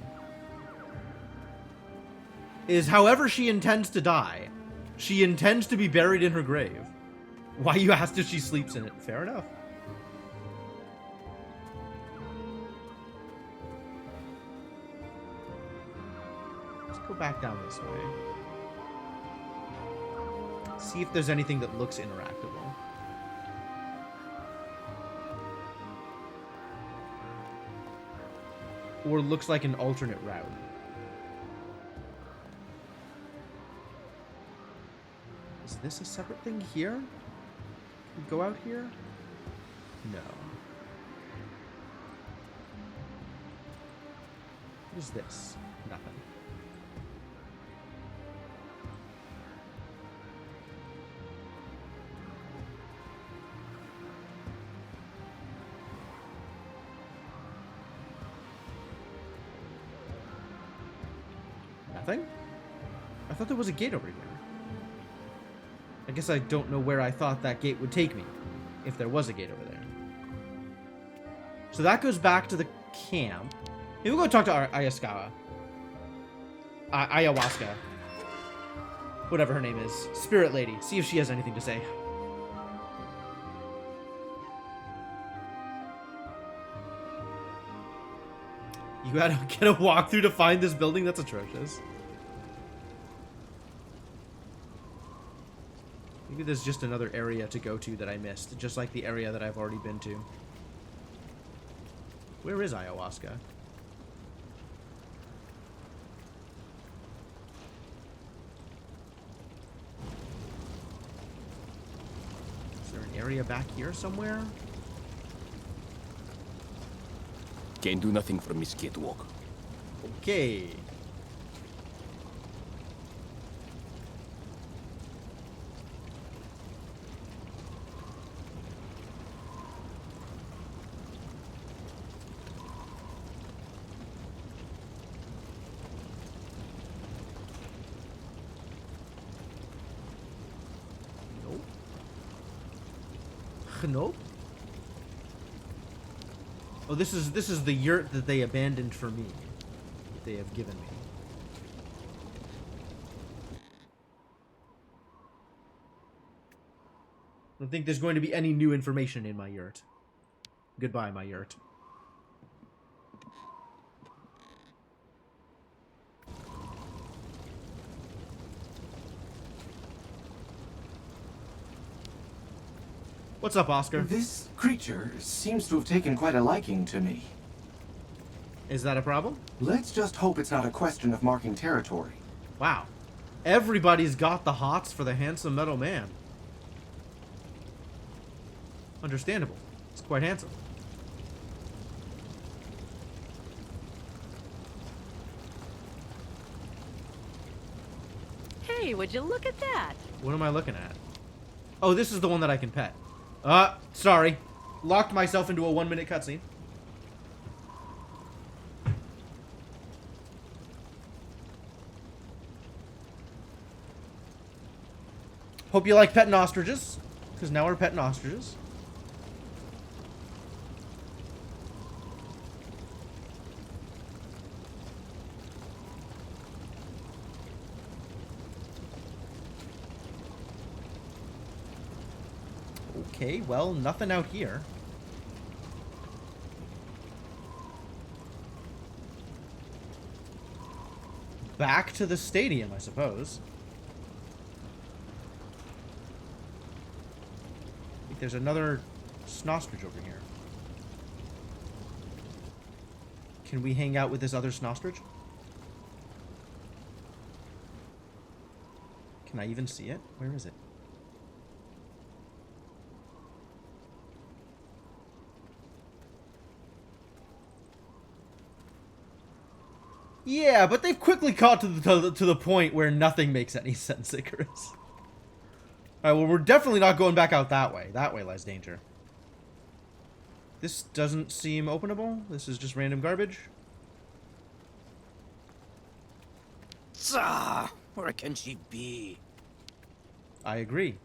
Is however she intends to die, she intends to be buried in her grave. Why you asked if she sleeps in it? Fair enough. Let's go back down this way. See if there's anything that looks interactable. Or looks like an alternate route. Is this a separate thing here? Can we go out here? No. What is this? Nothing. Nothing? I thought there was a gate over here. I guess I don't know where I thought that gate would take me, if there was a gate over there. So that goes back to the camp. Maybe we'll go talk to our Ayahuasca. Ayahuasca. Whatever her name is. Spirit Lady. See if she has anything to say. You gotta get a walkthrough to find this building? That's atrocious. Maybe there's just another area to go to that I missed, just like the area that I've already been to. Where is Ayahuasca? Is there an area back here somewhere? Can do nothing from Miss Catwalk. Okay. Nope. Oh, this is the yurt that they abandoned for me. That they have given me. I don't think there's going to be any new information in my yurt. Goodbye, my yurt. What's up, Oscar? This creature seems to have taken quite a liking to me. Is that a problem? Let's just hope it's not a question of marking territory. Wow. Everybody's got the hots for the handsome metal man. Understandable. It's quite handsome. Hey, would you look at that? What am I looking at? Oh, this is the one that I can pet. Sorry. Locked myself into a 1-minute cutscene. Hope you like petting ostriches, because now we're petting ostriches. Okay, well, nothing out here. Back to the stadium, I suppose. Wait, there's another Snostrich over here. Can we hang out with this other Snostrich? Can I even see it? Where is it? Yeah, but they've quickly caught to the point where nothing makes any sense, Icarus. Alright, well, we're definitely not going back out that way. That way lies danger. This doesn't seem openable. This is just random garbage. Where can she be? I agree.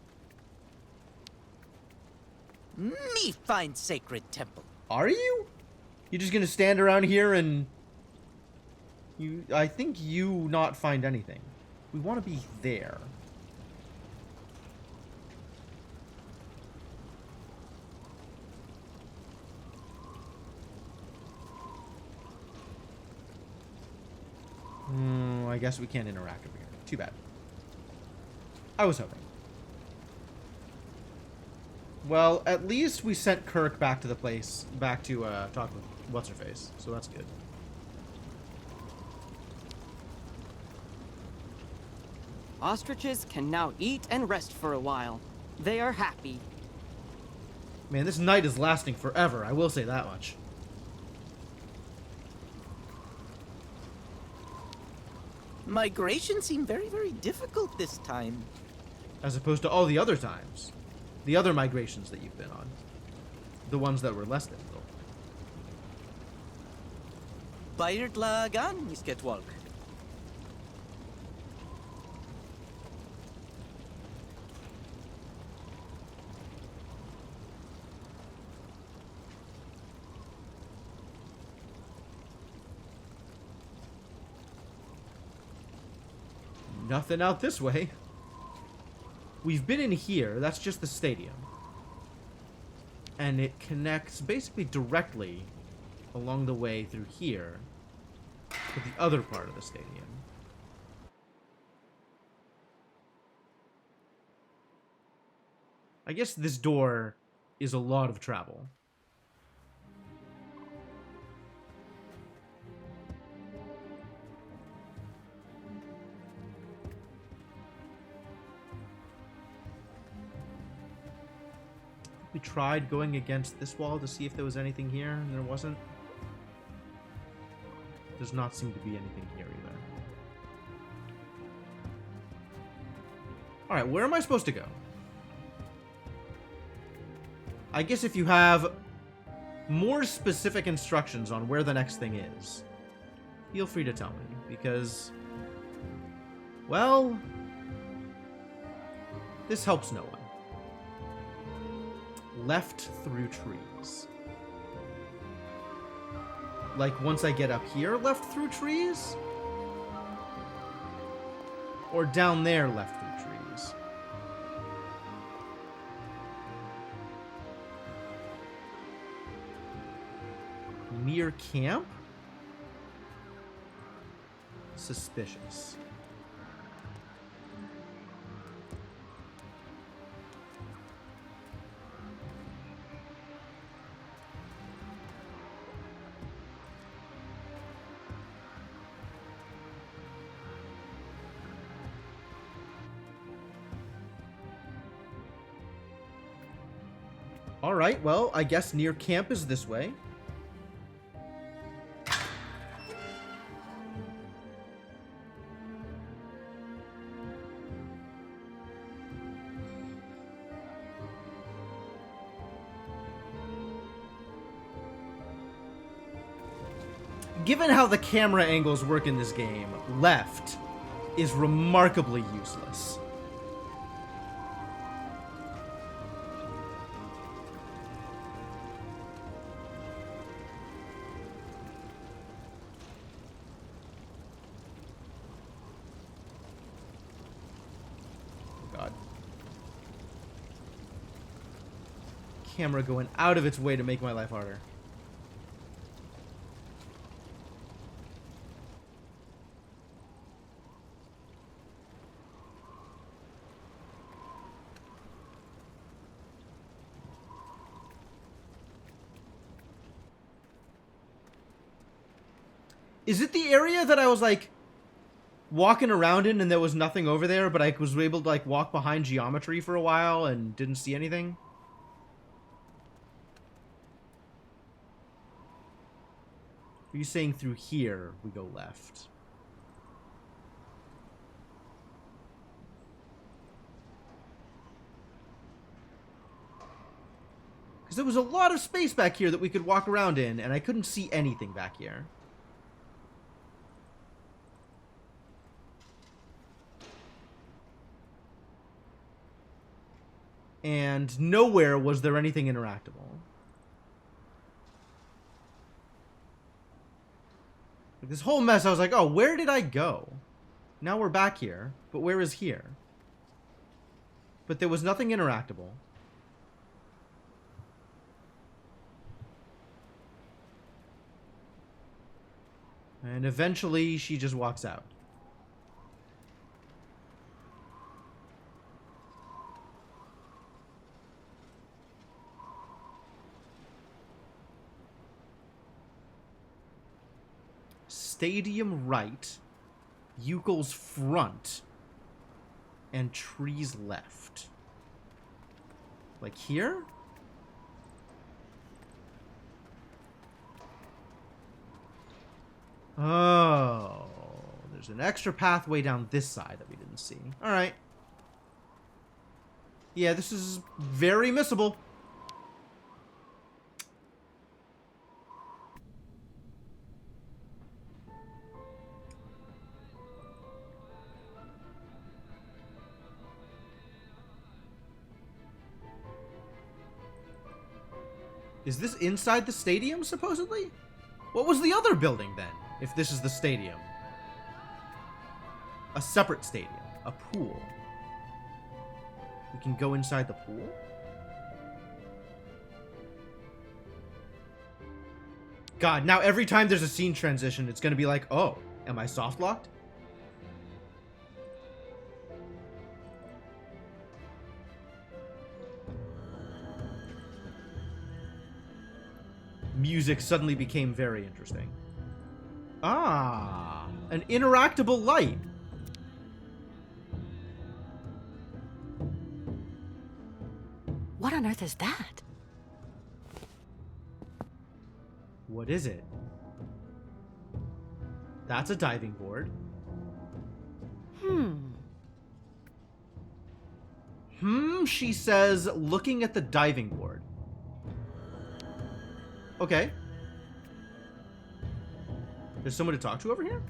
Me find sacred temple. Are you? You just gonna stand around here and... I think you not find anything. We want to be there. I guess we can't interact over here. Too bad. I was hoping. Well, at least we sent Kirk back to the place, back to talk with What's-Her-Face, so that's good. Ostriches can now eat and rest for a while. They are happy. Man, this night is lasting forever, I will say that much. Migration seemed very, very difficult this time. As opposed to all the other times. The other migrations that you've been on. The ones that were less difficult. Bayard lagan, Misketwalk. Nothing out this way. We've been in here. That's just the stadium. And it connects basically directly along the way through here to the other part of the stadium. I guess this door is a lot of travel. We tried going against this wall to see if there was anything here, and there wasn't. Does not seem to be anything here either. Alright, where am I supposed to go? I guess if you have more specific instructions on where the next thing is, feel free to tell me, because, well, this helps no one. Left through trees. Like, once I get up here, left through trees? Or down there, left through trees? Near camp? Suspicious. Alright, well, I guess near camp is this way. Given how the camera angles work in this game, left is remarkably useless. Camera going out of its way to make my life harder. Is it the area that I was, like, walking around in and there was nothing over there, but I was able to, like, walk behind geometry for a while and didn't see anything? Are you saying through here we go left? Because there was a lot of space back here that we could walk around in, and I couldn't see anything back here. And nowhere was there anything interactable. Like this whole mess, I was like, oh, where did I go? Now we're back here, but where is here? But there was nothing interactable. And eventually, she just walks out. Stadium right, Euclid's front, and trees left. Like here? Oh, there's an extra pathway down this side that we didn't see. All right. Yeah, this is very missable. Is this inside the stadium, supposedly? What was the other building, then, if this is the stadium? A separate stadium. A pool. We can go inside the pool? God, now every time there's a scene transition, it's gonna be like, oh, am I soft-locked? Music suddenly became very interesting. Ah, an interactable light. What on earth is that? What is it? That's a diving board. She says, looking at the diving board. Okay. There's someone to talk to over here?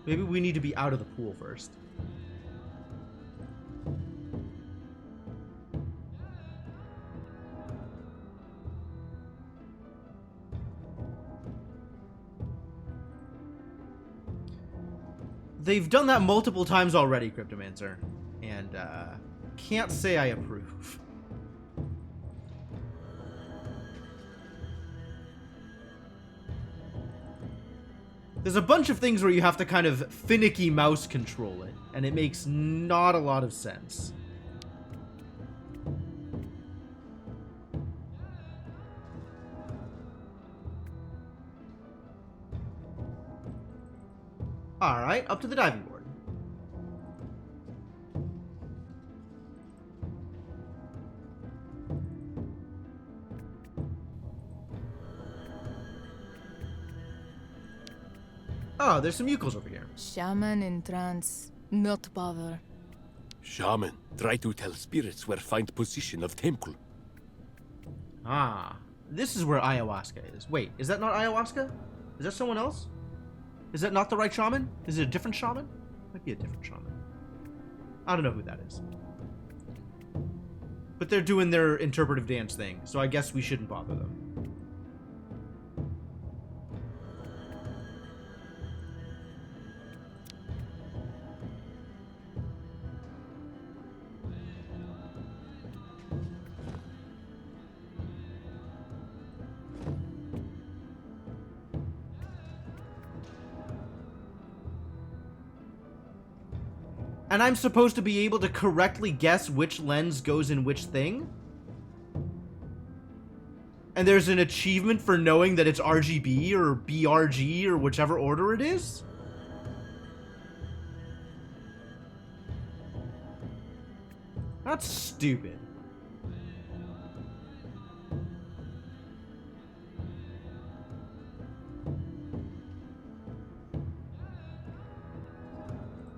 Maybe we need to be out of the pool first. They've done that multiple times already, Cryptomancer. And, can't say I approve. There's a bunch of things where you have to kind of finicky mouse control it, and it makes not a lot of sense. Alright, up to the diving board. Oh, there's some Euclids over here. Shaman in trance, not bother. Shaman, try to tell spirits where find position of temple. Ah, this is where ayahuasca is. Wait, is that not ayahuasca? Is that someone else? Is that not the right shaman? Is it a different shaman? Might be a different shaman. I don't know who that is. But they're doing their interpretive dance thing, so I guess we shouldn't bother them. And I'm supposed to be able to correctly guess which lens goes in which thing? And there's an achievement for knowing that it's RGB or BRG or whichever order it is? That's stupid.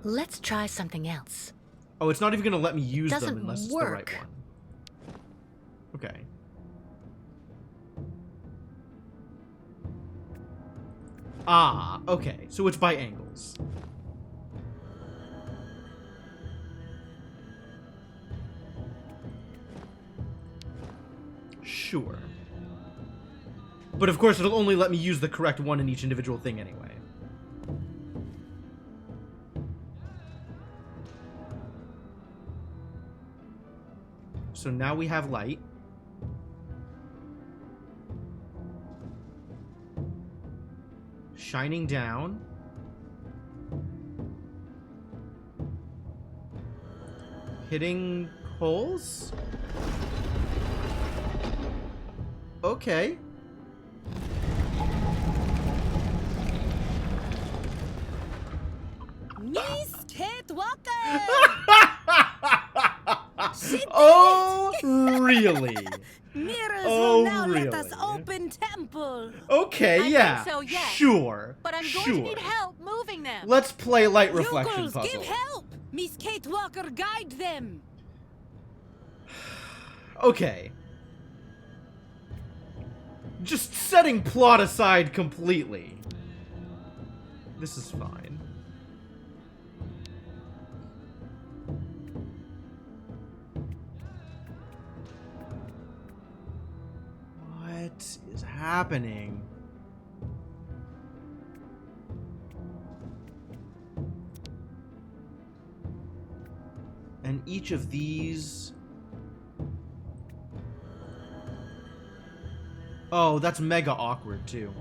Let's try something else. Oh, it's not even gonna let me use them Doesn't unless it's work. the right one. Okay. Ah, okay. So it's by angles. Sure. But of course, it'll only let me use the correct one in each individual thing anyway. So now we have light. Shining down. Hitting holes? Okay. Miss Kate Walker! Oh, really? Mirrors Oh, will now let us really? open temple. Okay, I think yeah. so, yes. Sure. But I'm sure. going to need help moving them. Let's play light You reflection girls, puzzle. give help! Miss Kate Walker, guide them! Okay. Just setting plot aside completely. This is fine. What is happening? And each of these... Oh, that's mega awkward, too.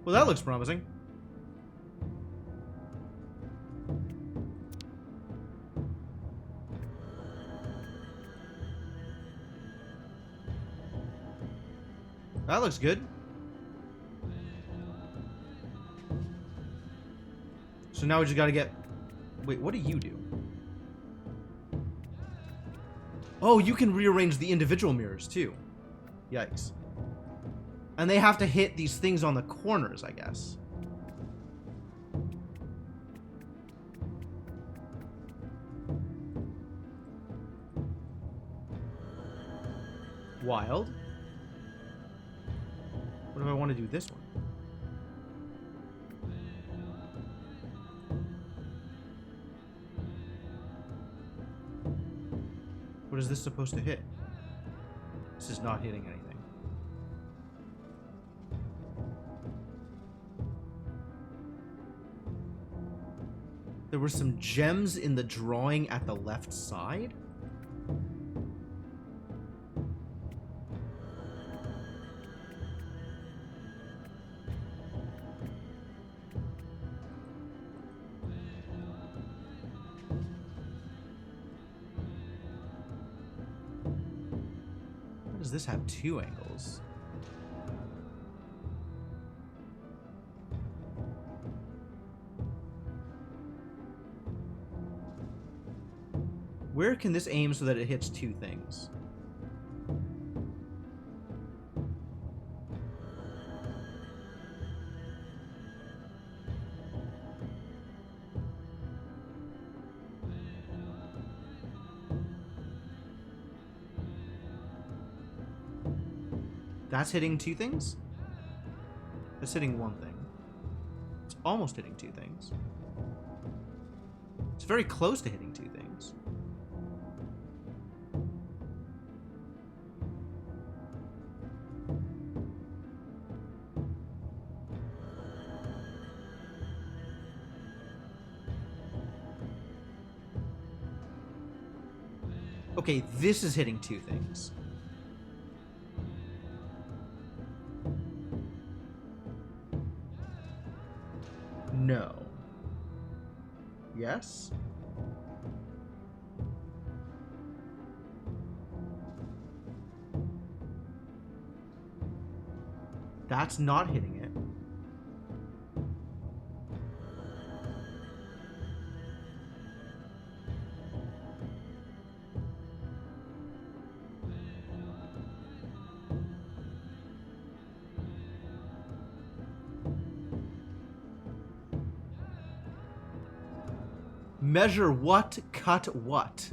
Well, that looks promising. That looks good. So now we just gotta get... Wait, what do you do? Oh, you can rearrange the individual mirrors, too. Yikes. And they have to hit these things on the corners, I guess. Wild. What if I want to do this one? What is this supposed to hit? This is not hitting anything. There were some gems in the drawing at the left side? Why does this have two angles? Where can this aim so that it hits two things? That's hitting two things? That's hitting one thing. It's almost hitting two things. It's very close to hitting two things. Okay, this is hitting two things. No. Yes? That's not hitting it. Measure what, cut what.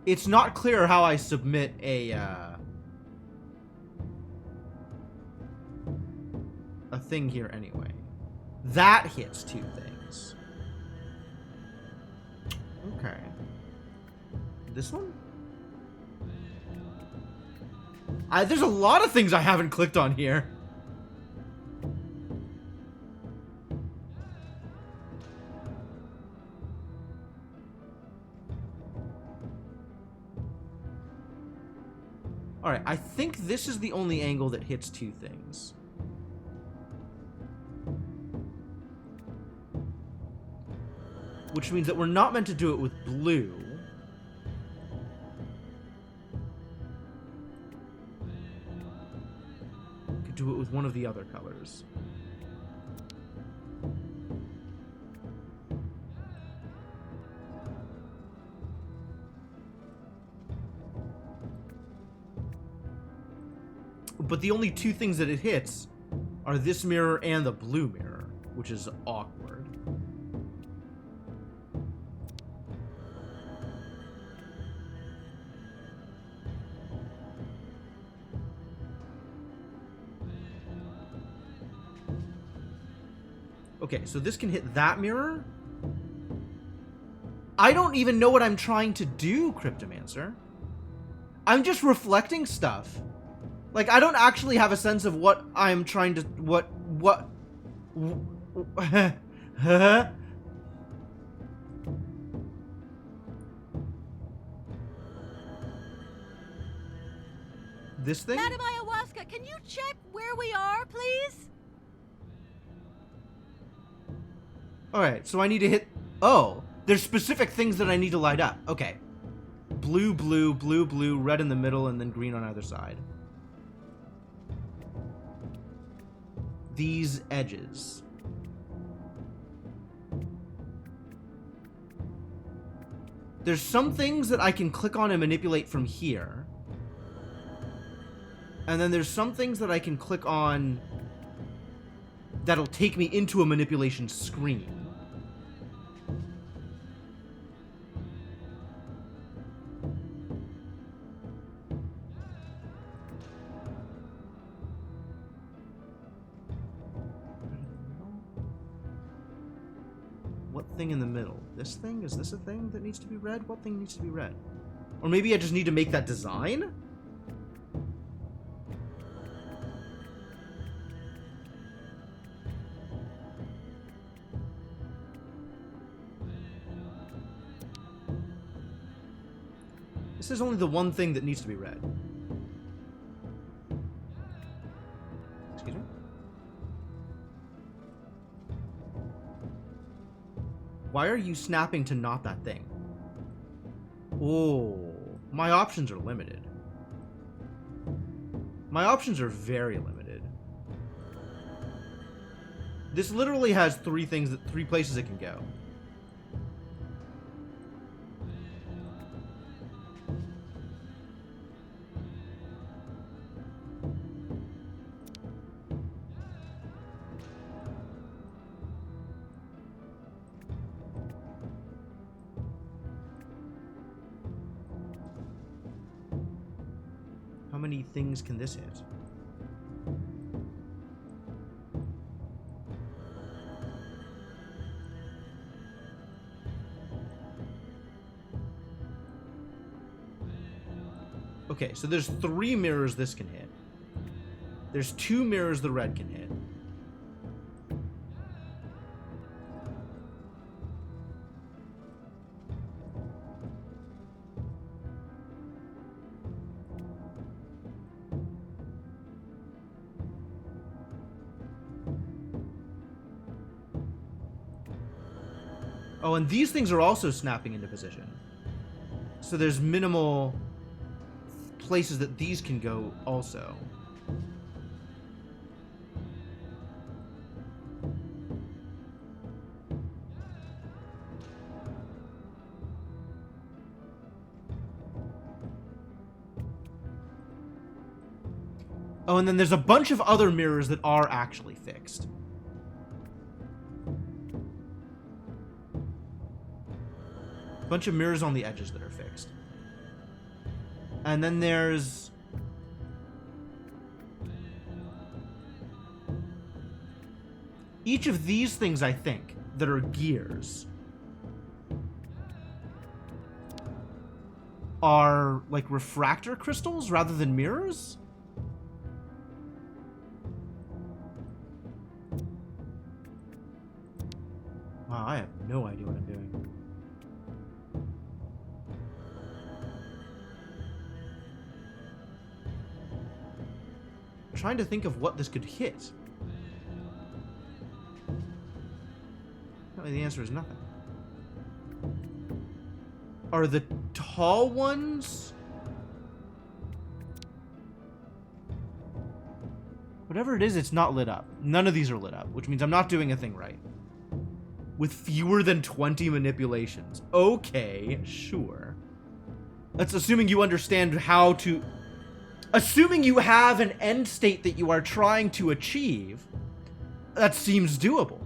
It's not clear how I submit a thing here anyway. That hits two things. Okay. This one? There's a lot of things I haven't clicked on here. Alright, I think this is the only angle that hits two things. Which means that we're not meant to do it with blue. We could do it with one of the other colors. But the only two things that it hits are this mirror and the blue mirror, which is awkward. Okay, so this can hit that mirror. I don't even know what I'm trying to do, Cryptomancer. I'm just reflecting stuff. Like, I don't actually have a sense of what I'm trying to... What... This thing? Madam Ayahuasca, can you check where we are, please? Alright, so I need to hit... Oh, there's specific things that I need to light up. Okay. Blue, blue, blue, blue, red in the middle, and then green on either side. These edges. There's some things that I can click on and manipulate from here. And then there's some things that I can click on that'll take me into a manipulation screen. What thing in the middle? This thing? Is this a thing that needs to be red? What thing needs to be red? Or maybe I just need to make that design? This is only the one thing that needs to be red. Excuse me? Why are you snapping to not that thing? Oh, my options are limited. My options are very limited. This literally has three places it can go. How many things can this hit? Okay, so there's 3 mirrors this can hit. There's 2 mirrors the red can hit. Oh, and these things are also snapping into position. So there's minimal places that these can go also. Oh, and then there's a bunch of other mirrors that are actually fixed. A bunch of mirrors on the edges that are fixed. And then there's... each of these things, I think, that are gears are like refractor crystals rather than mirrors? Wow, I have no idea what I'm doing. I'm trying to think of what this could hit. Apparently the answer is nothing. Are the tall ones? Whatever it is, it's not lit up. None of these are lit up, which means I'm not doing a thing right. With fewer than 20 manipulations. Okay, sure. That's assuming you understand how to... assuming you have an end state that you are trying to achieve, that seems doable.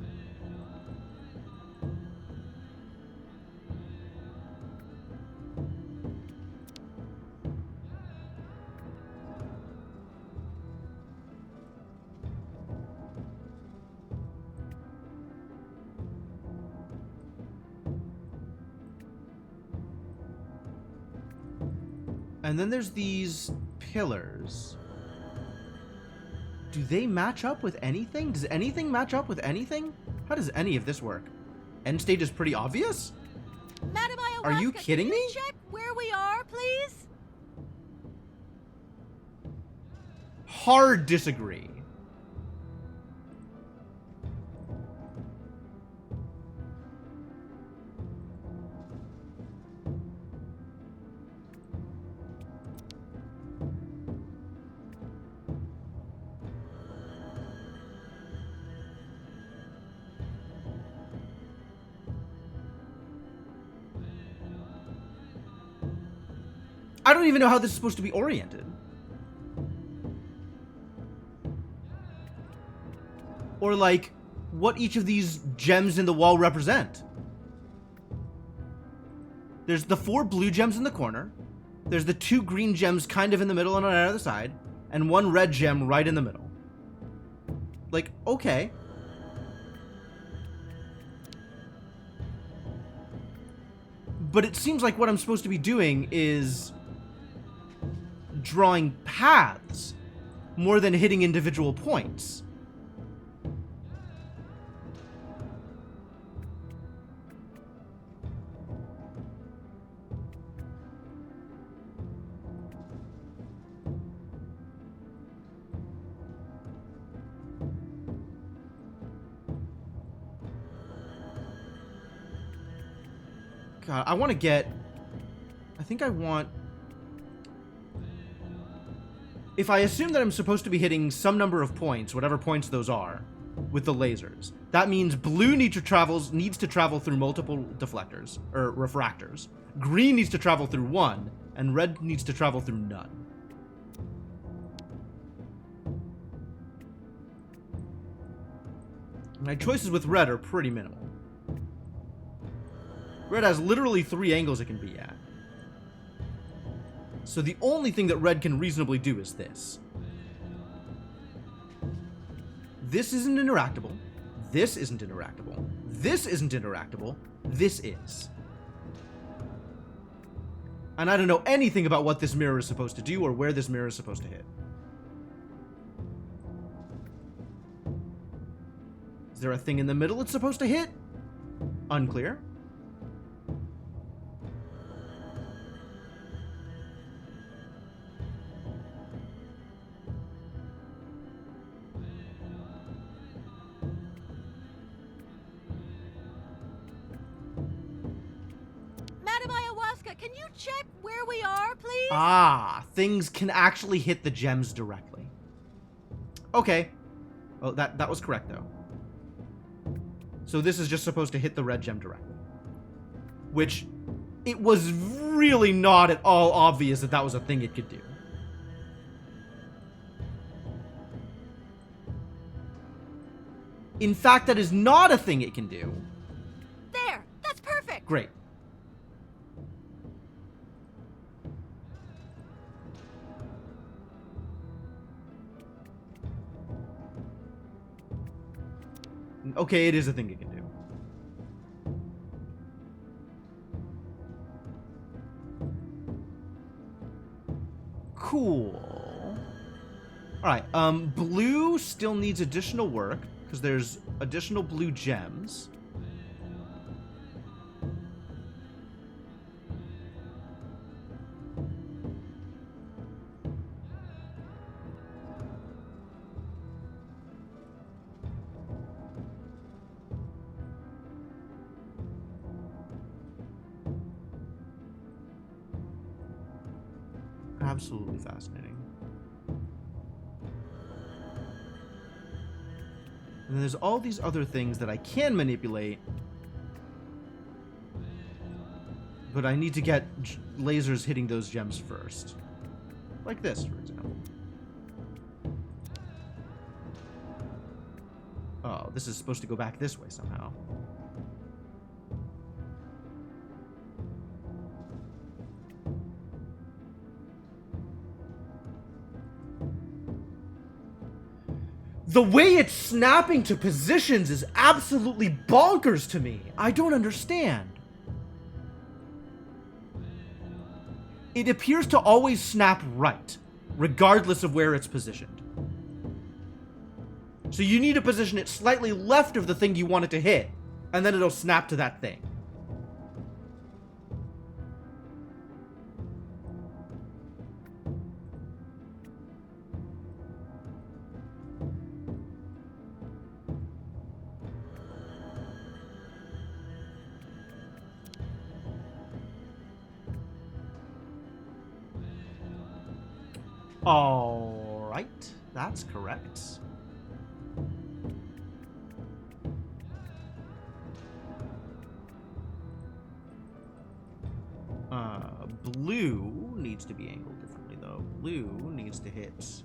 And then there's these pillars. Do they match up with anything? Does anything match up with anything? How does any of this work? End state is pretty obvious? Madam Ayahuasca, Are you kidding me? check where we are, please? Hard disagree. I don't even know how this is supposed to be oriented. Or like, what each of these gems in the wall represent. There's the 4 blue gems in the corner. There's the 2 green gems kind of in the middle and on either side. And 1 red gem right in the middle. Like, okay. But it seems like what I'm supposed to be doing is drawing paths more than hitting individual points. God, I want to get... I think I want... If I assume that I'm supposed to be hitting some number of points, whatever points those are, with the lasers, that means blue needs to travel through multiple deflectors, or refractors. Green needs to travel through 1, and red needs to travel through none. My choices with red are pretty minimal. Red has literally 3 angles it can be at. So the only thing that red can reasonably do is this. This isn't interactable. This isn't interactable. This isn't interactable. This is. And I don't know anything about what this mirror is supposed to do or where this mirror is supposed to hit. Is there a thing in the middle it's supposed to hit? Unclear. can you check where we are, please? Ah, things can actually hit the gems directly. Okay. Oh, that was correct, though. So this is just supposed to hit the red gem directly. Which, it was really not at all obvious that that was a thing it could do. In fact, that is not a thing it can do. There, that's perfect. Great. Okay, it is a thing it can do. Cool. Alright, blue still needs additional work, because there's additional blue gems. Absolutely fascinating. And then there's all these other things that I can manipulate. But I need to get lasers hitting those gems first. Like this, for example. Oh, this is supposed to go back this way somehow. The way it's snapping to positions is absolutely bonkers to me. I don't understand. It appears to always snap right, regardless of where it's positioned. So you need to position it slightly left of the thing you want it to hit, and then it'll snap to that thing. All right, that's correct. Blue needs to be angled differently, though. Blue needs to hit...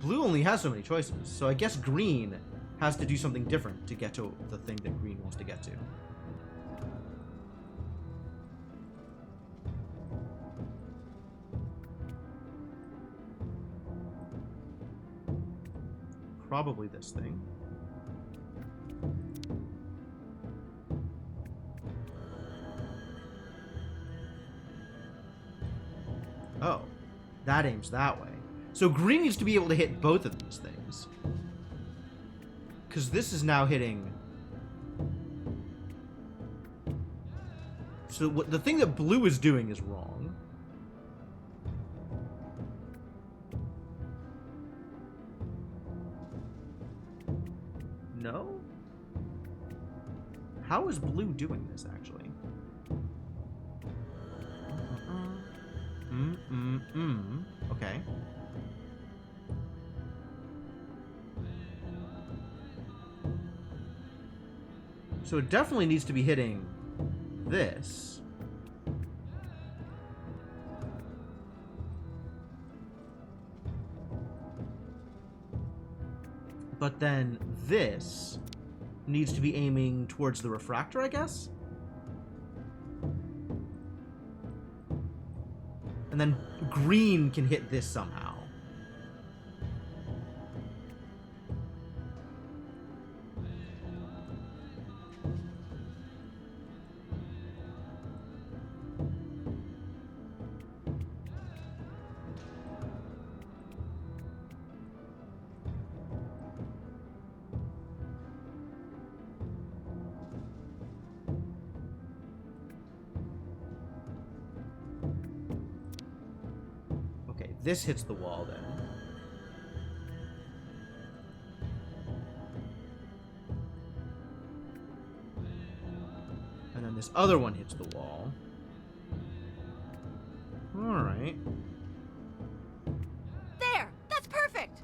Blue only has so many choices, so I guess green has to do something different to get to the thing that green wants to get to. Probably this thing. Oh, that aims that way. So green needs to be able to hit both of these things. Because this is now hitting... So what the thing that blue is doing is wrong. No? How is blue doing this, actually? Okay. So it definitely needs to be hitting this. But then this needs to be aiming towards the refractor, I guess? And then green can hit this somehow. this hits the wall then. And then this other one hits the wall. Alright. There! That's perfect!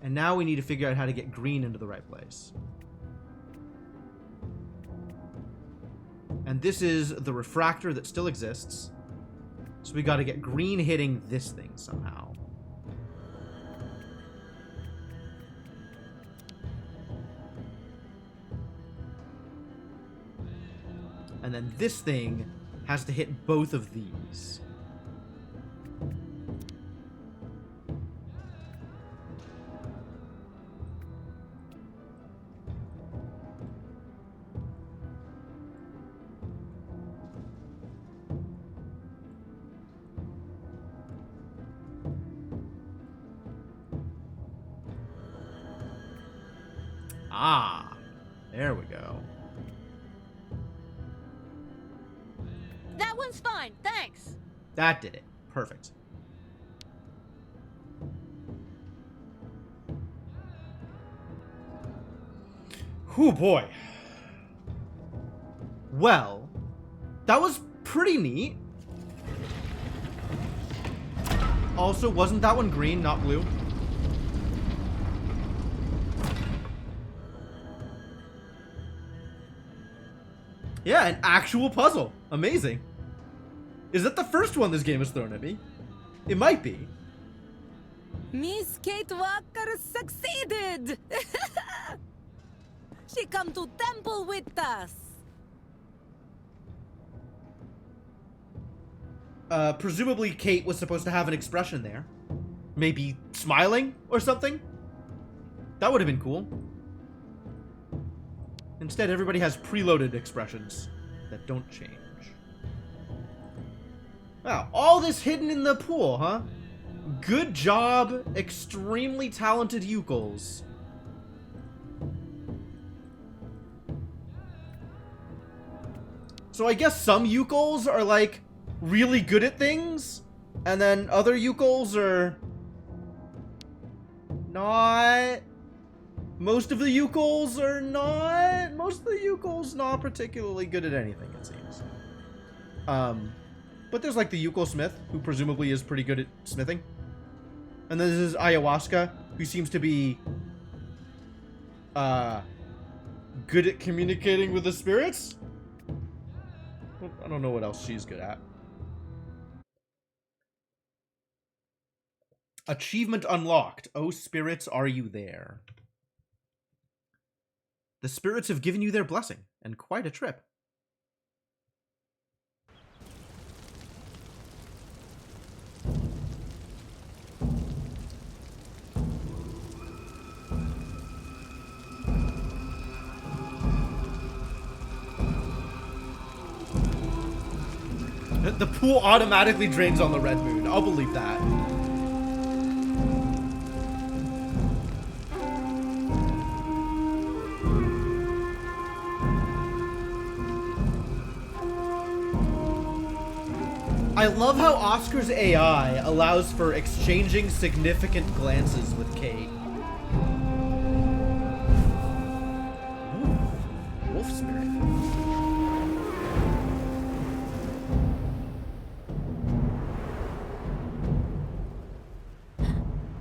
And now we need to figure out how to get green into the right place. And this is the refractor that still exists. So we got to get green hitting this thing somehow. And then this thing has to hit both of these. Ah, there we go. That one's fine, thanks! That did it. Perfect. Whew, boy. Well, that was pretty neat. Also, wasn't that one green, not blue? Yeah, an actual puzzle. Amazing. Is that the first one this game has thrown at me? It might be. Miss Kate Walker succeeded! She come to temple with us. Presumably Kate was supposed to have an expression there. Maybe smiling or something? That would have been cool. Instead, everybody has preloaded expressions that don't change. Wow, all this hidden in the pool, huh? Good job, extremely talented Yukos. So I guess some Yukos are, like, really good at things, and then other Yukos are not. Most of the Yukos are not. Most of the Yukos not particularly good at anything, it seems. But there's like the Yuko Smith, who presumably is pretty good at smithing. And then there's Ayahuasca, who seems to be good at communicating with the spirits. I don't know what else she's good at. Achievement unlocked. Oh, spirits, are you there? The spirits have given you their blessing, and quite a trip. The pool automatically drains on the red moon. I'll believe that. I love how Oscar's AI allows for exchanging significant glances with Kate. Ooh, wolf spirit.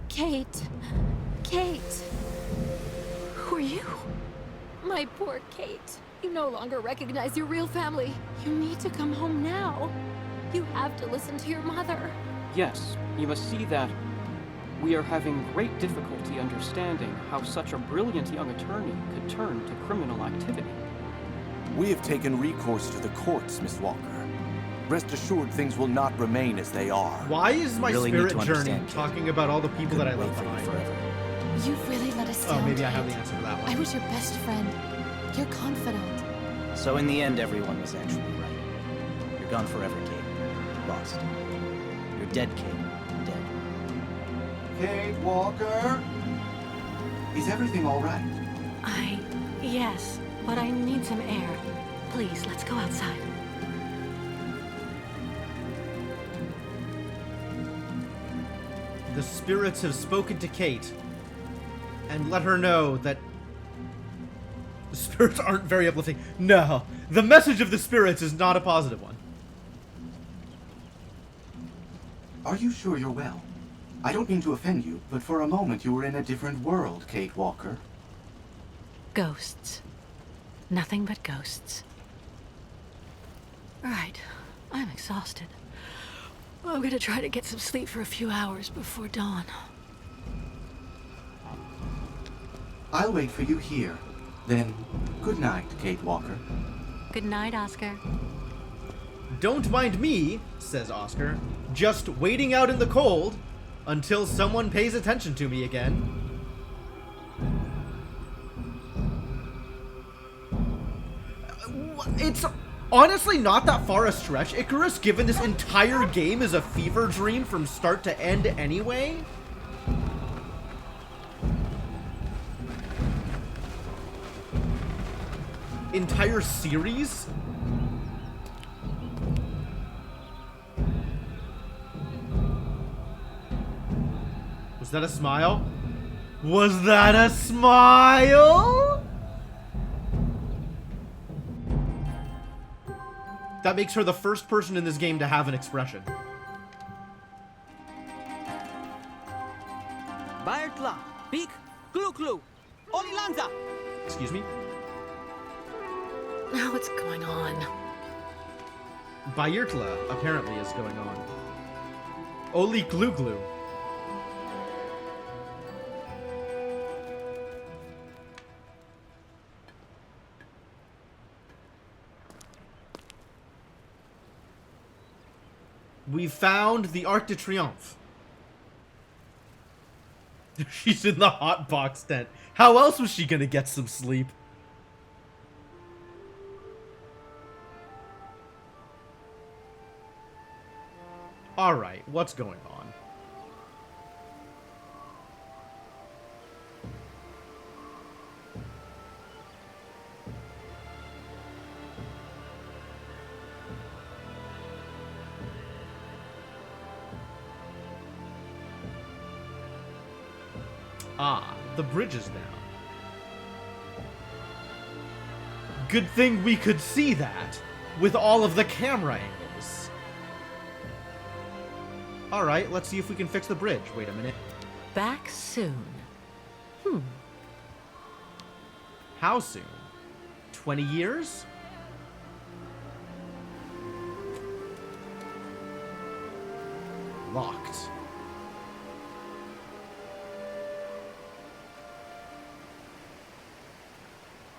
Kate. Kate. Who are you? My poor Kate. You no longer recognize your real family. You need to come home now. You have to listen to your mother. Yes, you must see that we are having great difficulty understanding how such a brilliant young attorney could turn to criminal activity. We have taken recourse to the courts, Miss Walker. Rest assured things will not remain as they are. Why is my Really spirit need to journey understand, Kate. talking about all the people that I Couldn't left wait for you behind? forever. You've really let us Oh, down, maybe I have Kate. the answer to that one. I was your best friend. Your confidant. So in the end, everyone was actually right. You're gone forever, Kate. Lost. You're dead, Kate. Dead. Kate Walker? Is everything all right? Yes, but I need some air. Please, let's go outside. The spirits have spoken to Kate and let her know that the spirits aren't very uplifting. No, the message of the spirits is not a positive one. Are you sure you're well? I don't mean to offend you, but for a moment you were in a different world, Kate Walker. Ghosts. Nothing but ghosts. Right. I'm exhausted. I'm gonna try to get some sleep for a few hours before dawn. I'll wait for you here. Then, good night, Kate Walker. Good night, Oscar. Don't mind me, says Oscar, just waiting out in the cold until someone pays attention to me again. It's honestly not that far a stretch, Icarus, given this entire game is a fever dream from start to end anyway. Entire series? Was that a smile? Was that a smile? That makes her the first person in this game to have an expression. Baertla, Peak, Klu, Olilanza. Excuse me? Now what's going on? Bayertla, apparently, is going on. Oli Glu Glu. We found the Arc de Triomphe. She's in the hot box tent. How else was she gonna get some sleep? Alright, what's going on? Ah, the bridge is down. Good thing we could see that with all of the camera angles. Alright, let's see if we can fix the bridge. Wait a minute. Back soon. How soon? 20 years? Locked.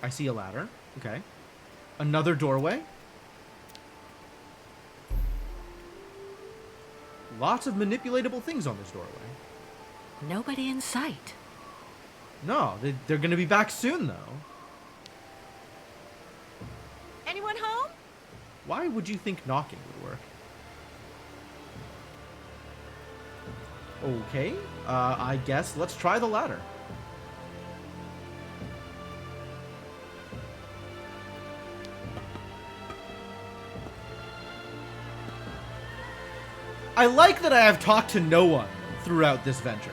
I see a ladder. Okay. Another doorway. Lots of manipulatable things on this doorway. Nobody in sight. No, they're gonna be back soon, though. Anyone home? Why would you think knocking would work? Okay, I guess let's try the ladder. I like that I have talked to no one throughout this venture.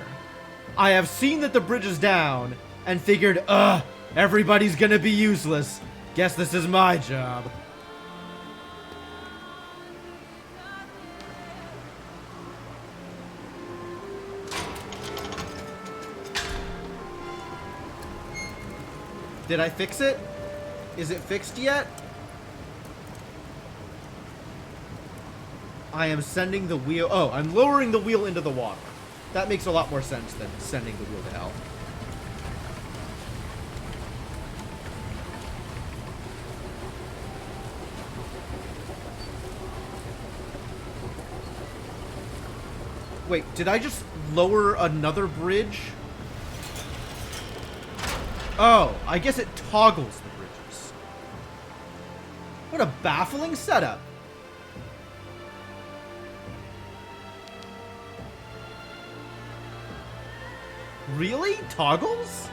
I have seen that the bridge is down and figured, everybody's gonna be useless. Guess this is my job. Did I fix it? Is it fixed yet? I am sending the wheel... Oh, I'm lowering the wheel into the water. That makes a lot more sense than sending the wheel to hell. Wait, did I just lower another bridge? Oh, I guess it toggles the bridges. What a baffling setup. Really? Toggles?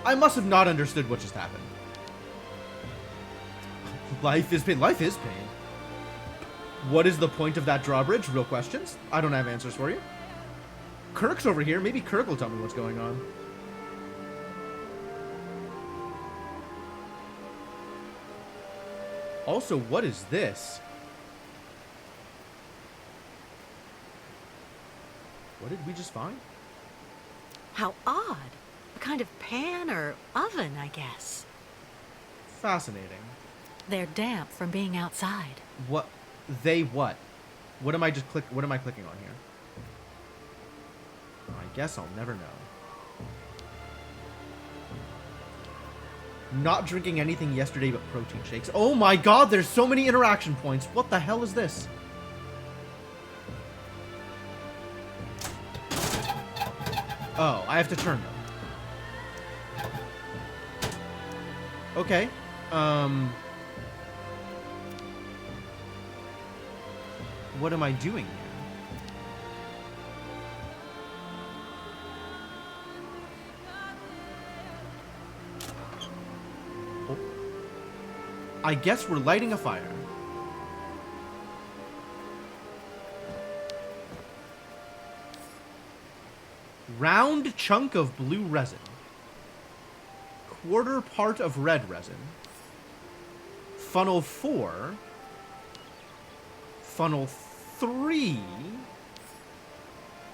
I must have not understood what just happened. Life is pain. Life is pain. What is the point of that drawbridge? Real questions. I don't have answers for you. Kirk's over here. Maybe Kirk will tell me what's going on. Also, what is this? What did we just find? How odd. A kind of pan or oven, I guess. Fascinating. They're damp from being outside. What? They what? What am I clicking on here? I guess I'll never know. Not drinking anything yesterday but protein shakes. Oh my god, there's so many interaction points. What the hell is this? Oh, I have to turn them. Okay. What am I doing here? Oh. I guess we're lighting a fire. Round chunk of blue resin. Quarter part of red resin. Funnel 4. Funnel 3.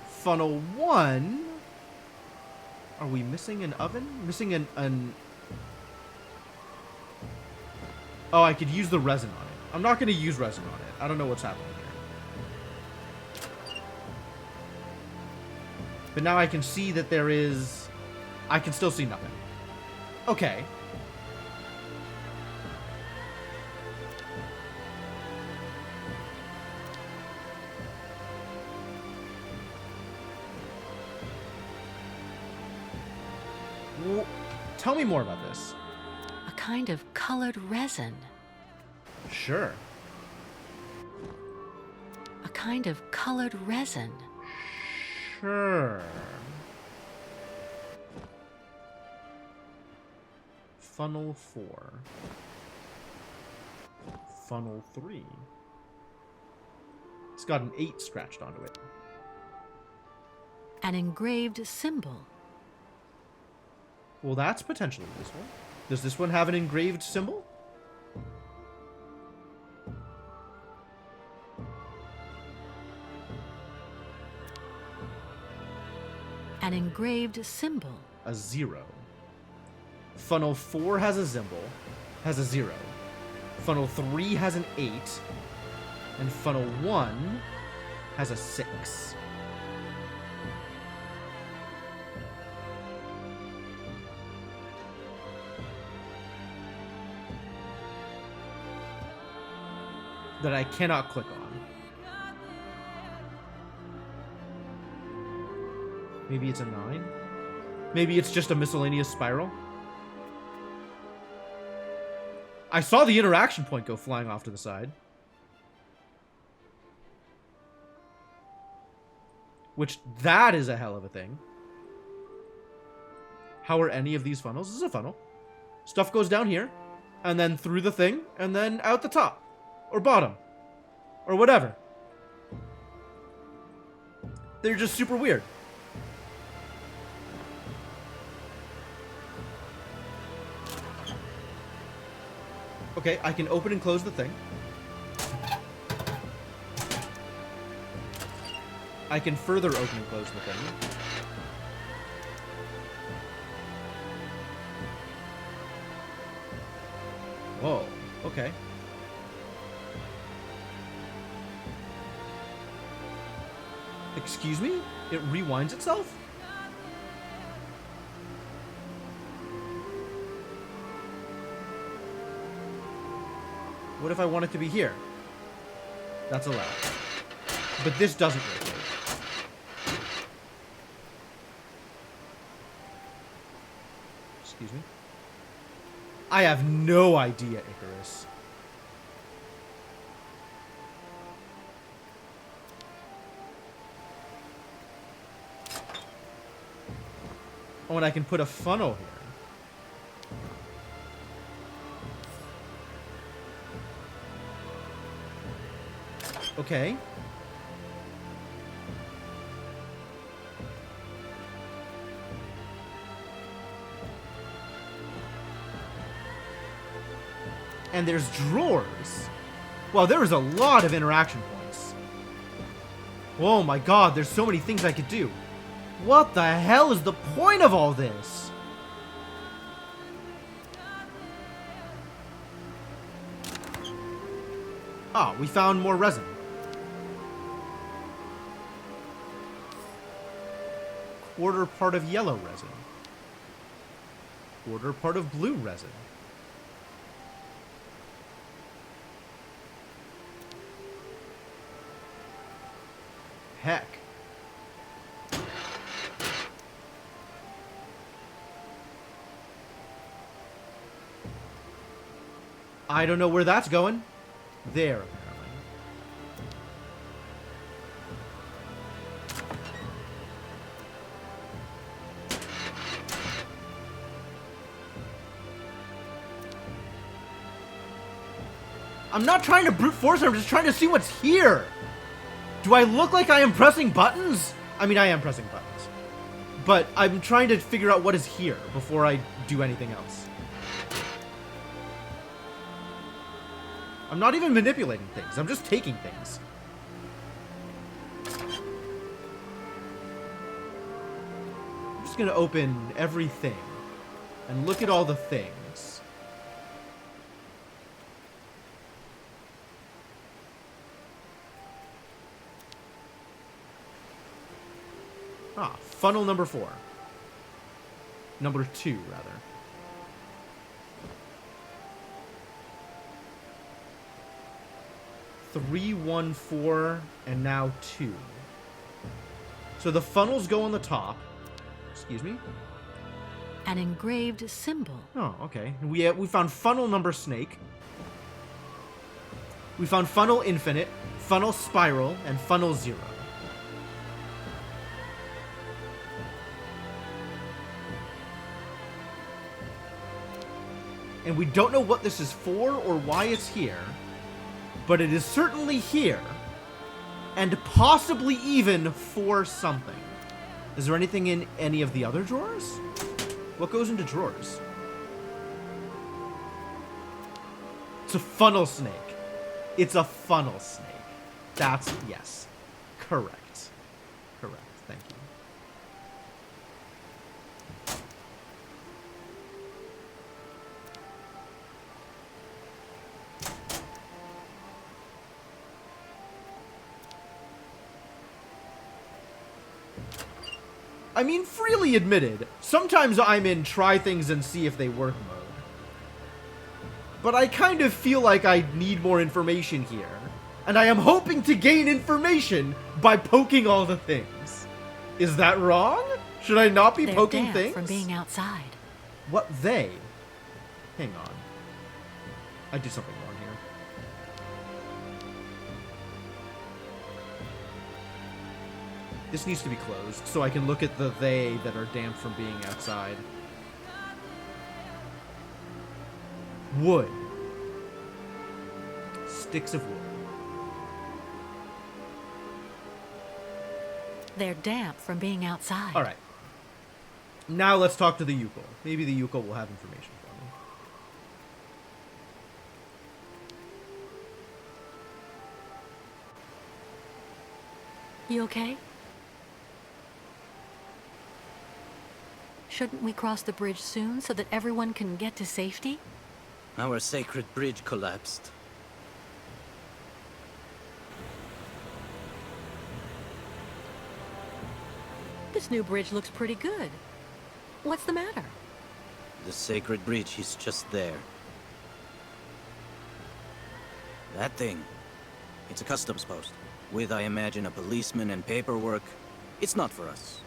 Funnel 1. Are we missing an oven? Missing an... Oh, I could use the resin on it. I'm not going to use resin on it. I don't know what's happening here. But now I can see that there is... I can still see nothing. Okay. Well, tell me more about this. A kind of colored resin. Sure. A kind of colored resin. Sure. Funnel 4. Funnel 3. It's got an 8 scratched onto it. An engraved symbol. Well, that's potentially useful. Does this one have an engraved symbol? An engraved symbol. A 0. Funnel 4 has a symbol, has a 0. Funnel 3 has an 8. And funnel 1 has a 6. That I cannot click on. Maybe it's a 9? Maybe it's just a miscellaneous spiral? I saw the interaction point go flying off to the side. Which, that is a hell of a thing. How are any of these funnels? This is a funnel. Stuff goes down here, and then through the thing, and then out the top. Or bottom. Or whatever. They're just super weird. Okay, I can open and close the thing. I can further open and close the thing. Whoa, okay. Excuse me? It rewinds itself? What if I want it to be here? That's allowed. But this doesn't rotate. Excuse me? I have no idea, Icarus. Oh, and I can put a funnel here. Okay. And there's drawers. Well, there is a lot of interaction points. Oh my god, there's so many things I could do. What the hell is the point of all this? Ah, we found more resin. Quarter part of yellow resin. Quarter part of blue resin. Heck. I don't know where that's going. There, apparently. I'm not trying to brute force it, I'm just trying to see what's here. Do I look like I am pressing buttons? I mean, I am pressing buttons. But I'm trying to figure out what is here before I do anything else. I'm not even manipulating things. I'm just taking things. I'm just gonna open everything and look at all the things. Ah, funnel number 4. Number 2, rather. Three, 1, 4, and now 2. So the funnels go on the top. Excuse me? An engraved symbol. Oh, okay. We found funnel number snake. We found funnel infinite, funnel spiral, and funnel 0. And we don't know what this is for or why it's here, but it is certainly here, and possibly even for something. Is there anything in any of the other drawers? What goes into drawers? It's a funnel snake. It's a funnel snake. That's, yes. Correct. Correct. Thank you. I mean, freely admitted, sometimes I'm in try things and see if they work mode. But I kind of feel like I need more information here. And I am hoping to gain information by poking all the things. Is that wrong? Should I not be poking damp things? from being outside. What they? Hang on. I did something wrong here. This needs to be closed so I can look at the they that are damp from being outside. Wood. Sticks of wood. They're damp from being outside. Alright. Now let's talk to the Yukol. Maybe the Yukol will have information for me. You okay? Shouldn't we cross the bridge soon so that everyone can get to safety? Our sacred bridge collapsed. This new bridge looks pretty good. What's the matter? The sacred bridge is just there. That thing. It's a customs post. With, I imagine, a policeman and paperwork. It's not for us.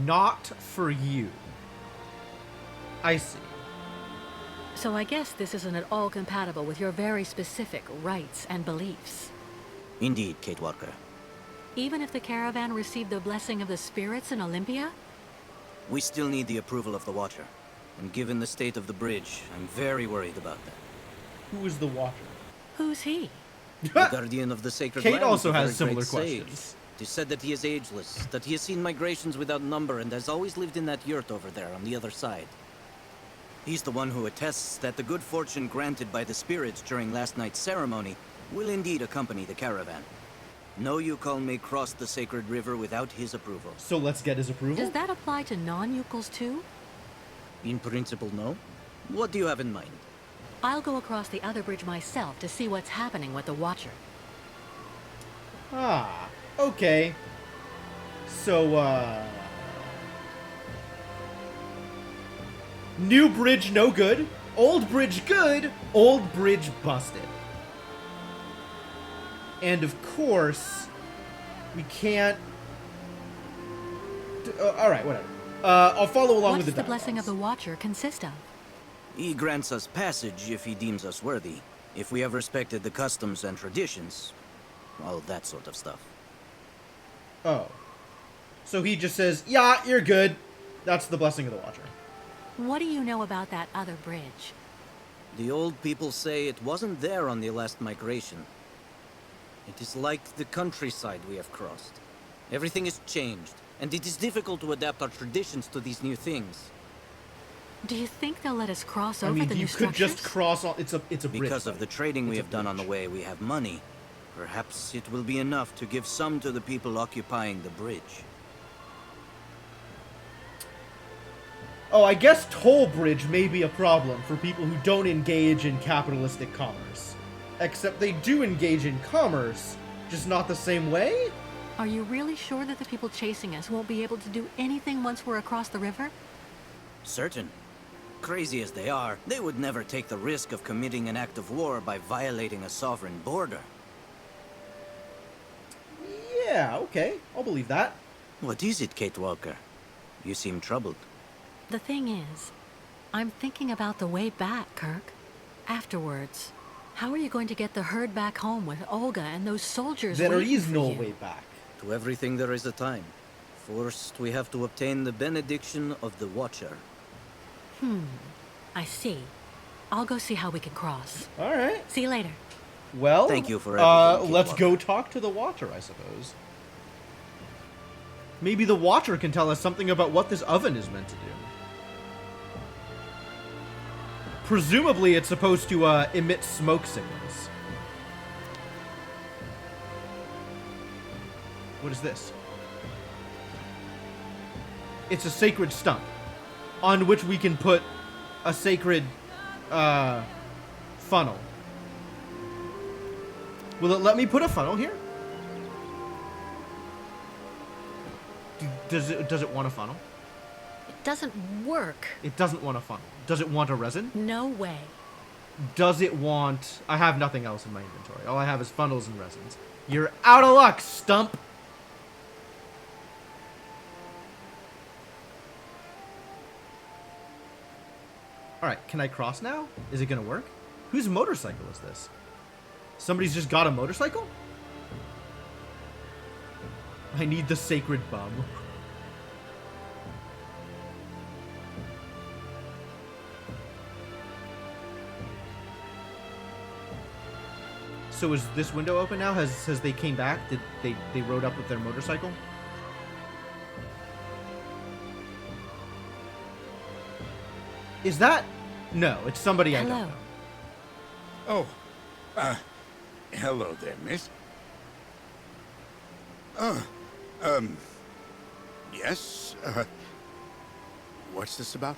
Not for you. I see. So I guess this isn't at all compatible with your very specific rights and beliefs. Indeed, Kate Walker. Even if the caravan received the blessing of the spirits in Olympia? We still need the approval of the Watcher. And given the state of the bridge, I'm very worried about that. Who is the Watcher? Who's he? The guardian of the sacred Kate land also is a has very similar great sage. questions. It is said that he is ageless, that he has seen migrations without number, and has always lived in that yurt over there on the other side. He's the one who attests that the good fortune granted by the spirits during last night's ceremony will indeed accompany the caravan. No Yukon may cross the sacred river without his approval. So let's get his approval. Does that apply to non-Yukals too? In principle, no. What do you have in mind? I'll go across the other bridge myself to see what's happening with the Watcher. Ah, okay. So, new bridge no good, old bridge good, old bridge busted. And of course, we can't... Alright, whatever. I'll follow along What with does the the blessing of the dialogues. Watcher consist of? He grants us passage if he deems us worthy, if we have respected the customs and traditions, all that sort of stuff. Oh. So he just says, yeah, you're good. That's the blessing of the Watcher. What do you know about that other bridge? The old people say it wasn't there on the last migration. It is like the countryside we have crossed. Everything is changed, and it is difficult to adapt our traditions to these new things. Do you think they'll let us cross over I mean, the you new could structures? just cross on... It's a bridge. Because of the trading we It's a have done on the bridge. way, we have money. Perhaps it will be enough to give some to the people occupying the bridge. Oh, I guess toll bridge may be a problem for people who don't engage in capitalistic commerce. Except they do engage in commerce, just not the same way? Are you really sure that the people chasing us won't be able to do anything once we're across the river? Certain. Crazy as they are, they would never take the risk of committing an act of war by violating a sovereign border. Yeah, okay. I'll believe that. What is it, Kate Walker? You seem troubled. The thing is, I'm thinking about the way back, Kirk. Afterwards. How are you going to get the herd back home with Olga and those soldiers There waiting is for no you? way back. To everything there is a time. First, we have to obtain the benediction of the Watcher. I see. I'll go see how we can cross. Alright. See you later. Well, Thank you for everything, Kate let's Walker. go talk to the Watcher, I suppose. Maybe the Watcher can tell us something about what this oven is meant to do. Presumably, it's supposed to emit smoke signals. What is this? It's a sacred stump on which we can put a sacred funnel. Will it let me put a funnel here? Does it want a funnel? It doesn't work. It doesn't want a funnel. Does it want a resin? No way. Does it want... I have nothing else in my inventory. All I have is funnels and resins. You're out of luck, stump! Alright, can I cross now? Is it gonna work? Whose motorcycle is this? Somebody's just got a motorcycle? I need the sacred bum. So is this window open now? Has they came back? Did they rode up with their motorcycle? Is that... No, it's somebody I don't Hello. know. Oh, hello there, miss. Yes, what's this about?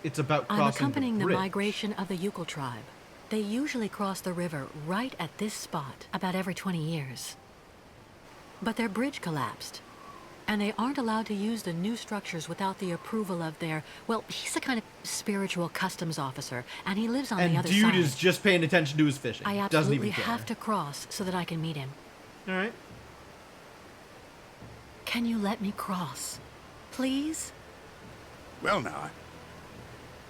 It's about I'm crossing accompanying the bridge. migration of the Yukal tribe. They usually cross the river right at this spot about every 20 years. But their bridge collapsed. And they aren't allowed to use the new structures without the approval of their... Well, he's a kind of spiritual customs officer, and he lives on the And other dude side. is just paying attention to his fishing. I Doesn't absolutely even care. have to cross so that I can meet him. Alright. Can you let me cross? Please? Well, now,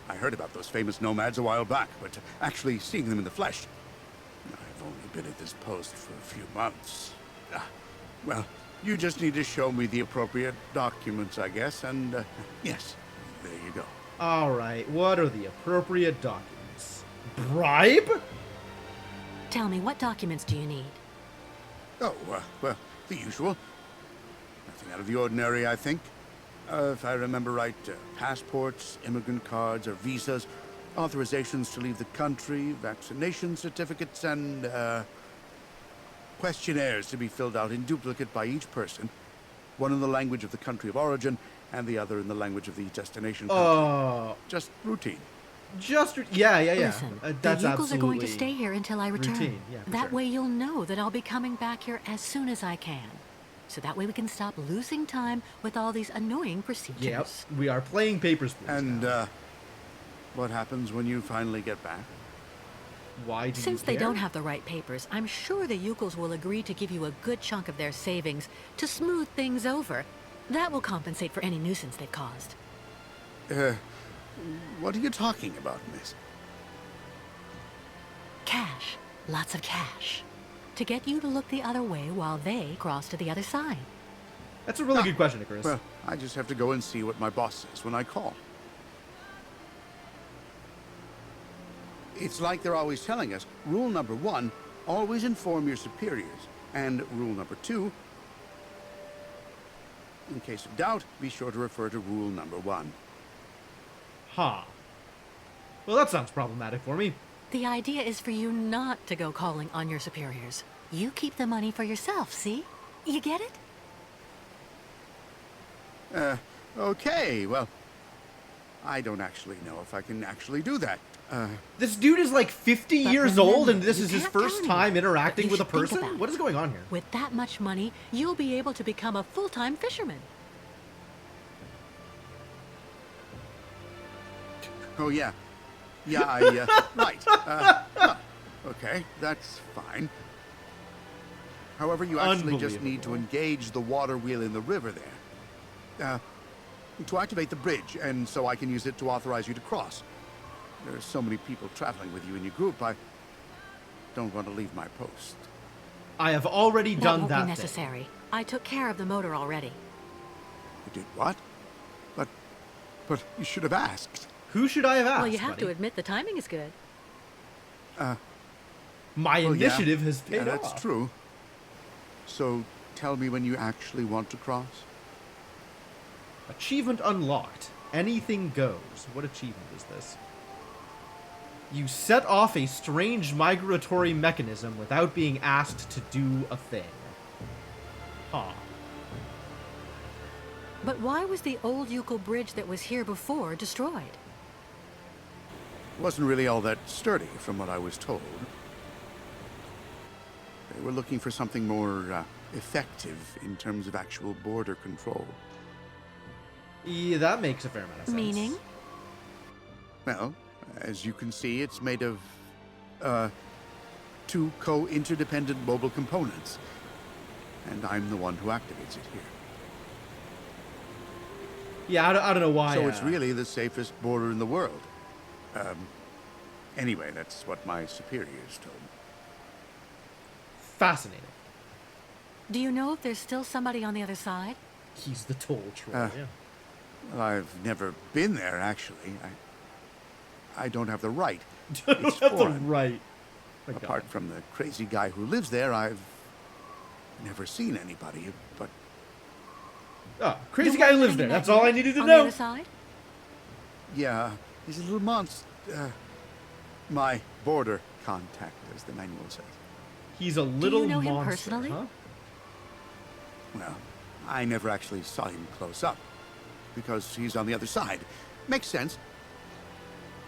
I heard about those famous nomads a while back, but actually seeing them in the flesh, I've only been at this post for a few months. Well, you just need to show me the appropriate documents, I guess, and yes, there you go. Alright, what are the appropriate documents? Bribe? Tell me, what documents do you need? Oh, well, the usual. Nothing out of the ordinary, I think. If I remember right, passports, immigrant cards or visas, authorizations to leave the country, vaccination certificates, and, questionnaires to be filled out in duplicate by each person. One in the language of the country of origin, and the other in the language of the destination country. Oh. Just routine. Yeah. Listen, That's the Yukos are going to absolutely stay here until I return. routine, yeah, for that sure. way you'll know that I'll be coming back here as soon as I can. So that way we can stop losing time with all these annoying procedures. Yep, we are playing Papers, Please. And, now. what happens when you finally get back? Why do Since you they care? don't have the right papers, I'm sure the Yukos will agree to give you a good chunk of their savings to smooth things over. That will compensate for any nuisance they've caused. What are you talking about, miss? Cash. Lots of cash. To get you to look the other way while they cross to the other side. That's a really good question, Icarus. Well, I just have to go and see what my boss says when I call. It's like they're always telling us, rule number 1, always inform your superiors. And rule number 2, in case of doubt, be sure to refer to rule number 1. Huh. Well, that sounds problematic for me. The idea is for you not to go calling on your superiors. You keep the money for yourself, see? You get it? Okay, well, I don't actually know if I can actually do that. This dude is like 50 But years remember, old and this you is his can't first tell time anyone, interacting but you with a should think person? about What is going on here? With that much money, you'll be able to become a full-time fisherman. Oh, yeah. Right. Okay, that's fine. However, you actually just need to engage the water wheel in the river there. To activate the bridge, and so I can use it to authorize you to cross. There are so many people traveling with you in your group, I don't want to leave my post. I have already That done won't that be necessary. I took care of the motor already. You did what? But you should have asked. Who should I have asked, Well, you have buddy? to admit the timing is good. My Well, yeah. initiative has paid Yeah, that's off. true. So, tell me when you actually want to cross. Achievement unlocked. Anything goes. What achievement is this? You set off a strange migratory mechanism without being asked to do a thing. Huh. But why was the old Yukol bridge that was here before destroyed? It wasn't really all that sturdy, from what I was told. They were looking for something more effective in terms of actual border control. Yeah, that makes a fair amount of sense. Meaning? Well, as you can see, it's made of, 2 co-interdependent mobile components. And I'm the one who activates it here. Yeah, I don't know why. So it's really the safest border in the world. Anyway, that's what my superiors told me. Fascinating. Do you know if there's still somebody on the other side? He's the toll troll, yeah. Well, I've never been there, actually. I don't have the right. Don't It's have the foreign. right. My Apart God. from the crazy guy who lives there, I've never seen anybody, but... Oh, crazy The guy one lives living there. in That's that all I yurt needed to on know. the other side? Yeah, he's a little monster. My border contact, as the manual says. He's a little know him monster, personally? huh? Well, I never actually saw him close up, because he's on the other side. Makes sense.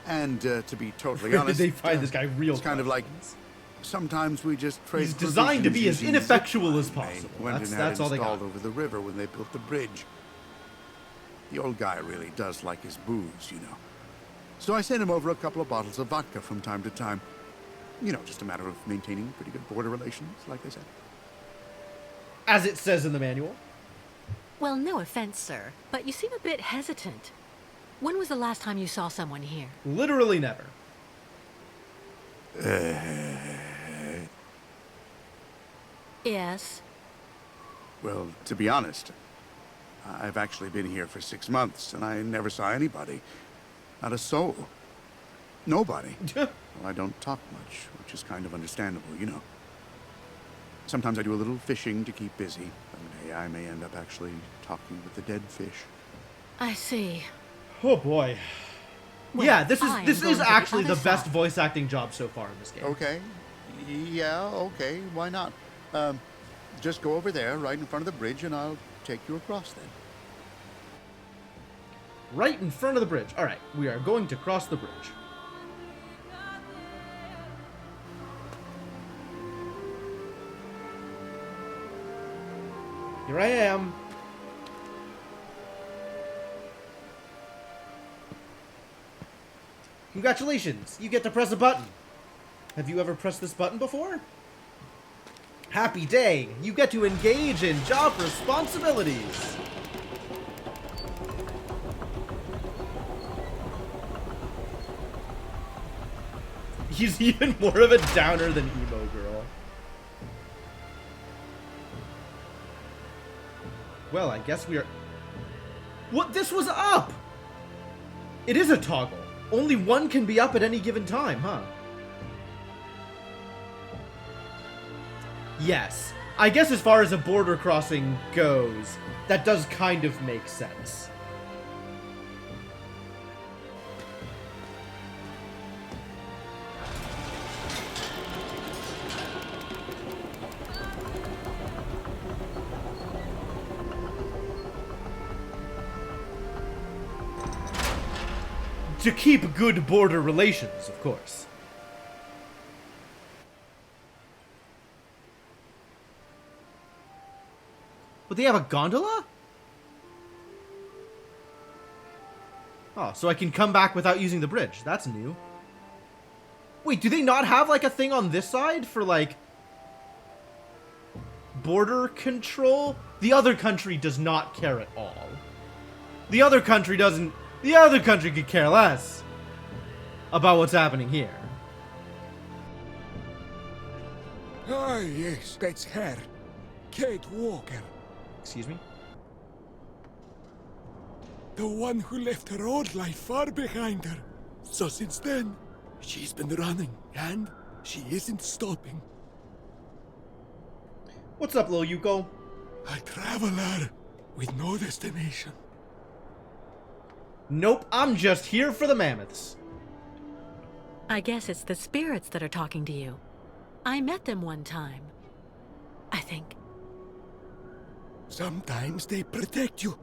And to be totally Where honest, did they find this guy real it's kind of like questions? sometimes we just trade. He's designed to be as provisions using ineffectual zip as line possible. They went and had That's all they got. installed over the river when they built the bridge. The old guy really does like his booze, you know. So I sent him over a couple of bottles of vodka from time to time. You know, just a matter of maintaining pretty good border relations, like they said. As it says in the manual. Well, no offense, sir, but you seem a bit hesitant. When was the last time you saw someone here? Literally never. Yes. Well, to be honest, I've actually been here for 6 months, and I never saw anybody. Not a soul. Nobody. Well, I don't talk much, which is kind of understandable, you know. Sometimes I do a little fishing to keep busy. One day I may end up actually talking with the dead fish. I see. Oh boy. Well, yeah, this I am is going to actually the the other best side. voice acting job so far in this game. Okay. Yeah, okay. Why not? Just go over there, right in front of the bridge, and I'll take you across then. Right in front of the bridge. All right, we are going to cross the bridge. Here I am. Congratulations, you get to press a button. Have you ever pressed this button before? Happy day, you get to engage in job responsibilities. He's even more of a downer than Emo Girl. Well, I guess we are... What? This was up! It is a toggle. Only one can be up at any given time, huh? Yes. I guess as far as a border crossing goes, that does kind of make sense. To keep good border relations, of course. But they have a gondola? Oh, so I can come back without using the bridge. That's new. Wait, do they not have, like, a thing on this side for, like, border control? The other country does not care at all. The other country doesn't... The other country could care less about what's happening here. Ah, yes, that's her. Kate Walker. Excuse me? The one who left her old life far behind her. So since then, she's been running, and she isn't stopping. What's up, little Yuko? A traveler with no destination. Nope, I'm just here for the mammoths. I guess it's the spirits that are talking to you. I met them one time. I think. Sometimes they protect you.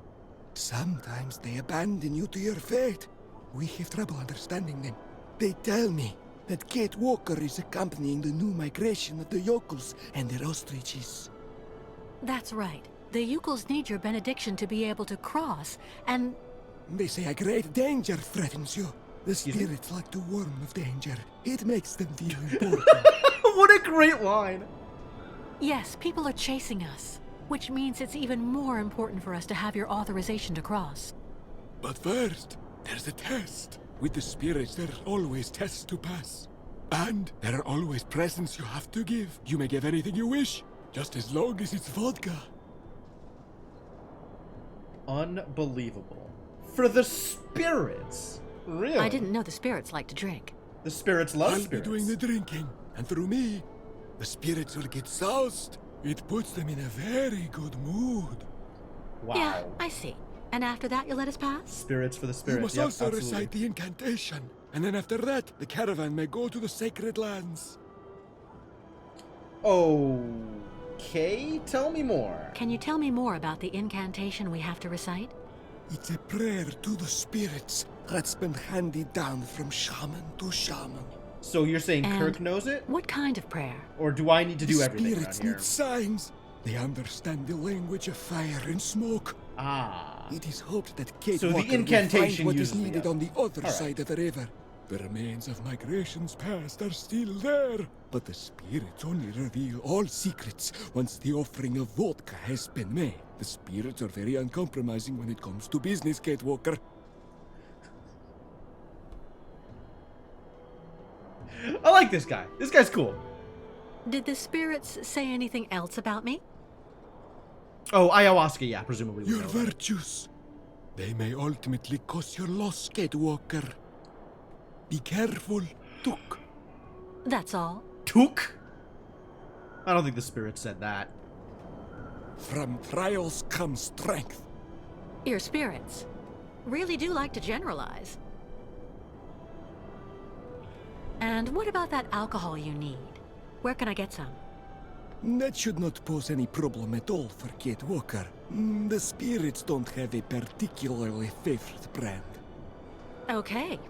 Sometimes they abandon you to your fate. We have trouble understanding them. They tell me that Kate Walker is accompanying the new migration of the yokels and their ostriches. That's right. The Yukels need your benediction to be able to cross, and... They say a great danger threatens you. The spirits like to warn of danger. It makes them feel important. What a great line! Yes, people are chasing us, which means it's even more important for us to have your authorization to cross. But first, there's a test. With the spirits, there are always tests to pass. And there are always presents you have to give. You may give anything you wish, just as long as it's vodka. Unbelievable. For the spirits? Really? I didn't know the spirits like to drink. The spirits love I'll spirits. be doing the drinking, and through me, the spirits will get soused. It puts them in a very good mood. Wow. Yeah, I see. And after that, you'll let us pass? Spirits for the You spirits. must Yep, also absolutely. recite the incantation, and then after that, the caravan may go to the sacred lands. Okay, tell me more. Can you tell me more about the incantation we have to recite? It's a prayer to the spirits that's been handed down from shaman to shaman. So you're saying And Kirk knows it? What kind of prayer? Or do I need to do The everything spirits around here? need signs. They understand the language of fire and smoke. Ah. It is hoped that Kate So the Walker will incantation find what is uses the needed other. on the other All right. side of the river. The remains of migrations past are still there, but the spirits only reveal all secrets once the offering of vodka has been made. The spirits are very uncompromising when it comes to business, Kate Walker. I like this guy. This guy's cool. Did the spirits say anything else about me? Oh, ayahuasca, yeah, presumably. we Your know that. virtues. They may ultimately cause your loss, Kate Walker. Be careful, Took. That's all. Took? I don't think the spirit said that. From trials comes strength. Your spirits really do like to generalize. And what about that alcohol you need? Where can I get some? That should not pose any problem at all for Kate Walker. The spirits don't have a particularly favorite brand. Okay.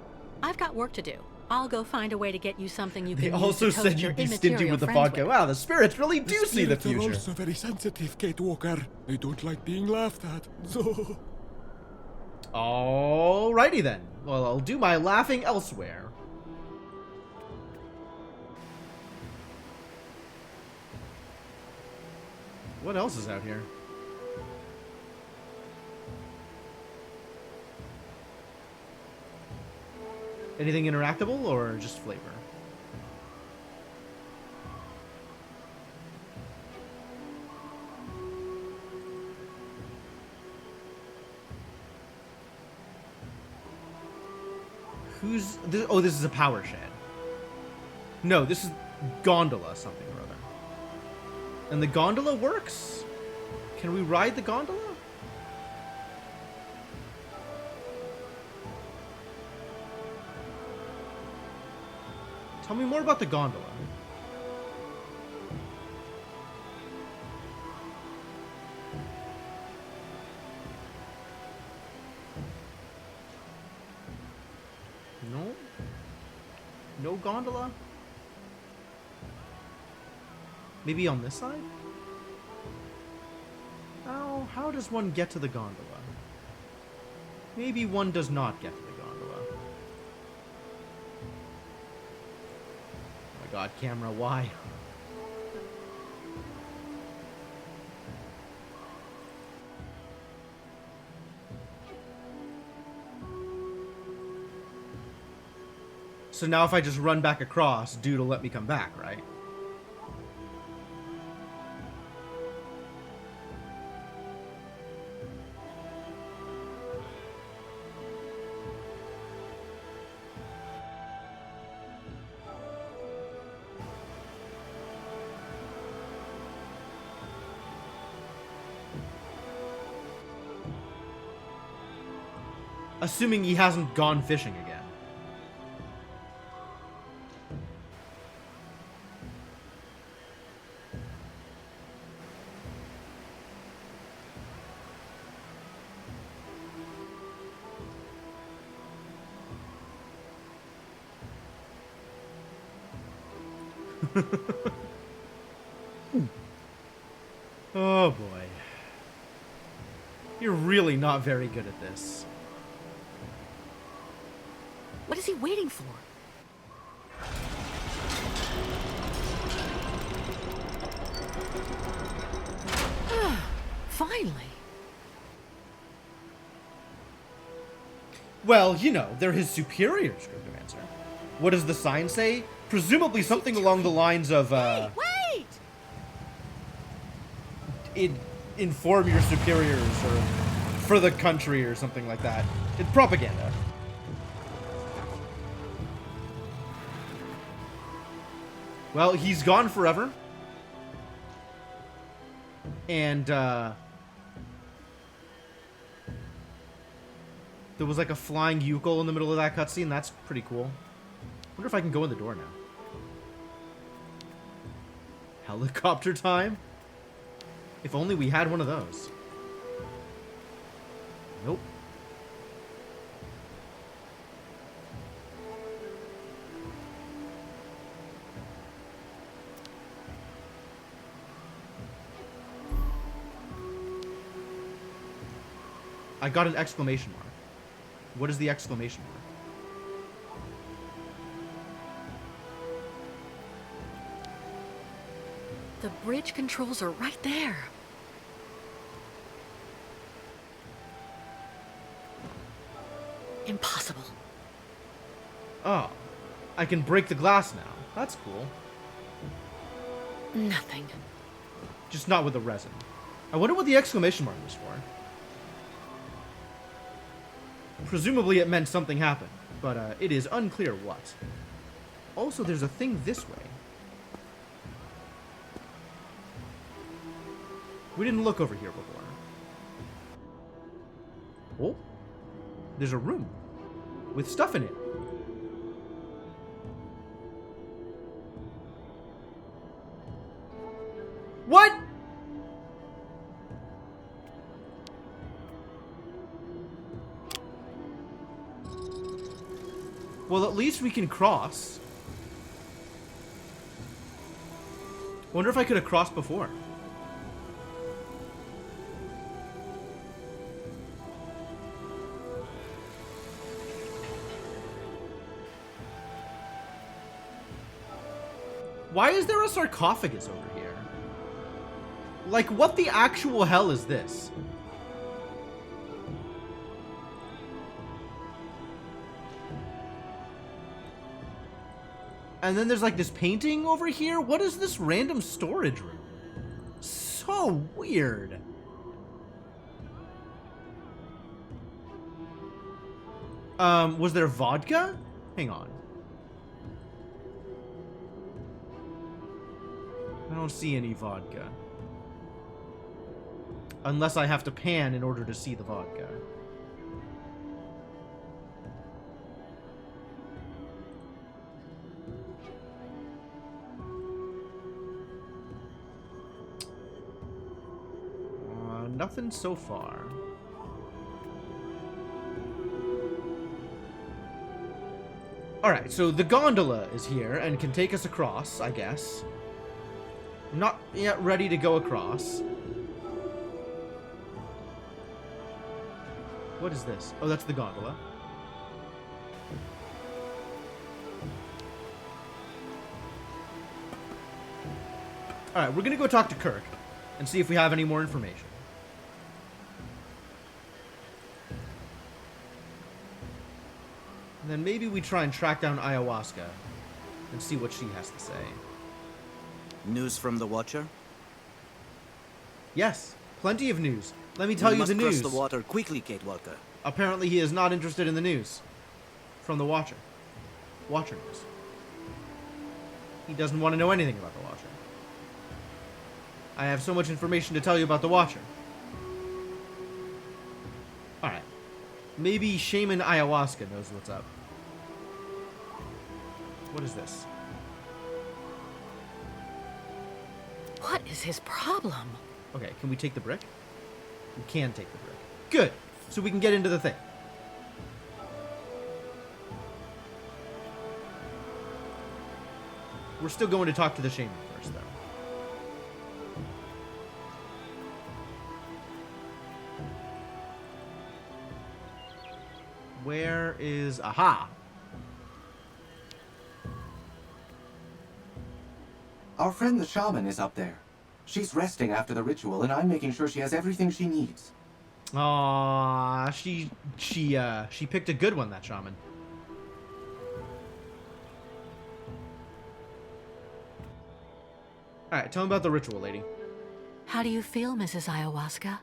I've got work to do. I'll go find a way to get you something you can They use also to toast said your you'd be stingy immaterial with the friends vodka. with. Wow, the spirits really do see the spirits are future. also very sensitive, Kate Walker. They don't like being laughed at. So... Alrighty then. Well, I'll do my laughing elsewhere. What else is out here? Anything interactable or just flavor? Who's this? Oh, this is a power shed. No, this is gondola something or other. And the gondola works? Can we ride the gondola? Tell me more about the gondola. No? No gondola? Maybe on this side? How does one get to the gondola? Maybe one does not get to the gondola. Oh my god, camera, why? So now if I just run back across, dude will let me come back, right? Assuming he hasn't gone fishing again. Oh boy. You're really not very good at this. What is he waiting for? Finally. Well, you know, they're his superiors, Cryptomancer. What does the sign say? Presumably something along the lines of, Wait! inform your superiors, or for the country, or something like that. It's propaganda. Well, he's gone forever. And, there was like a flying Yukel in the middle of that cutscene. That's pretty cool. Wonder if I can go in the door now. Helicopter time? If only we had one of those. Nope. I got an exclamation mark. What is the exclamation mark? The bridge controls are right there. Impossible. Oh, I can break the glass now. That's cool. Nothing. Just not with the resin. I wonder what the exclamation mark was for. Presumably it meant something happened. But it is unclear what. Also, there's a thing this way. We didn't look over here before. Oh, there's a room with stuff in it. What? Well, at least we can cross. Wonder if I could have crossed before. Why is there a sarcophagus over here? Like, what the actual hell is this? And then there's like this painting over here. What is this random storage room? So weird. Was there vodka? Hang on. I don't see any vodka. Unless I have to pan in order to see the vodka. Nothing so far. Alright, so the gondola is here and can take us across, I guess. I'm not yet ready to go across. What is this? Oh, that's the gondola. Alright, we're gonna go talk to Kirk and see if we have any more information. And then maybe we try and track down Ayahuasca and see what she has to say. News from the Watcher? Yes, plenty of news. Let me tell you the news. We must cross the water quickly, Kate Walker. Apparently he is not interested in the news. From the Watcher. Watcher news. He doesn't want to know anything about the Watcher. I have so much information to tell you about the Watcher. Alright. Maybe Shaman Ayahuasca knows what's up. What is this? What is his problem? Okay, can we take the brick? We can take the brick. Good! So we can get into the thing. We're still going to talk to the shaman first, though. Where is... Aha! Our friend the shaman is up there. She's resting after the ritual, and I'm making sure she has everything she needs. Aww, she picked a good one, that shaman. Alright, tell me about the ritual, lady. How do you feel, Mrs. Ayahuasca?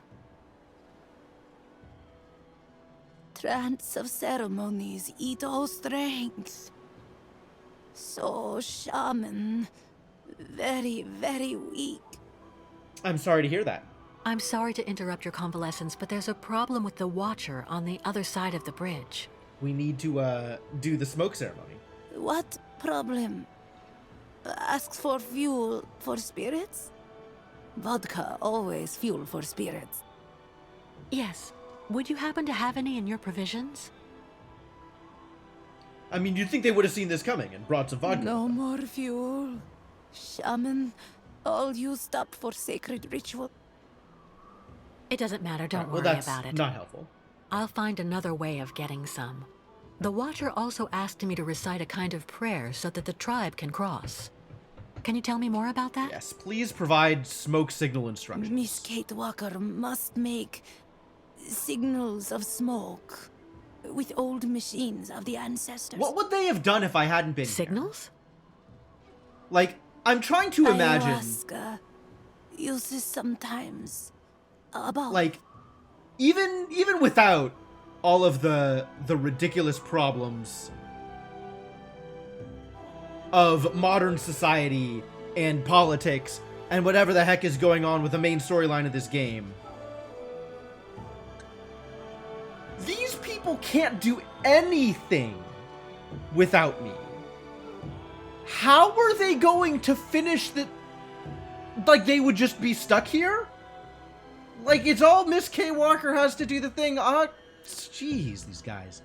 Trance of ceremonies eat all strength. So, shaman, very, very weak. I'm sorry to hear that. I'm sorry to interrupt your convalescence, but there's a problem with the Watcher on the other side of the bridge. We need to, do the smoke ceremony. What problem? Asks for fuel for spirits? Vodka, always fuel for spirits. Yes. Would you happen to have any in your provisions? I mean, you'd think they would have seen this coming and brought some vodka. No more fuel. Shaman, all used up for sacred ritual. It doesn't matter, don't Well, worry that's about it. not helpful. I'll find another way of getting some. The Watcher also asked me to recite a kind of prayer so that the tribe can cross. Can you tell me more about that? Yes, please provide smoke signal instructions. Miss Kate Walker must make signals of smoke with old machines of the ancestors. What would they have done if I hadn't been Signals? Here? Like, I'm trying to imagine... Ayahuasca uses sometimes about... Like, even without all of the ridiculous problems of modern society and politics and whatever the heck is going on with the main storyline of this game. These people can't do anything without me. How are they going to finish the... Like, they would just be stuck here? Like, it's all Miss K. Walker has to do the thing. Jeez, these guys.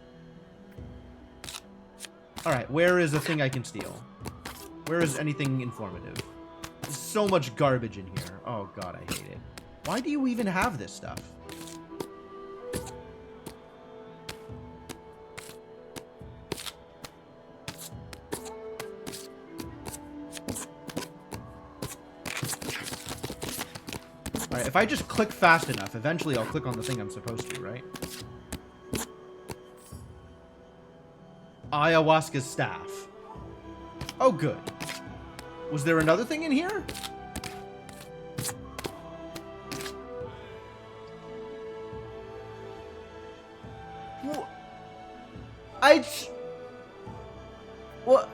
Alright, where is a thing I can steal? Where is anything informative? There's so much garbage in here. Oh god, I hate it. Why do you even have this stuff? Alright, if I just click fast enough, eventually I'll click on the thing I'm supposed to, right? Ayahuasca's staff. Oh, good. Was there another thing in here? What?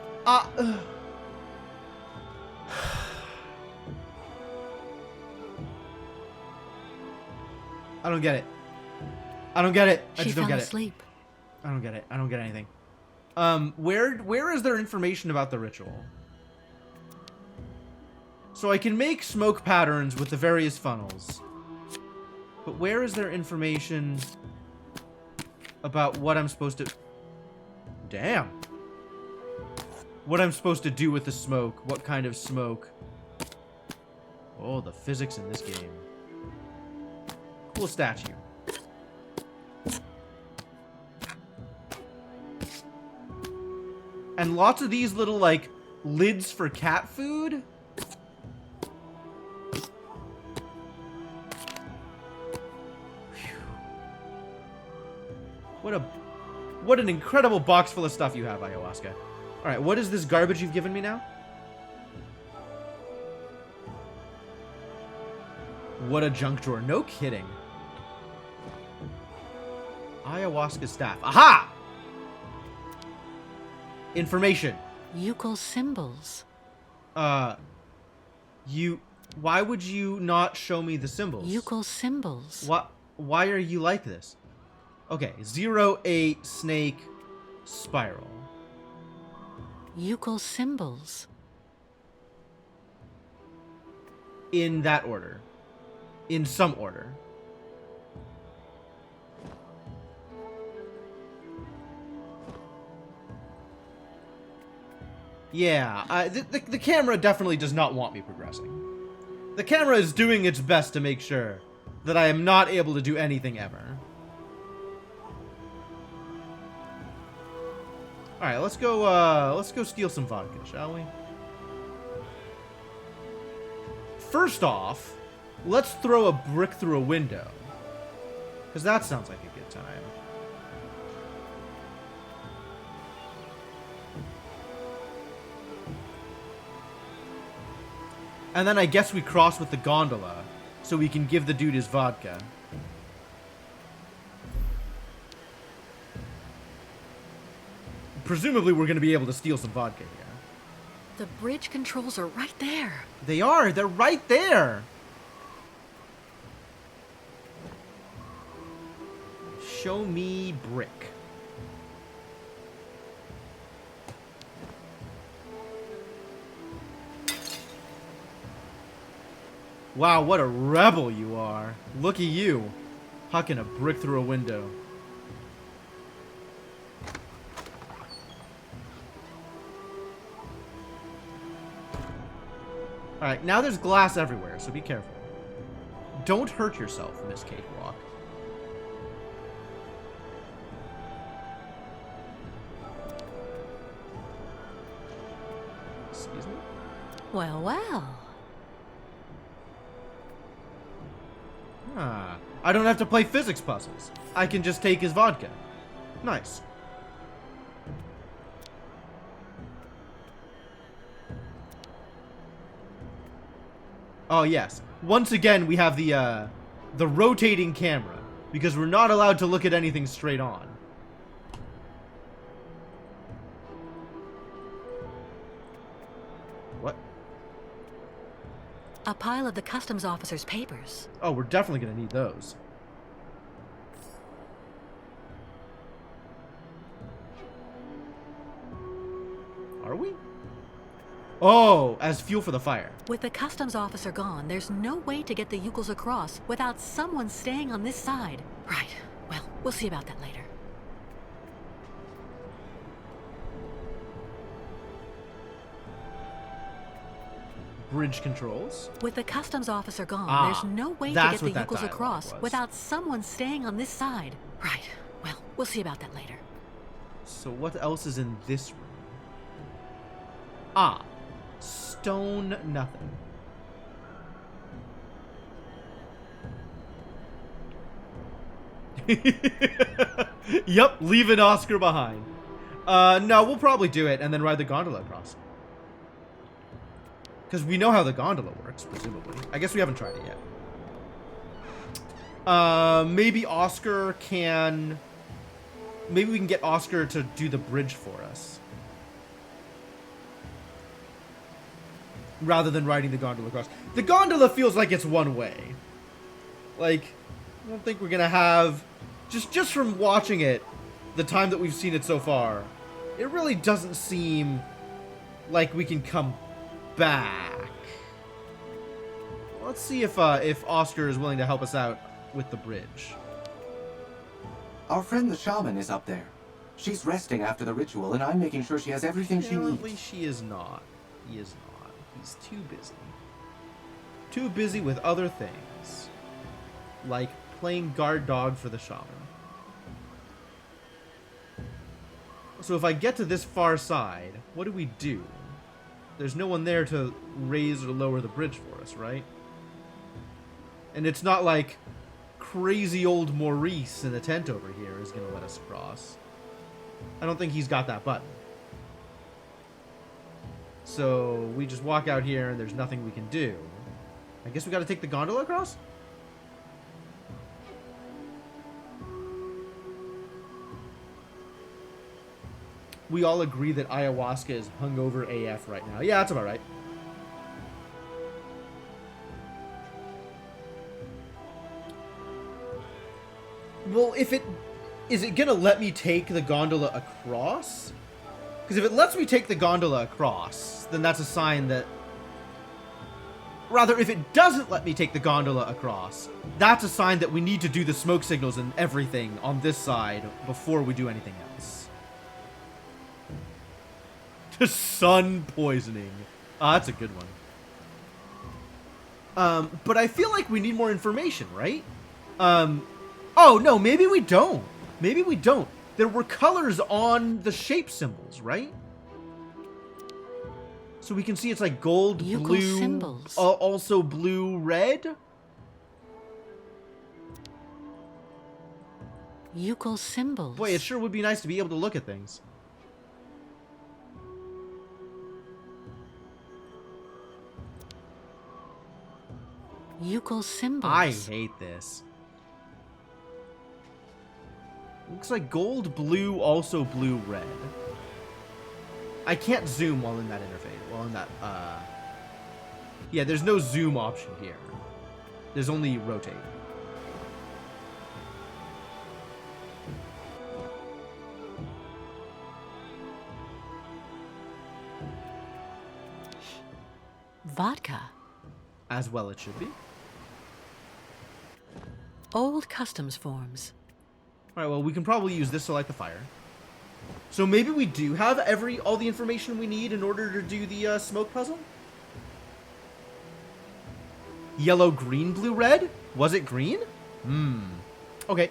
I don't get it. I don't get it. I just don't get it. Asleep. I don't get it. I don't get anything. Where is there information about the ritual? So I can make smoke patterns with the various funnels. But where is there information about what I'm supposed to... Damn. What I'm supposed to do with the smoke. What kind of smoke. Oh, the physics in this game. Cool statue. And lots of these little, like, lids for cat food. What an incredible box full of stuff you have, Ayahuasca. Alright, what is this garbage you've given me now? What a junk drawer. No kidding. Ayahuasca staff. Aha! Information. Yukol symbols. Why would you not show me the symbols? Yukol symbols. Why are you like this? Okay, 0-8 snake spiral. Yukol symbols. In that order. In some order. Yeah, the camera definitely does not want me progressing. The camera is doing its best to make sure that I am not able to do anything ever. Alright, let's go steal some vodka, shall we? First off, let's throw a brick through a window. Because that sounds like a good time. And then I guess we cross with the gondola, so we can give the dude his vodka. Presumably we're going to be able to steal some vodka here. The bridge controls are right there. They are! They're right there! Show me brick. Wow, what a rebel you are. Look at you, hucking a brick through a window. Alright, now there's glass everywhere, so be careful. Don't hurt yourself, Miss Cakewalk. Excuse me? Well, well. Ah, I don't have to play physics puzzles. I can just take his vodka. Nice. Oh yes. Once again, we have the rotating camera. because we're not allowed to look at anything straight on. What? A pile of the customs officer's papers. Oh, we're definitely going to need those. Are we? Oh, as fuel for the fire. With the customs officer gone, there's no way to get the Yukels across without someone staying on this side. Right. Well, we'll see about that later. Bridge controls. With the customs officer gone, there's no way to get the Yukels across was. without someone staying on this side. Right. Well, we'll see about that later. So what else is in this room? Ah. Stone nothing. Yep, leaving Oscar behind. No, we'll probably do it and then ride the gondola across. Because we know how the gondola works, presumably. I guess we haven't tried it yet. Maybe Oscar can... Maybe we can get Oscar to do the bridge for us. Rather than riding the gondola across. The gondola feels like it's one way. Like, I don't think we're gonna have... Just from watching it, the time that we've seen it so far, it really doesn't seem like we can come back. Let's see if Oscar is willing to help us out with the bridge. Our friend the shaman is up there. She's resting after the ritual, and I'm making sure she has everything she Apparently needs. she is not. He is not. He's too busy. Too busy with other things. Like playing guard dog for the shaman. So if I get to this far side, what do we do? There's no one there to raise or lower the bridge for us, right? And it's not like crazy old Maurice in the tent over here is going to let us cross. I don't think he's got that button. So we just walk out here and there's nothing we can do. I guess we got to take the gondola across? We all agree that ayahuasca is hungover AF right now. Yeah, that's about right. Well, is it gonna let me take the gondola across? Because if it lets me take the gondola across, then that's a sign that... Rather, if it doesn't let me take the gondola across, that's a sign that we need to do the smoke signals and everything on this side before we do anything else. Sun poisoning. That's a good one. But I feel like we need more information, right? Oh, no, maybe we don't. Maybe we don't. There were colors on the shape symbols, right? So we can see it's like gold, blue, symbols. Also blue, red. Yukel symbols. Boy, it sure would be nice to be able to look at things. Yukel symbols. I hate this. Looks like gold, blue, also blue, red. I can't zoom while in that interface. While in that, yeah, there's no zoom option here. There's only rotate. Vodka. As well it should be. Old customs forms. Alright, well, we can probably use this to light the fire. So maybe we do have all the information we need in order to do the smoke puzzle? Yellow, green, blue, red? Was it green? Okay.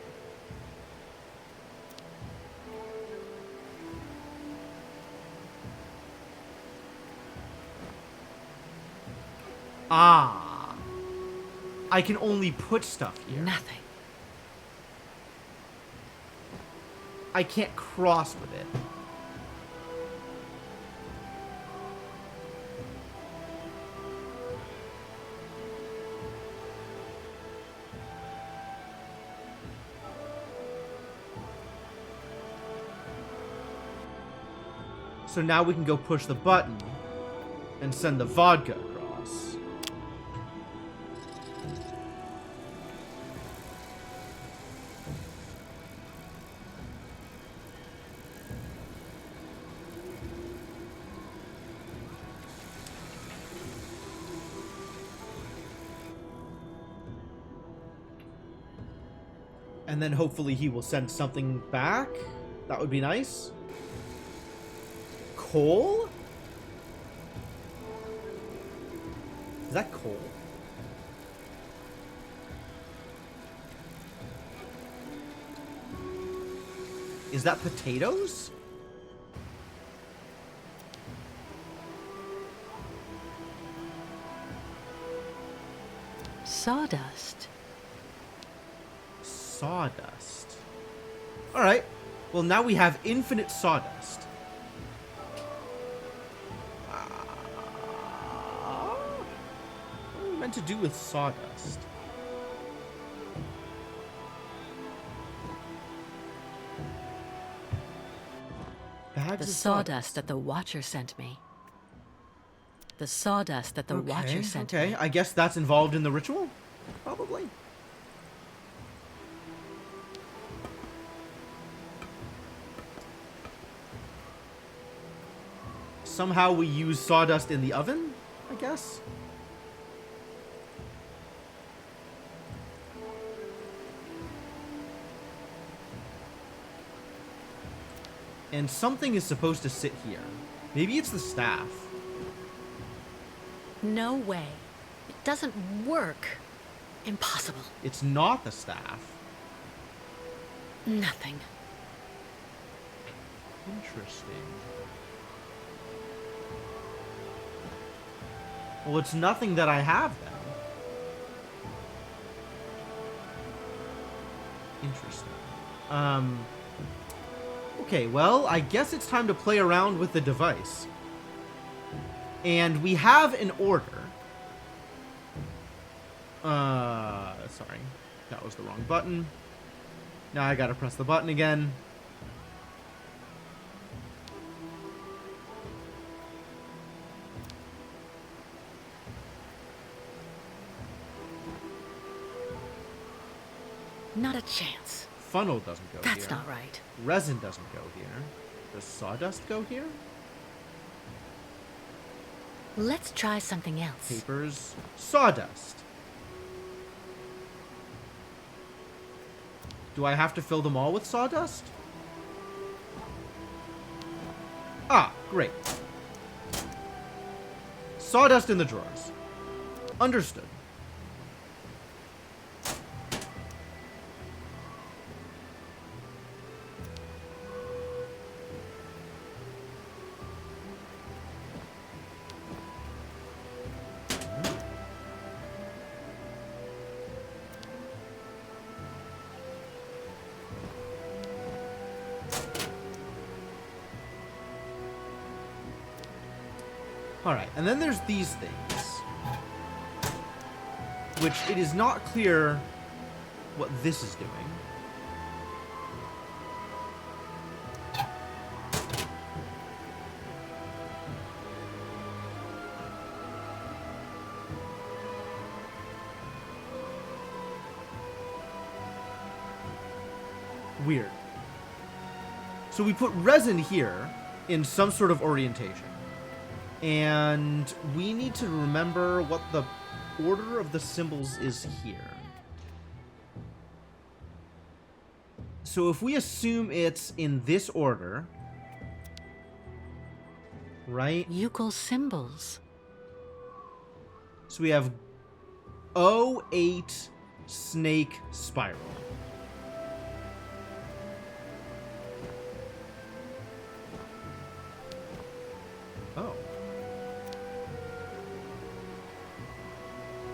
Ah. I can only put stuff here. Nothing. I can't cross with it. So now we can go push the button and send the vodka across. And then hopefully he will send something back. That would be nice. Coal? Is that coal? Is that potatoes? Sawdust. Sawdust. Alright. Well, now we have infinite sawdust. What are we meant to do with sawdust? Bags The of sawdust that the Watcher sent me. The sawdust that the Watcher sent me. Okay, I guess that's involved in the ritual? Probably. Somehow we use sawdust in the oven, I guess? And something is supposed to sit here. Maybe it's the staff. No way. It doesn't work. Impossible. It's not the staff. Nothing. Interesting. Well, it's nothing that I have then. Interesting. Okay, well, I guess it's time to play around with the device. And we have an order. Sorry. That was the wrong button. Now I gotta press the button again. Not a chance. Funnel doesn't go here. That's not right. Resin doesn't go here. Does sawdust go here? Let's try something else. Papers. Sawdust. Do I have to fill them all with sawdust? Ah, great. Sawdust in the drawers. Understood. Alright, and then there's these things. Which it is not clear what this is doing. Weird. So we put resin here in some sort of orientation. And we need to remember what the order of the symbols is here. So if we assume it's in this order, right? Euchal symbols. So we have O8 snake spiral. Oh.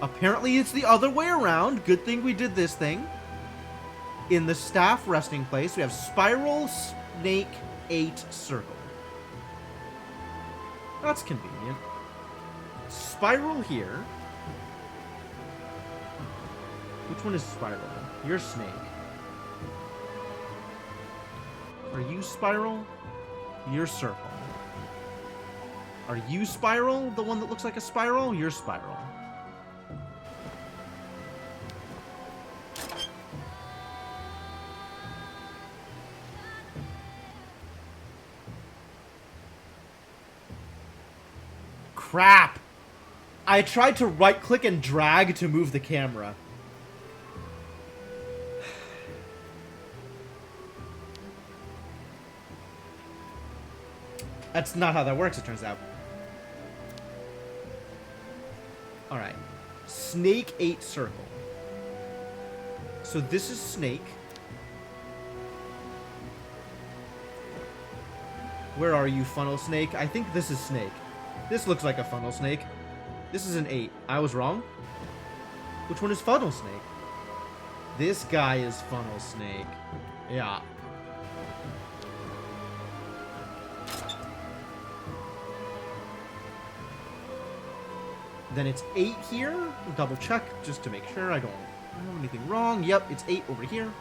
Apparently it's the other way around. Good thing we did this thing. In the staff resting place, we have spiral, snake, 8, circle. That's convenient. Spiral here. Which one is spiral? You're snake. Are you spiral? You're circle. Are you Spiral? The one that looks like a spiral? You're Spiral. Crap! I tried to right-click and drag to move the camera. That's not how that works, it turns out. Alright. Snake 8 circle. So this is Snake. Where are you, Funnel Snake? I think this is Snake. This looks like a Funnel Snake. This is an 8. I was wrong. Which one is Funnel Snake? This guy is Funnel Snake. Yeah. Then it's 8 here. Double check just to make sure I don't have anything wrong. Yep, it's 8 over here.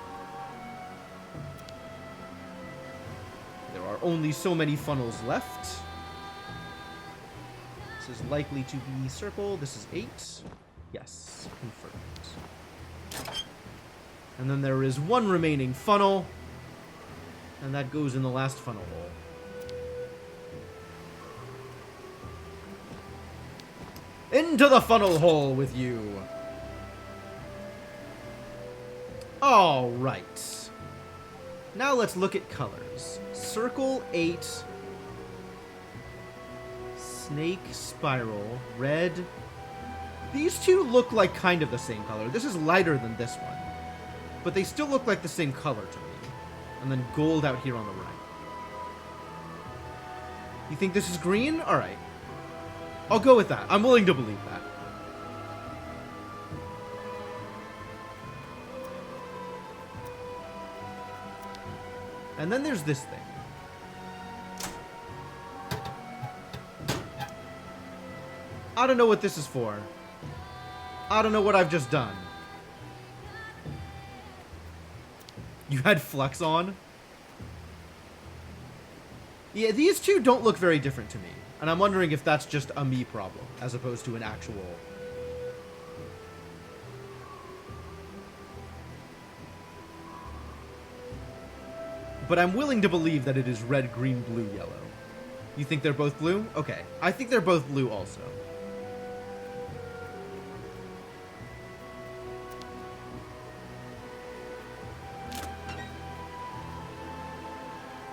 There are only so many funnels left. This is likely to be circle. This is 8. Yes, confirmed. And then there is one remaining funnel. And that goes in the last funnel hole. Into the funnel hole with you. All right. Now let's look at colors. Circle 8. Snake, spiral, red. These two look like kind of the same color. This is lighter than this one. But they still look like the same color to me. And then gold out here on the right. You think this is green? All right. I'll go with that. I'm willing to believe that. And then there's this thing. I don't know what this is for. I don't know what I've just done. You had Flex on? Yeah, these two don't look very different to me. And I'm wondering if that's just a me problem, as opposed to an actual... But I'm willing to believe that it is red, green, blue, yellow. You think they're both blue? Okay. I think they're both blue also.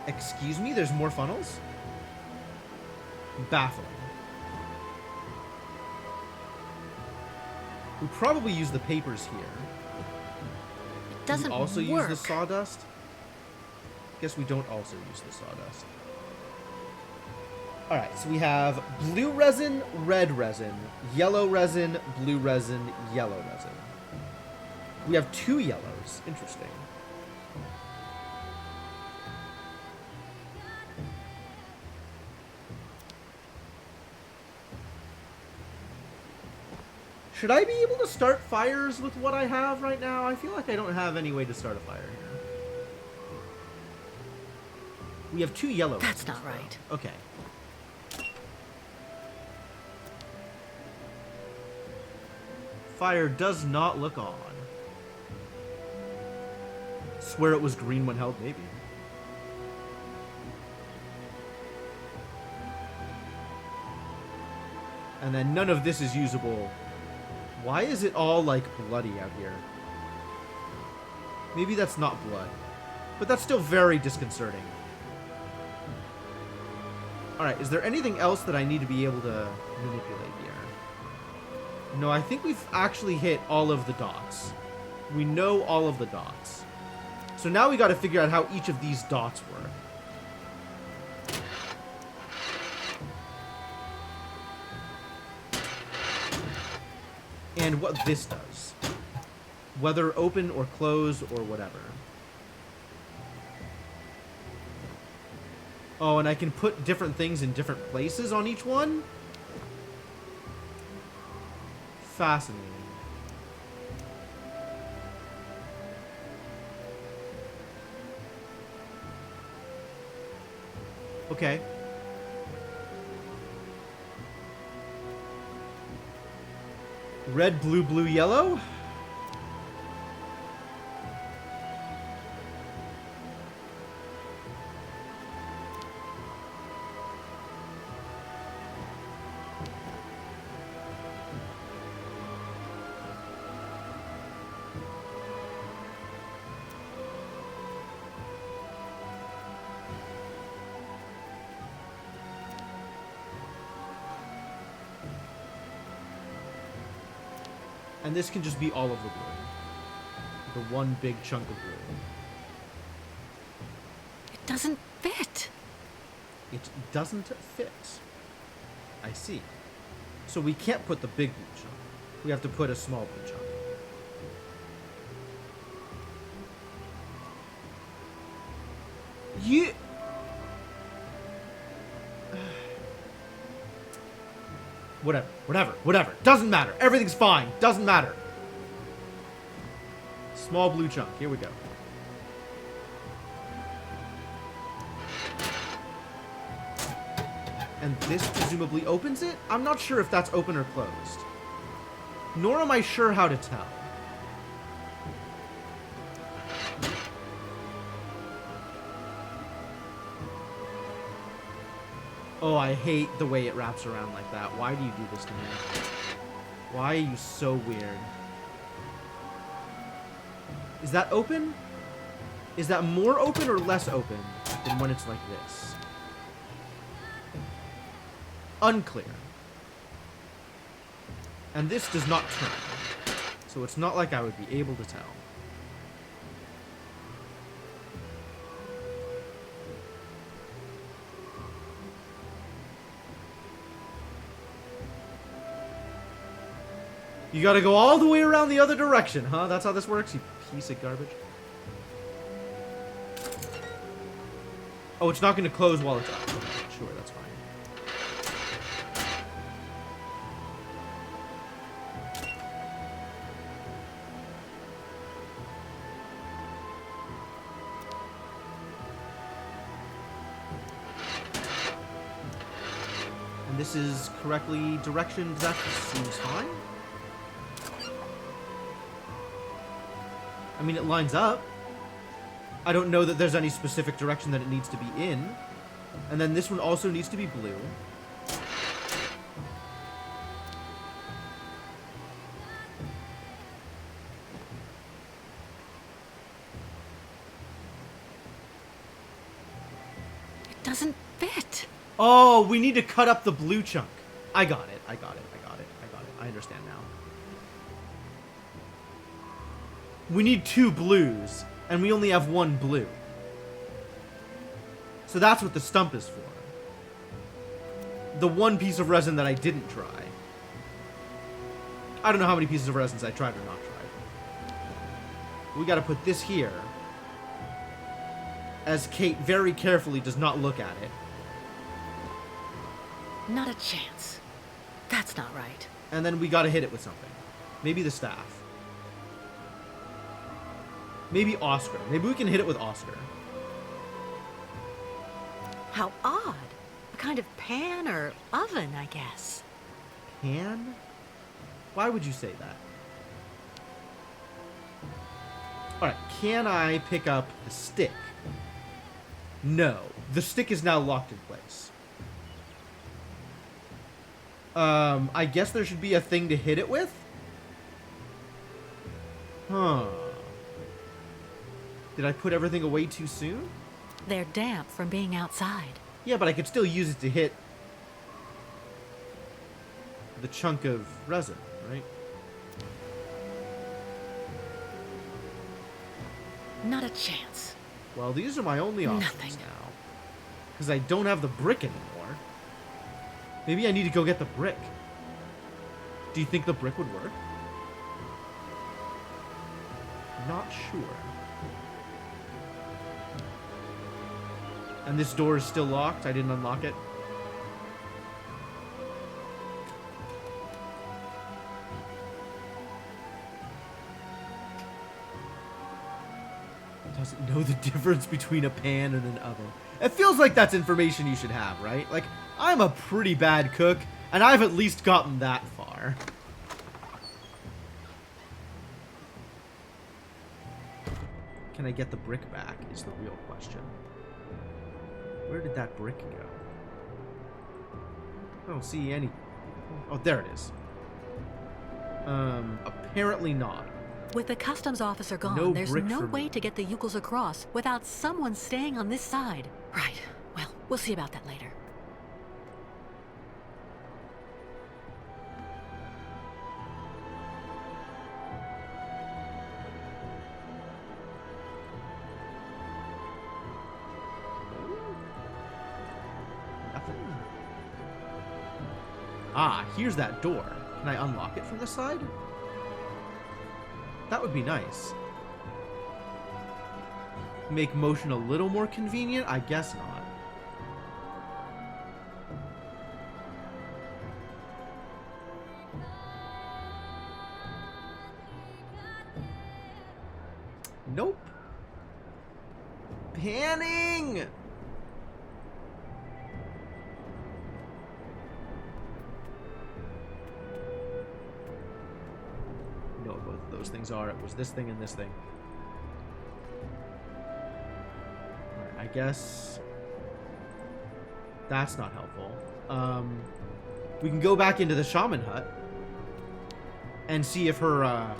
Excuse me? There's more funnels? Baffling. We probably use the papers here. It doesn't we also work. use the sawdust? Guess we don't also use the sawdust. Alright, so we have blue resin, red resin, yellow resin, blue resin, yellow resin. We have 2 yellows. Interesting. Should I be able to start fires with what I have right now? I feel like I don't have any way to start a fire here. We have 2 yellow. That's not right. Okay. Fire does not look on. Swear it was green when held, maybe. And then none of this is usable. Why is it all, like, bloody out here? Maybe that's not blood. But that's still very disconcerting. Alright, is there anything else that I need to be able to manipulate here? No, I think we've actually hit all of the dots. We know all of the dots. So now we gotta figure out how each of these dots work. And what this does. Whether open or close or whatever. Oh, and I can put different things in different places on each one? Fascinating. Okay. Red, blue, blue, yellow. And this can just be all of the blue. The one big chunk of blue. It doesn't fit. It doesn't fit. I see. So we can't put the big blue chunk. We have to put a small blue chunk. You... Whatever. Doesn't matter. Everything's fine. Doesn't matter. Small blue chunk. Here we go. And this presumably opens it? I'm not sure if that's open or closed. Nor am I sure how to tell. Oh, I hate the way it wraps around like that. Why do you do this to me? Why are you so weird? Is that open? Is that more open or less open than when it's like this? Unclear. And this does not turn. So it's not like I would be able to tell. You gotta go all the way around the other direction, huh? That's how this works, you piece of garbage. Oh, it's not gonna close while it's up. Sure, that's fine. And this is correctly directioned. That seems fine. I mean, it lines up. I don't know that there's any specific direction that it needs to be in. And then this one also needs to be blue. It doesn't fit. Oh, we need to cut up the blue chunk. I got it. I understand now. We need 2 blues, and we only have 1 blue. So that's what the stump is for. The one piece of resin that I didn't try. I don't know how many pieces of resins I tried or not tried. We gotta put this here. As Kate very carefully does not look at it. Not a chance. That's not right. And then we gotta hit it with something. Maybe the staff. Maybe Oscar. Maybe we can hit it with Oscar. How odd. A kind of pan or oven, I guess. Pan? Why would you say that? Alright, can I pick up the stick? No. The stick is now locked in place. I guess there should be a thing to hit it with? Huh. Did I put everything away too soon? They're damp from being outside. Yeah, but I could still use it to hit the chunk of resin, right? Not a chance. Well, these are my only options Nothing. now. Because I don't have the brick anymore. Maybe I need to go get the brick. Do you think the brick would work? Not sure. And this door is still locked? I didn't unlock it? Doesn't know the difference between a pan and an oven. It feels like that's information you should have, right? Like, I'm a pretty bad cook, and I've at least gotten that far. can I get the brick back is the real question. Where did that brick go? I don't see any... Oh, there it is. Apparently not. With the customs officer gone, No there's brick no for way me. to get the Yukos across without someone staying on this side. Right. Well, we'll see about that later. Nothing. Ah, here's that door. Can I unlock it from this side? That would be nice. Make motion a little more convenient? I guess not. Nope. Panning! You know what both of those things are. It was this thing and this thing. Alright, I guess that's not helpful. We can go back into the shaman hut and see if her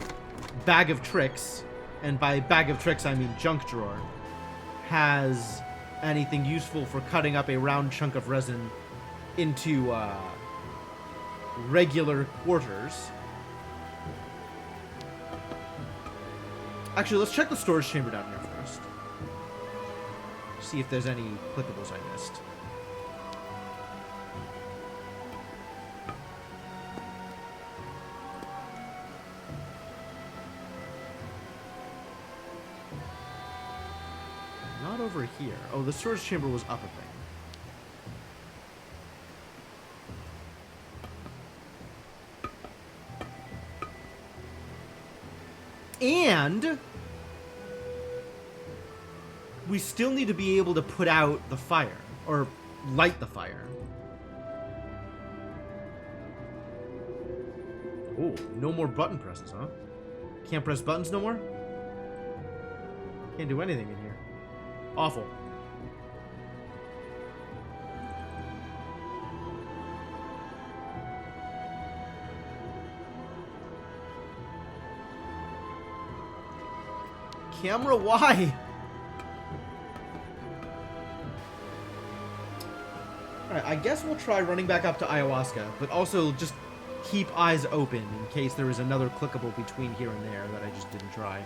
bag of tricks, and by bag of tricks I mean junk drawer, has anything useful for cutting up a round chunk of resin into regular quarters. Actually, let's check the storage chamber down here first. See if there's any clickables I missed. Not over here. Oh, the storage chamber was up a thing. And we still need to be able to put out the fire, or light the fire. Oh, no more button presses, huh? Can't press buttons no more? Can't do anything in here. Awful. Camera, why? Alright, I guess we'll try running back up to Ayahuasca, but also just keep eyes open in case there is another clickable between here and there that I just didn't try.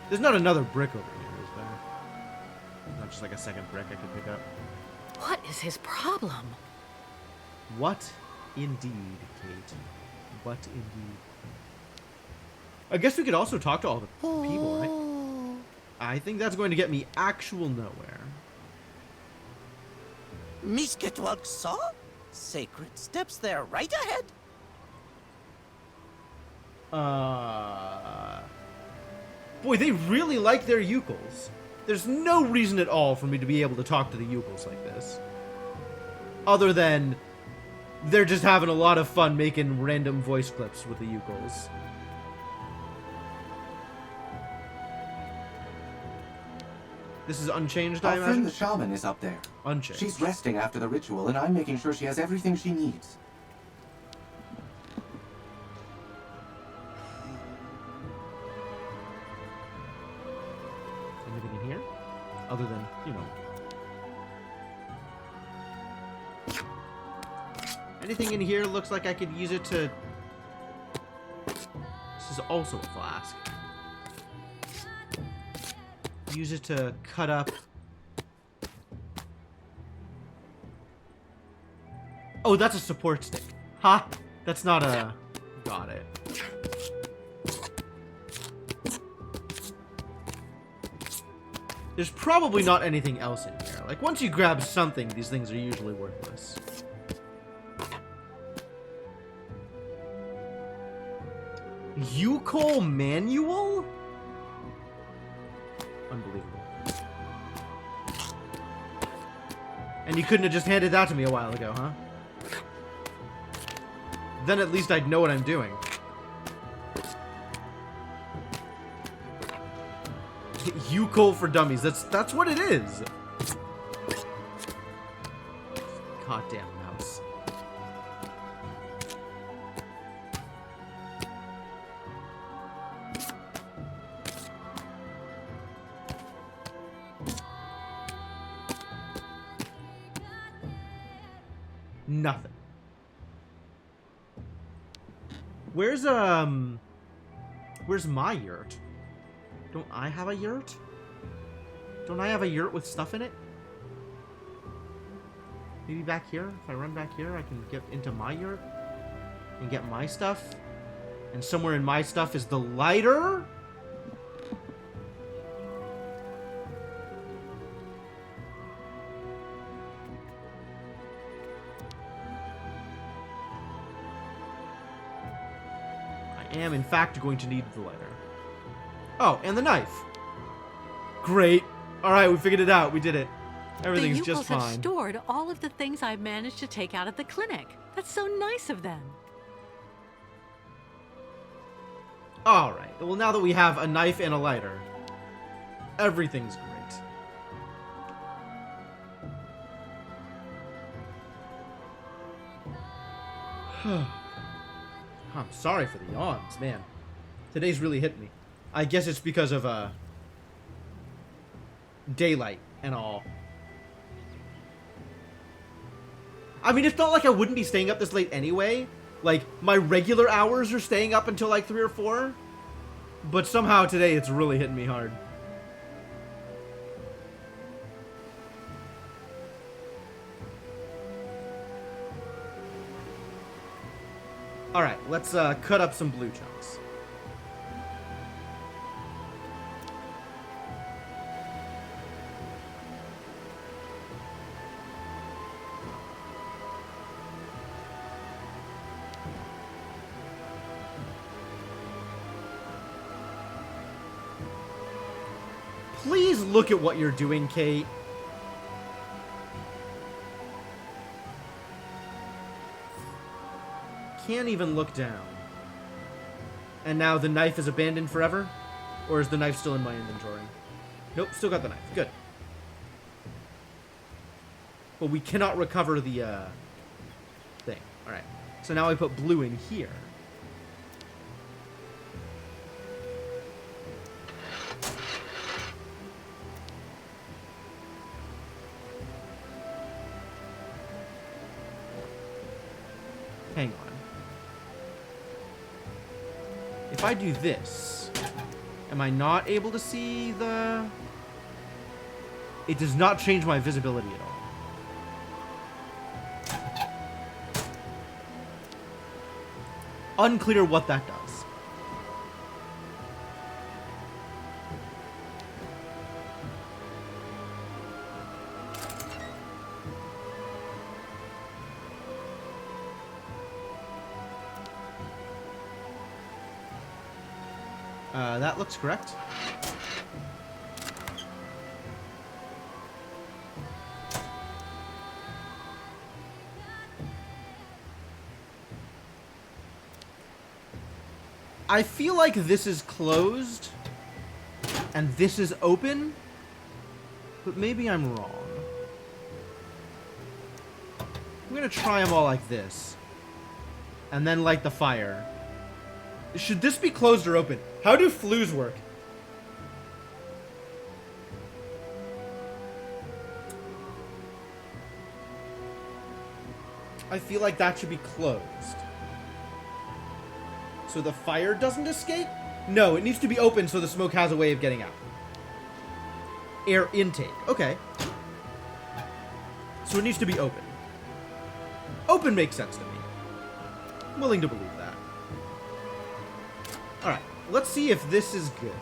There's not another brick over here, is there? Not just like a second brick I could pick up. What is his problem? What indeed, Kate? What indeed? I guess we could also talk to all the people, right? I think that's going to get me actual nowhere. Misketwalk saw? Sacred steps there, right ahead. Boy, they really like their Yukals. There's no reason at all for me to be able to talk to the Yukals like this. Other than they're just having a lot of fun making random voice clips with the Yukals. This is unchanged, I Our imagine? friend the shaman is up there. Unchanged. She's resting after the ritual, and I'm making sure she has everything she needs. Anything in here? Other than, you know. Anything in here looks like I could use it to... This is also a flask. Use it to cut up... Oh, that's a support stick. Ha! That's not a... Got it. There's probably not anything else in here. Like, once you grab something, these things are usually worthless. Yukol manual? Unbelievable. And you couldn't have just handed that to me a while ago, huh? Then at least I'd know what I'm doing. Ucol for dummies. That's what it is. Goddamn mouse. Nothing. Where's my yurt? Don't I have a yurt? Don't I have a yurt with stuff in it? Maybe back here? If I run back here, I can get into my yurt and get my stuff. And somewhere in my stuff is the lighter? I am, in fact, going to need the lighter. Oh, and the knife. Great. Alright, we figured it out. We did it. Everything's the just Yukos have fine. stored all of the things I managed to take out of the clinic. That's so nice of them. Alright. Well, now that we have a knife and a lighter, everything's great. I'm sorry for the yawns, man. Today's really hit me. I guess it's because of, daylight and all. I mean, it's not like I wouldn't be staying up this late anyway. Like, my regular hours are staying up until like 3 or 4. But somehow today it's really hitting me hard. Alright, let's cut up some blue chunks. Please look at what you're doing, Kate. Can't even look down. And now the knife is abandoned forever? Or is the knife still in my inventory? Nope, still got the knife. Good. But we cannot recover the, thing. Alright. So now I put blue in here. Hang on. If I do this, am I not able to see the... It does not change my visibility at all. Unclear what that does. That looks correct. I feel like this is closed and this is open, but maybe I'm wrong. I'm gonna try them all like this and then light the fire. Should this be closed or open? How do flues work? I feel like that should be closed. So the fire doesn't escape? No, it needs to be open so the smoke has a way of getting out. Air intake. Okay. So it needs to be open. Open makes sense to me. I'm willing to believe that. Alright, let's see if this is good.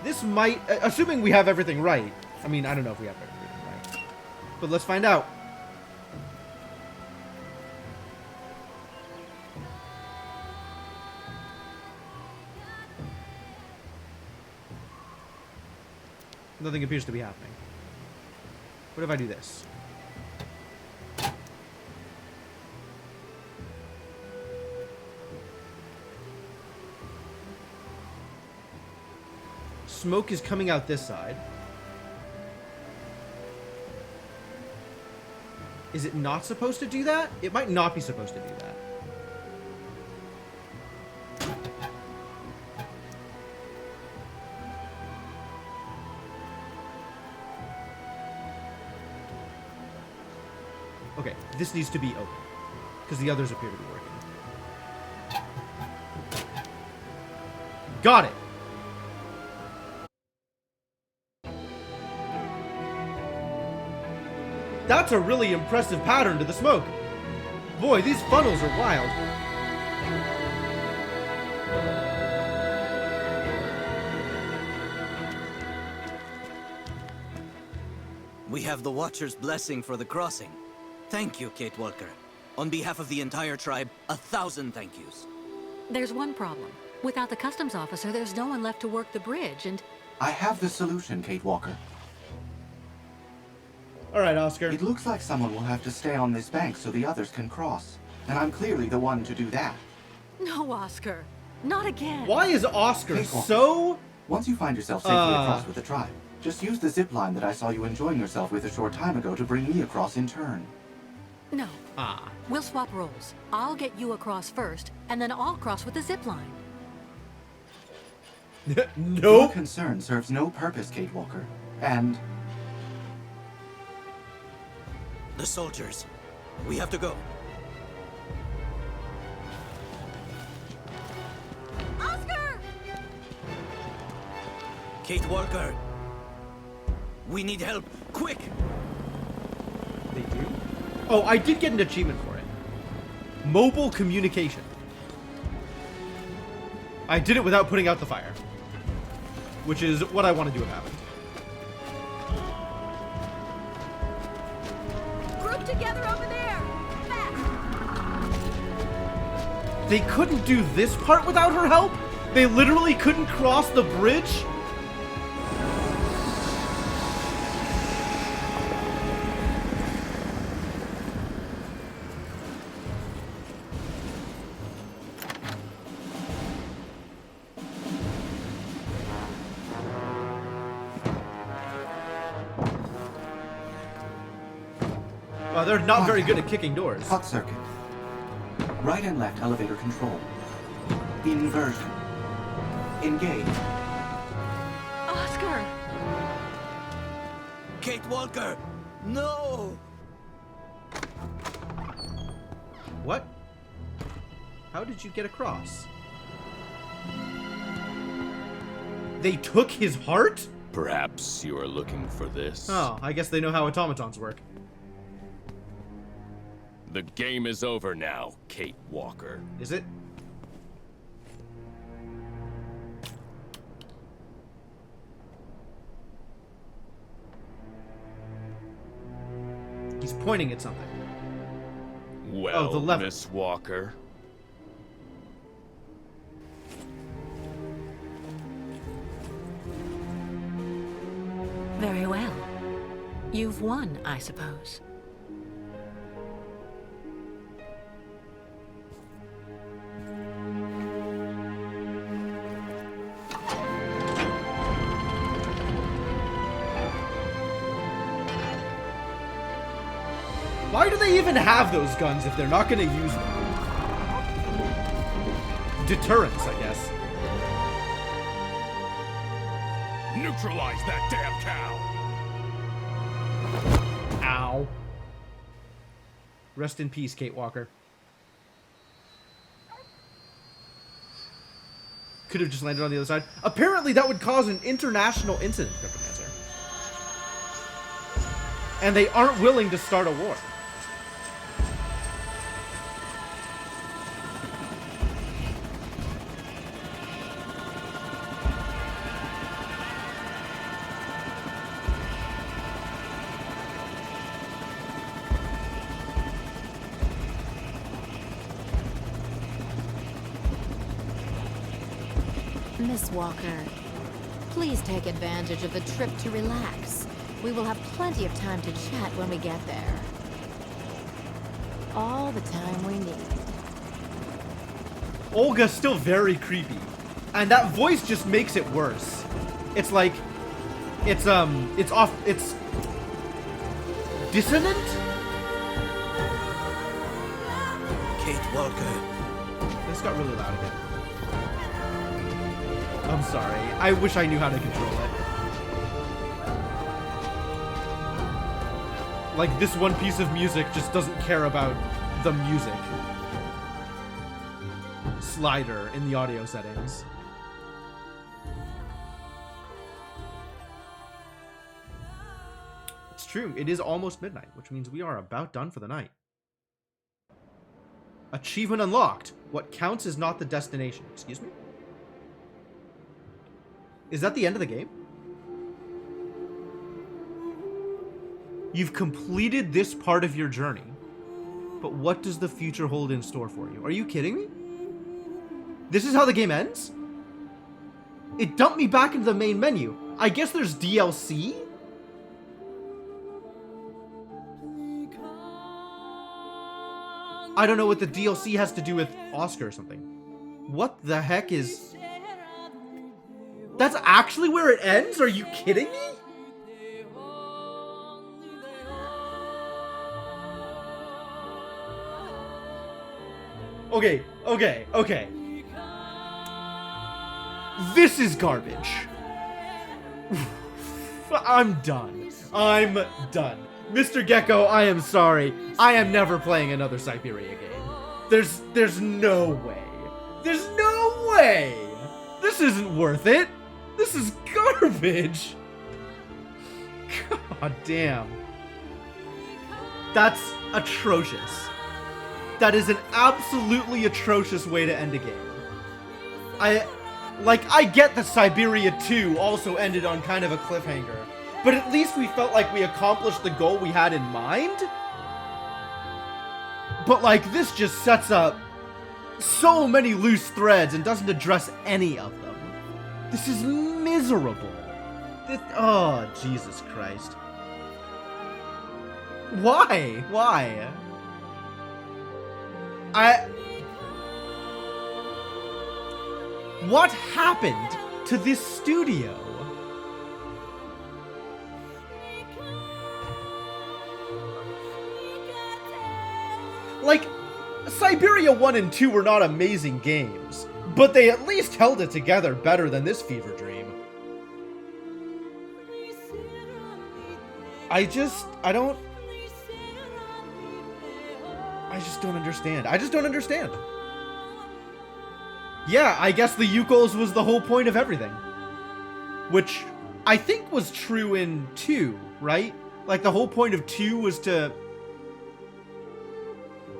This might... assuming we have everything right. I mean, I don't know if we have everything right. But let's find out. Nothing appears to be happening. What if I do this? smoke is coming out this side. Is it not supposed to do that? It might not be supposed to do that. Okay, this needs to be open, because the others appear to be working. Got it! That's a really impressive pattern to the smoke. Boy, these funnels are wild. We have the Watcher's blessing for the crossing. Thank you, Kate Walker. On behalf of the entire tribe, 1,000 thank yous. There's one problem. Without the customs officer, there's no one left to work the bridge, and... I have the solution, Kate Walker. All right, Oscar. It looks like someone will have to stay on this bank so the others can cross. And I'm clearly the one to do that. No, Oscar. Not again. Why is Oscar Kate Walker, so... once you find yourself safely across with the tribe, just use the zip line that I saw you enjoying yourself with a short time ago to bring me across in turn. No. Ah. We'll swap roles. I'll get you across first, and then I'll cross with the zip line. Your Nope. concern serves no purpose, Kate Walker. And... The soldiers. We have to go. Oscar! Kate Walker. We need help. Quick! They do? Oh, I did get an achievement for it. Mobile communication. I did it without putting out the fire. Which is what I want to do what happened. Group together over there! Fast! They couldn't do this part without her help? They literally couldn't cross the bridge? They're not very good at kicking doors. Hot circuit. Right and left elevator control. Inversion. Engage. Oscar! Kate Walker! No! What? How did you get across? They took his heart? Perhaps you are looking for this. Oh, I guess they know how automatons work. The game is over now, Kate Walker. Is it? He's pointing at something. Well, the lever. Miss Walker. Very well. You've won, I suppose. Why do they even have those guns if they're not going to use them? Deterrence, I guess. Neutralize that damn cow! Ow. Rest in peace, Kate Walker. Could have just landed on the other side. Apparently that would cause an international incident, Cryptomancer. And they aren't willing to start a war. Miss Walker, please take advantage of the trip to relax. We will have plenty of time to chat when we get there. All the time we need. Olga's still very creepy. And that voice just makes it worse. It's like, it's off, it's dissonant? Kate Walker. This got really loud again. I'm sorry. I wish I knew how to control it. Like, this one piece of music just doesn't care about the music slider in the audio settings. It's true. It is almost midnight, which means we are about done for the night. Achievement unlocked. What counts is not the destination. Excuse me? Is that the end of the game? You've completed this part of your journey, but what does the future hold in store for you? Are you kidding me? This is how the game ends? It dumped me back into the main menu. I guess there's DLC? I don't know what the DLC has to do with Oscar or something. What the heck is... That's actually where it ends? Are you kidding me? Okay. This is garbage. I'm done. Mr. Gecko, I am sorry. I am never playing another Syberia game. There's no way. There's no way. This isn't worth it. This is garbage. God damn. That's atrocious. That is an absolutely atrocious way to end a game. I get that Syberia 2 also ended on kind of a cliffhanger, but at least we felt like we accomplished the goal we had in mind. But like, this just sets up so many loose threads and doesn't address any of them. This is miserable. Oh, Jesus Christ. Why? What happened to this studio? Like, Syberia 1 and 2 were not amazing games, but they at least held it together better than this fever dream. I just don't understand. Yeah, I guess the Yukos was the whole point of everything. Which I think was true in 2, right? Like, the whole point of 2 was to...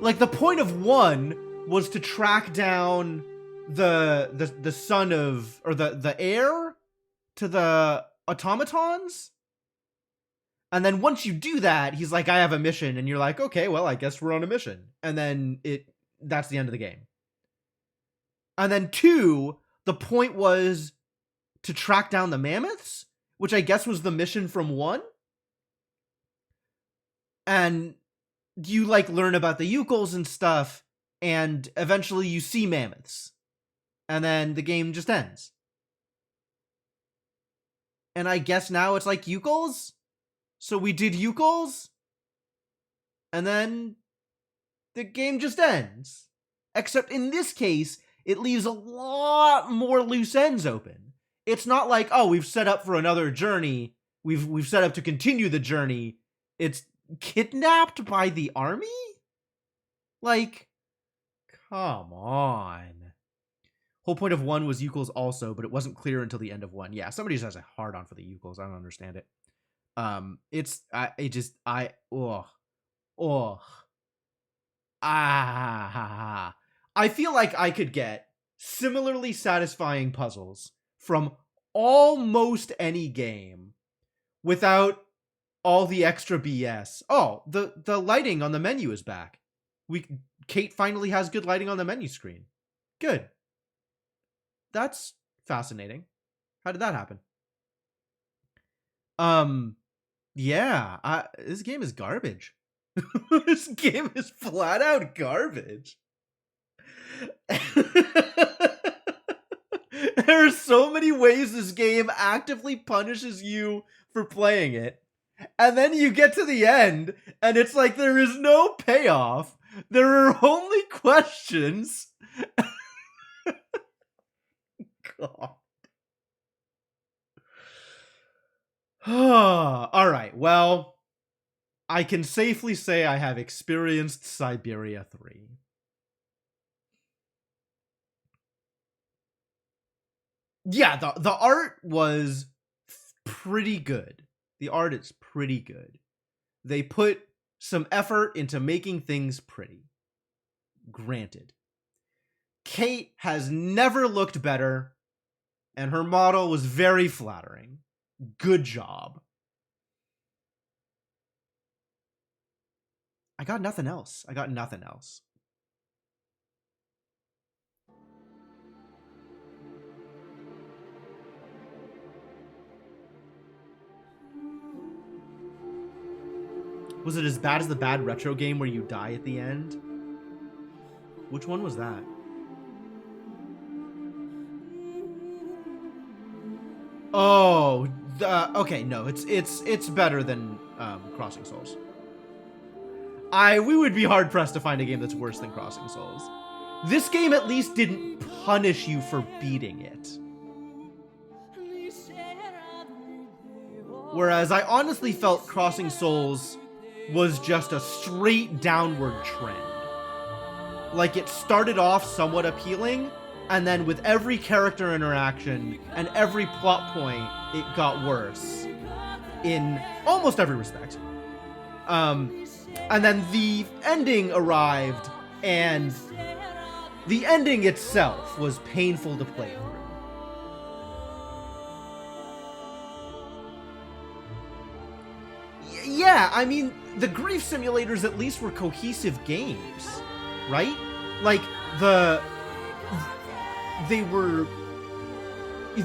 Like, the point of 1 was to track down the son of... Or the heir to the automatons? And then once you do that, he's like, I have a mission. And you're like, okay, well, I guess we're on a mission. And then that's the end of the game. And then 2, the point was to track down the mammoths, which I guess was the mission from 1. And you like learn about the Yukos and stuff, and eventually you see mammoths. And then the game just ends. And I guess now it's like Yukos? So we did Yukos? And then the game just ends. Except in this case, it leaves a lot more loose ends open. It's not like, oh, we've set up for another journey. We've set up to continue the journey. It's kidnapped by the army? Like, come on. Whole point of 1 was Yukos also, but it wasn't clear until the end of 1. Yeah, somebody just has a hard on for the Yukos. I don't understand it. I feel like I could get similarly satisfying puzzles from almost any game without all the extra BS. Oh, the lighting on the menu is back. Kate finally has good lighting on the menu screen. Good. That's fascinating. How did that happen? Yeah, this game is garbage. This game is flat out garbage. There are so many ways this game actively punishes you for playing it. And then you get to the end, and it's like there is no payoff. There are only questions. God. All right, well, I can safely say I have experienced Syberia 3. Yeah, the art was pretty good. The art is pretty good. They put some effort into making things pretty. Granted. Kate has never looked better, and her model was very flattering. Good job. I got nothing else. Was it as bad as the bad retro game where you die at the end? Which one was that? Oh, okay, no, it's better than Crossing Souls. We would be hard pressed to find a game that's worse than Crossing Souls. This game at least didn't punish you for beating it. Whereas I honestly felt Crossing Souls was just a straight downward trend. Like, it started off somewhat appealing, and then with every character interaction and every plot point, it got worse in almost every respect. And then the ending arrived, and the ending itself was painful to play through. Yeah, I mean, the grief simulators at least were cohesive games, right? Like,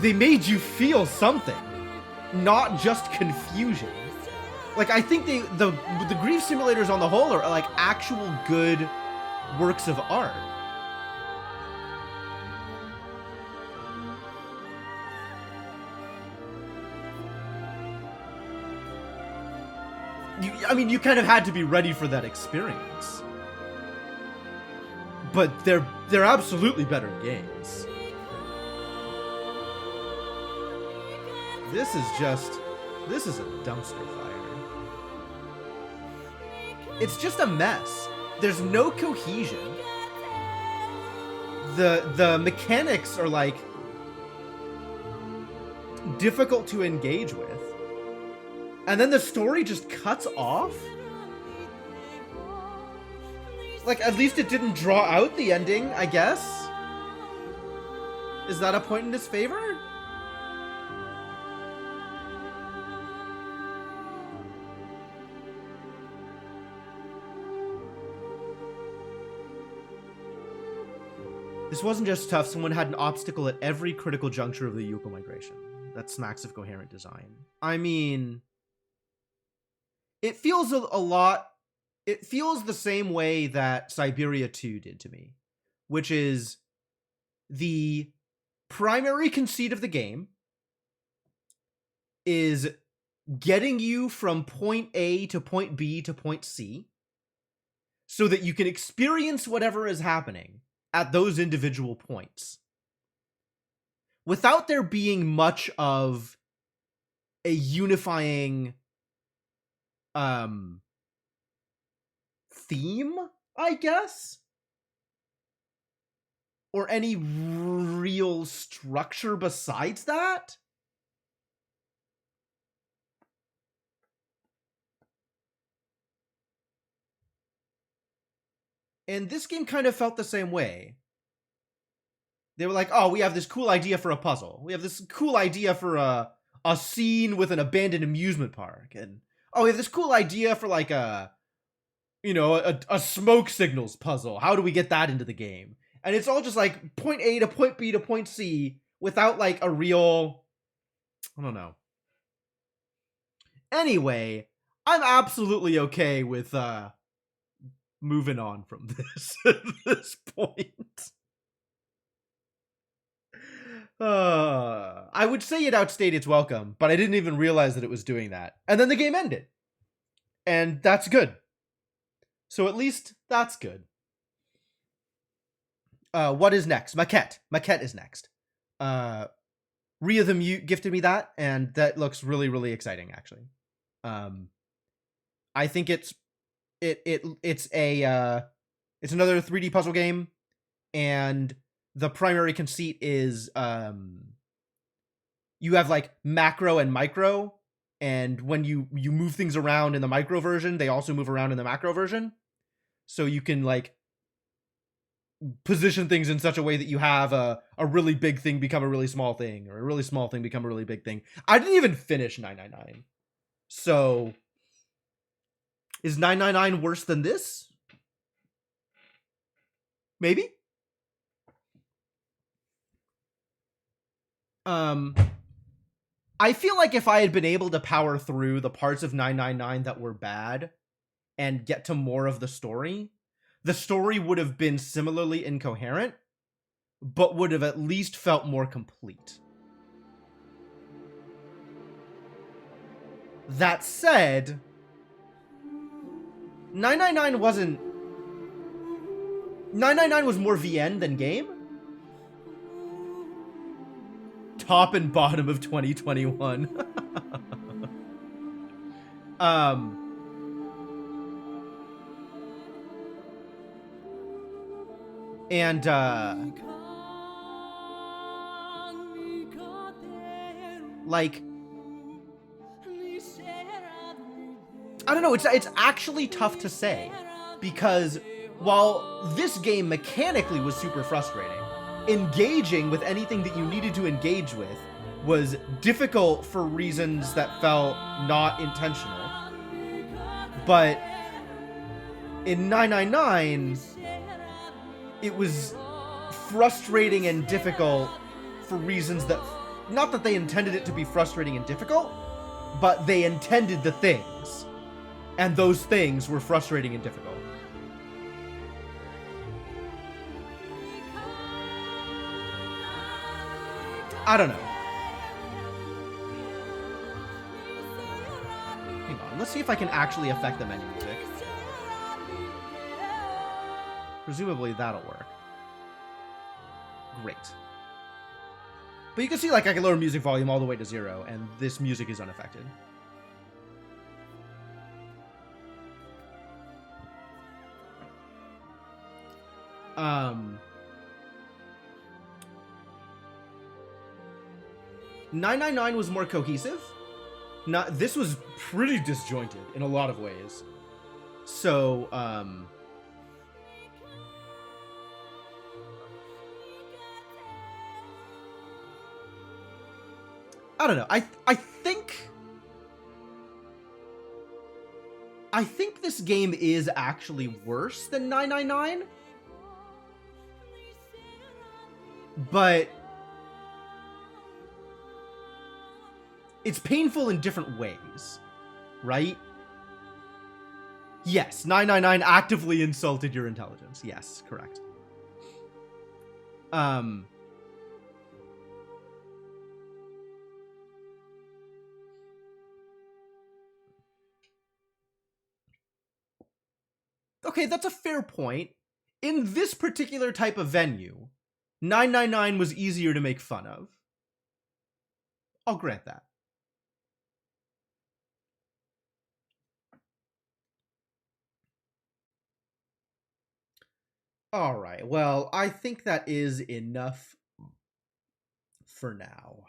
they made you feel something, not just confusion. Like, I think the grief simulators on the whole are like actual good works of art. I mean, you kind of had to be ready for that experience. But they're absolutely better games. This is a dumpster fire. It's just a mess. There's no cohesion. The mechanics are like difficult to engage with. And then the story just cuts off? Like, at least it didn't draw out the ending, I guess? Is that a point in his favor? This wasn't just tough, someone had an obstacle at every critical juncture of the Yuko migration. That smacks of coherent design. I mean, it feels it feels the same way that Syberia 2 did to me, which is the primary conceit of the game is getting you from point A to point B to point C so that you can experience whatever is happening at those individual points without there being much of a unifying theme, I guess? Or any real structure besides that? And this game kind of felt the same way. They were like, oh, we have this cool idea for a puzzle. We have this cool idea for a scene with an abandoned amusement park. And, oh, we have this cool idea for like a smoke signals puzzle. How do we get that into the game? And it's all just like point A to point B to point C without like a real, I don't know. Anyway, I'm absolutely okay with moving on from this at this point. I would say it outstayed its welcome, but I didn't even realize that it was doing that. And then the game ended. And that's good. So at least that's good. What is next? Maquette. Maquette is next. Ria the Mute gifted me that, and that looks really, really exciting, actually. I think it's another 3D puzzle game, and the primary conceit is you have like macro and micro, and when you move things around in the micro version, they also move around in the macro version. So you can like position things in such a way that you have a really big thing become a really small thing, or a really small thing become a really big thing. I didn't even finish 999. So is 999 worse than this? Maybe? I feel like if I had been able to power through the parts of 999 that were bad and get to more of the story would have been similarly incoherent, but would have at least felt more complete. That said, 999 was more VN than game. Top and bottom of 2021. And like, I don't know, it's actually tough to say, because while this game mechanically was super frustrating, engaging with anything that you needed to engage with was difficult for reasons that felt not intentional. But in 999, it was frustrating and difficult for reasons that, not that they intended it to be frustrating and difficult, but they intended the things. And those things were frustrating and difficult. I don't know. Hang on, let's see if I can actually affect the menu music. Presumably that'll work. Great. But you can see, like, I can lower music volume all the way to 0, and this music is unaffected. Um... 999 was more cohesive. This was pretty disjointed in a lot of ways. So, I don't know. I think this game is actually worse than 999. But it's painful in different ways, right? Yes, 999 actively insulted your intelligence. Yes, correct. Okay, that's a fair point. In this particular type of venue, 999 was easier to make fun of. I'll grant that. All right, well, I think that is enough for now.